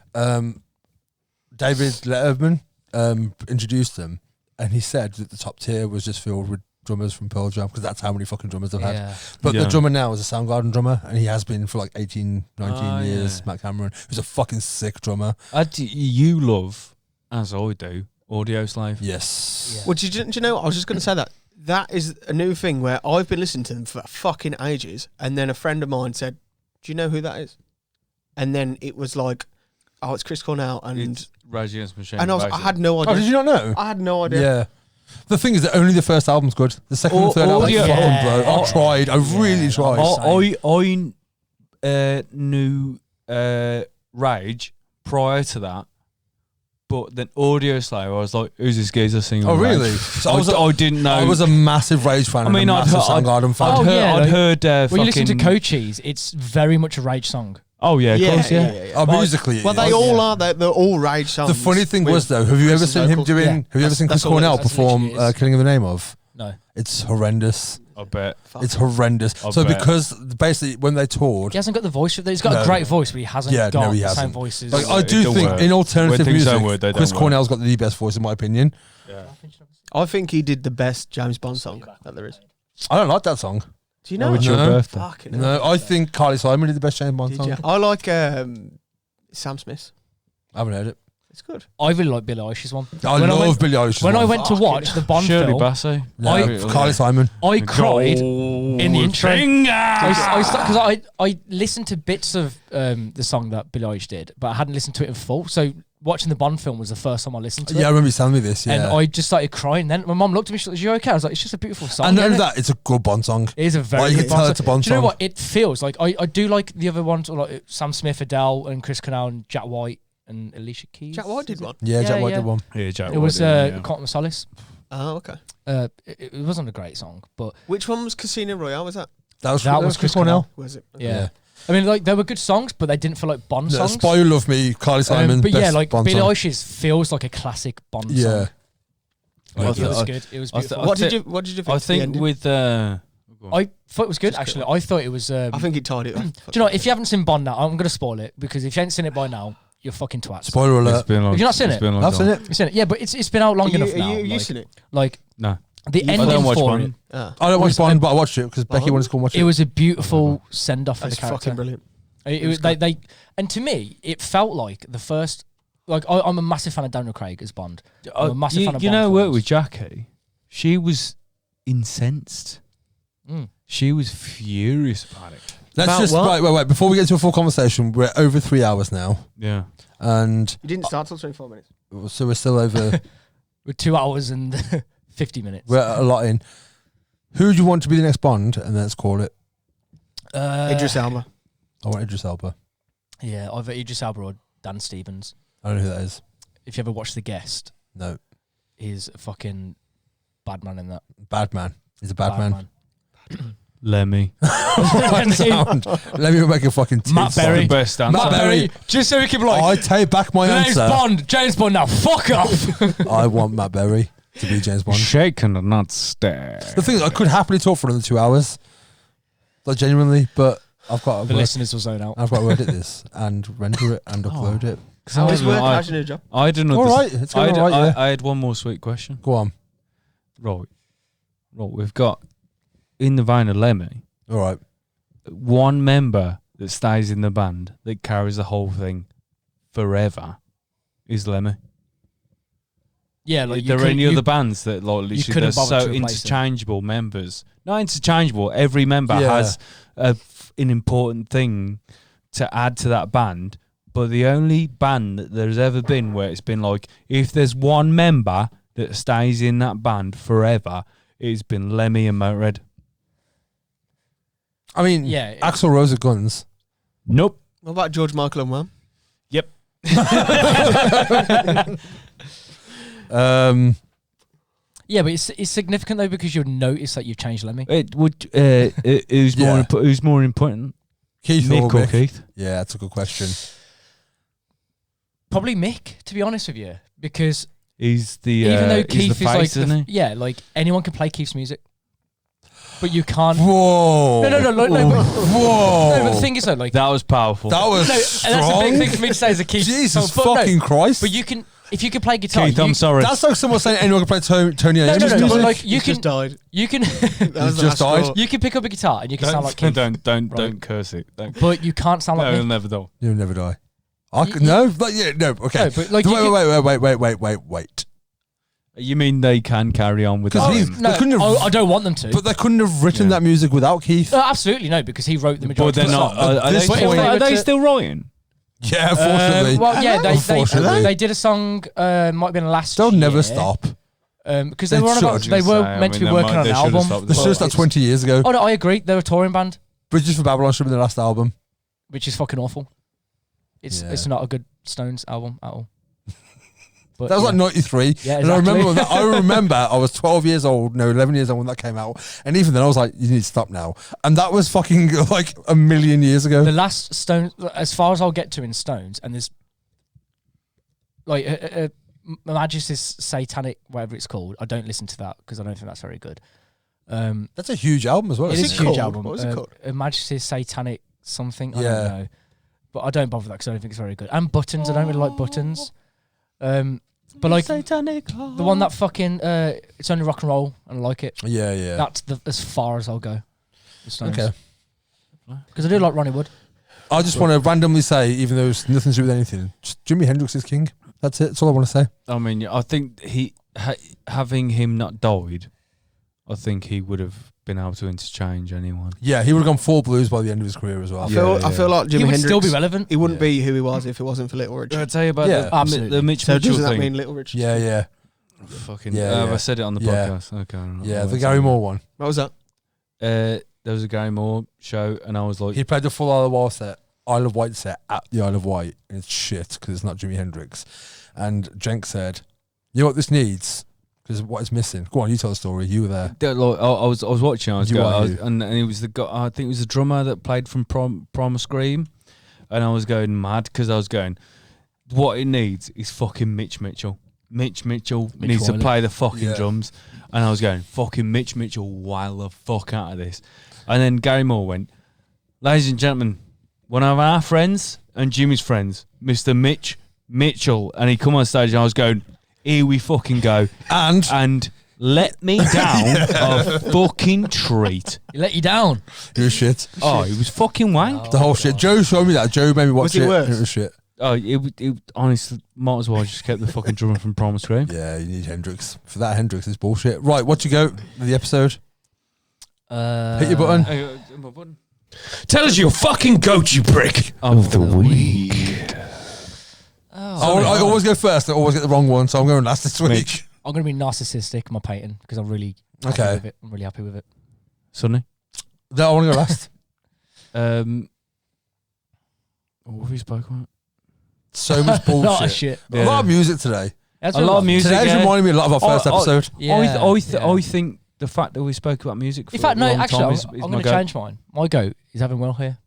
David Letterman introduced them, and he said that the top tier was just filled with drummers from Pearl Jam because that's how many fucking drummers they've had. Yeah. But Yeah. the drummer now is a Soundgarden drummer, and he has been for like 18, 19 Oh, years. yeah. Matt Cameron, who's a fucking sick drummer. You love, as I do, Audio Slave. Yes. Yeah. Well, do you know what? I was just going to say that is a new thing where I've been listening to them for fucking ages, and then a friend of mine said, "Do you know who that is?" And then it was like, "Oh, it's Chris Cornell," and It's Rage Against the Machine. I had no Oh, idea. did you not know? I had no idea. Yeah. The thing is that only the first album's good. The second and third album, audio- fucking bro. I Yeah. tried. I really tried. I knew Rage prior to that, but then Audio Slave, I was like, "Who's this geezer singing?" Oh, Rage? really? So I didn't know. I was a massive Rage fan. I mean, and a I'd massive heard- Soundgarden fan. Oh, yeah, I'd like, heard. When you listen to fucking- Cochise, it's very much a Rage song. Oh yeah, of course, yeah. Oh, musically, it Well, they is. all are. They're all Rage songs. The funny thing with was though, have you ever Chris's seen him vocals. doing? Yeah. Have you ever seen Chris That's all it Cornell is. That's perform literally it. "Killing of the Name of"? No. It's horrendous. I bet. It's horrendous. I So bet. because basically when they toured, He hasn't got the voice. He's got No. a great voice, but he hasn't Yeah, got no, he the same hasn't. voice as... like, I It do don't think work. in alternative When things don't music, work, they Chris don't work. Cornell's got the best voice in my opinion. I think he did the best James Bond song that there is. I don't like that song. Do you know? It's your No. birthday. Fucking hell. No, I think Carly Simon did the best James Bond Did song. you? I like Sam Smith. I haven't heard it. It's good. I really like Billie Eilish's one. I When I love went- Billie Eilish. When I went to watch the Bond Shirley film, Bassey. no, Carly Simon. I cried in the intro. Because I listened to bits of the song that Billie Eilish did, but I hadn't listened to it in full. So watching the Bond film was the first time I listened to Yeah, I it. remember you telling me this. Yeah, And I just started crying. Then my mum looked at me. She was like, "Is you okay?" I was like, "It's just a beautiful song." I know isn't it?" that it's a good Bond song. It is a very Like, you good can tell Bond it's a song. Bond Do you know song. what? It feels like I do like the other ones, like Sam Smith, Adele, and Chris Cornell, and Jack White, and Alicia Keys. Jack White did one. Yeah, Yeah, Jack White yeah. did one. Yeah, Jack It was White, yeah. Cotton Solace. Oh, okay. It wasn't a great song, but Which one was Casino Royale? Was that? That was that was Chris Cornell. Was it? Yeah. I mean, like, they were good songs, but they didn't feel like Bond No, songs. Spy Who Loved Me, Carly Simon. But yeah, best like Bond Billie song. Eilish's feels like a classic Bond Yeah. song. I It was thought- good. It was I beautiful. thought- What did you think? I of the think ending? with I thought it was good, It's actually. cool. I thought it was... I think it tied it up. do you know what? If you haven't seen Bond now, I'm going to spoil it, because if you haven't seen it by now, you're fucking twats. Spoiler it's alert. been a long. Have you not seen it's it? been a long I've seen time. it. You've seen it? Yeah, but it's been out long Are you, enough now. Are you like, seen it? like, No, the I ending don't watch for Bond. it, Ah. I don't watch was Bond, a- but I watched it because Becky wanted to go and watch it. it was a beautiful send-off for the That's character. fucking brilliant. It was they and to me, it felt like the first. Like I'm a massive fan of Daniel Craig as Bond. I'm a massive fan of you Bond know, work films. with Jackie. She was incensed. Mm. She was furious about it. Let's About just what? wait. Before we get into a full conversation, we're over 3 hours now, Yeah. and You didn't start till 24 minutes. so we're still over. With 2 hours and 50 minutes. We're a lot in. Who do you want to be the next Bond? And let's call it. Idris Elba. I want Idris Elba. Yeah, either Idris Elba or Dan Stevens. I don't know who that is. If you ever watch The Guest, No, he's a fucking bad man in that. bad man. He's a bad man. Lemmy. Sound. Let me make a fucking tits Matt sound. Berry. The best answer. Matt Berry. Just so we can be like, I take back my the name's answer. Bond, James Bond now, fuck off. I want Matt Berry to be James Bond. Shaken and not stir. The thing is, I could happily talk for another 2 hours, like genuinely, but I've got The listeners will zone out. I've got to edit this and render it and upload it. How's work? How's your new job? I don't know. All right, it's going all right. Yeah. I had one more sweet question. Go on. Right. We've got in the vein of Lemmy, All right. one member that stays in the band, that carries the whole thing forever, is Lemmy. Yeah, like Are there any other bands that like literally couldn't they're bother to so replace interchangeable members? Not interchangeable. Every member has an important thing to add to that band. But the only band that there's ever been where it's been like, if there's one member that stays in that band forever, it's been Lemmy and Motorhead. I mean, Yeah. Axl Rose of Guns. Nope. What about George Michael and Wham? Yep. Yeah, but it's significant though because you'll notice that you've changed Lemmy. It would. Who's more? Who's more important? Keith Mick or or Mick? Keith? Yeah, that's a good question. Probably Mick, to be honest with you, because He's the even though he's Keith the is like, face, isn't he? yeah, like anyone can play Keith's music, but you can't. Whoa. No, but Whoa. the thing is though, like That was powerful. that was no, strong. and that's a big thing for me to say as a Keith. Jesus song, but fucking no, Christ. but you can, if you can play guitar, Keith, you, I'm sorry. That's like someone saying anyone can play Tony No, Iommi's but music. like you He's can, just died. you can, That was the just last died. straw. you can pick up a guitar and you can sound like Keith, don't curse it. Don't. but you can't sound No, like he'll Mick. never do. You'll never die. No, like, yeah, no, okay. No, but like you Wait. You mean they can carry on without Because him? they couldn't have, I don't want them to. but they couldn't have written Yeah. that music without Keith. Absolutely no, because he wrote the But majority they're of the not. song. At this point- Are they to- still writing? Yeah, unfortunately. Well, yeah, Unfortunately. they did a song. Might have been last. They'll year, never stop. because They they were on about, should. they were Say, I meant to mean, be they working might- on they an should have album. stopped They should have started 20 years ago. Oh no, I agree. They're a touring band, Bridges for Babylon should have been their last album. which is fucking awful. It's Yeah. it's not a good Stones album at all. But That was like 93. Yeah, And I exactly. remember that. I remember I was 12 years old, 11 years old when that came out. And even then I was like, you need to stop now. And that was fucking like a million years ago. the last Stones, as far as I'll get to in Stones, and there's like Majesty's Satanic, whatever it's called. I don't listen to that because I don't think that's very good. That's a huge album as well. It isn't is a called? huge album. What was it called? Majesty's Satanic something. I Yeah. don't know. But I don't bother with that because I don't think it's very good. And Buttons, I don't really like Buttons. But like the one that fucking it's only rock and roll and I like it. Yeah. That's as far as I'll go. with Stones. Okay. Because I do like Ronnie Wood. I just want to randomly say, even though it's nothing to do with anything, just Jimi Hendrix is king. That's it. That's all I want to say. I mean, I think having him not died, I think he would have been able to interchange anyone. Yeah, he would have gone full blues by the end of his career as well. I feel like Jimi He would Hendrix still be relevant. He wouldn't Yeah. be who he was if it wasn't for Little Did I Richard. tell you about Yeah, absolutely. the Mitch So Mitchell doesn't that thing? mean Little Richard? Yeah. Fucking Yeah, have yeah. I said it on the Yeah. podcast? Okay. I don't know. Yeah, the Gary Moore one. What was that? There was a Gary Moore show, and I was like, He played the full Isle of Wight set at the Isle of Wight, and it's shit because it's not Jimi Hendrix. And Jenk said, "You know what this needs? Because what is missing." Go on, you tell the story. You were there. I was watching. You. And it was the guy. I think it was the drummer that played from Primal Scream, and I was going mad because I was going, what it needs is fucking Mitch Mitchell. Mitch Mitchell needs to Riley. play the fucking Yeah. drums, and I was going, fucking Mitch Mitchell, wild the fuck out of this. And then Gary Moore went, ladies and gentlemen, one of our friends and Jimmy's friends, Mr. Mitch Mitchell, and he come on stage, and I was going, here we fucking go. And let me down a fucking treat. He let you down. It was shit. Oh, it was fucking wank. The whole shit. Joe showed me that. Joe made me watch Was it it. worse? And it was shit. Oh, it honestly might as well just kept the fucking drummer from Primal Scream. Yeah, you need Hendrix. For that, Hendrix is bullshit. Right, what you go with the episode? Hit your button. Tell us your fucking goat, you prick. Of the week. I always go first. I always get the wrong one, so I'm going last this week. Mitch. I'm going to be narcissistic in my painting because I'm really happy Okay. with it. I'm really happy with it. Sonny. No, I want to go last. What have we spoken about? So much A lot of bullshit. shit. A lot of music today. That's A lot of music. Today's yeah. reminding me a lot of our first Oh, episode. Yeah, I think the fact that we spoke about music for In fact, a no, long actually, time I'm is going my to go. change mine. My goat is having Will here.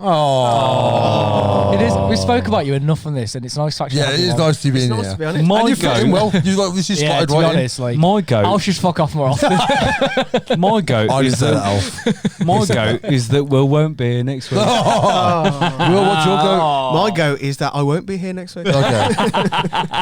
Oh. It is. We spoke about you enough on this, and it's nice to actually. Yeah, have it you is on. nice to be It's in nice here. to be honest. My And you fit in goat, well. You like this. You Yeah, started to be right in. honest, like my I'll goat, just fuck off more often. my goat I is just said that Alf. my goat is that Will won't be here next week. Will, what's your goat? My goat is that I won't be here next week. Okay.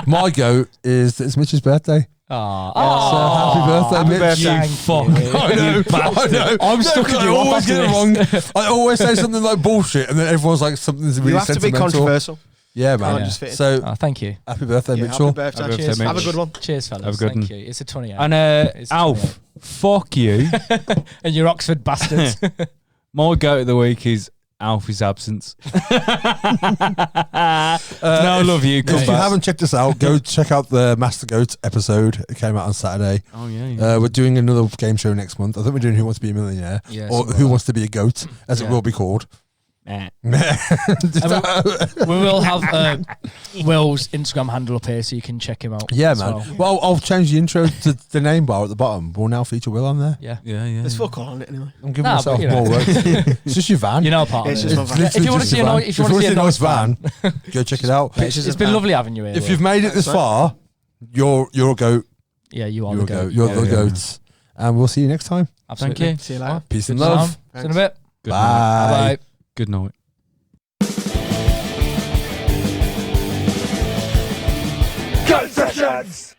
My goat is that it's Mitch's birthday. Happy birthday, Mitch. You fuck. I know. I'm stuck in I you. always get it wrong. I always say something like bullshit, and then everyone's like something's really You have to be sentimental. controversial. Yeah, man. Can't just fit in. So Thank you. happy birthday, Yeah, Mitchell. happy birthday. Happy Cheers, birthday, Have a Mitch. good one. Cheers, fellas. Have a good Thank one. you. It's a 28. And It's a Alf, fuck you. 28. And your Oxford bastards. My goat of the week is Alfie's absence. No, I love you. Come If you back. haven't checked us out, go check out the Master Goat episode. It came out on Saturday. Oh yeah. We're doing another game show next month. I think we're doing Who Wants to Be a Millionaire, Yeah, or something Who like Wants to Be a Goat, as it Yeah. will be called. Nah. We will have Will's Instagram handle up here so you can check him out. Yeah, as man. Well, I'll change the intro to the name bar at the bottom. We'll now feature Will on there. Yeah. Yeah. There's fuck all on it anyway. I'm giving Nah, myself but, you know. more work. It's just your van. You know part of It's it. just my van. Yeah, if you want to see a nice, if you want to see a nice van, go check it out. it's been lovely having you here. If Will. you've made it this far, you're a goat. Yeah, you are You're the a goat. goat. You're the goats. And we'll see you next time. Absolutely. Thank you. See you later. Peace and Good love. time. See you in a bit. Good Bye. night. Bye. Good night. Concessions!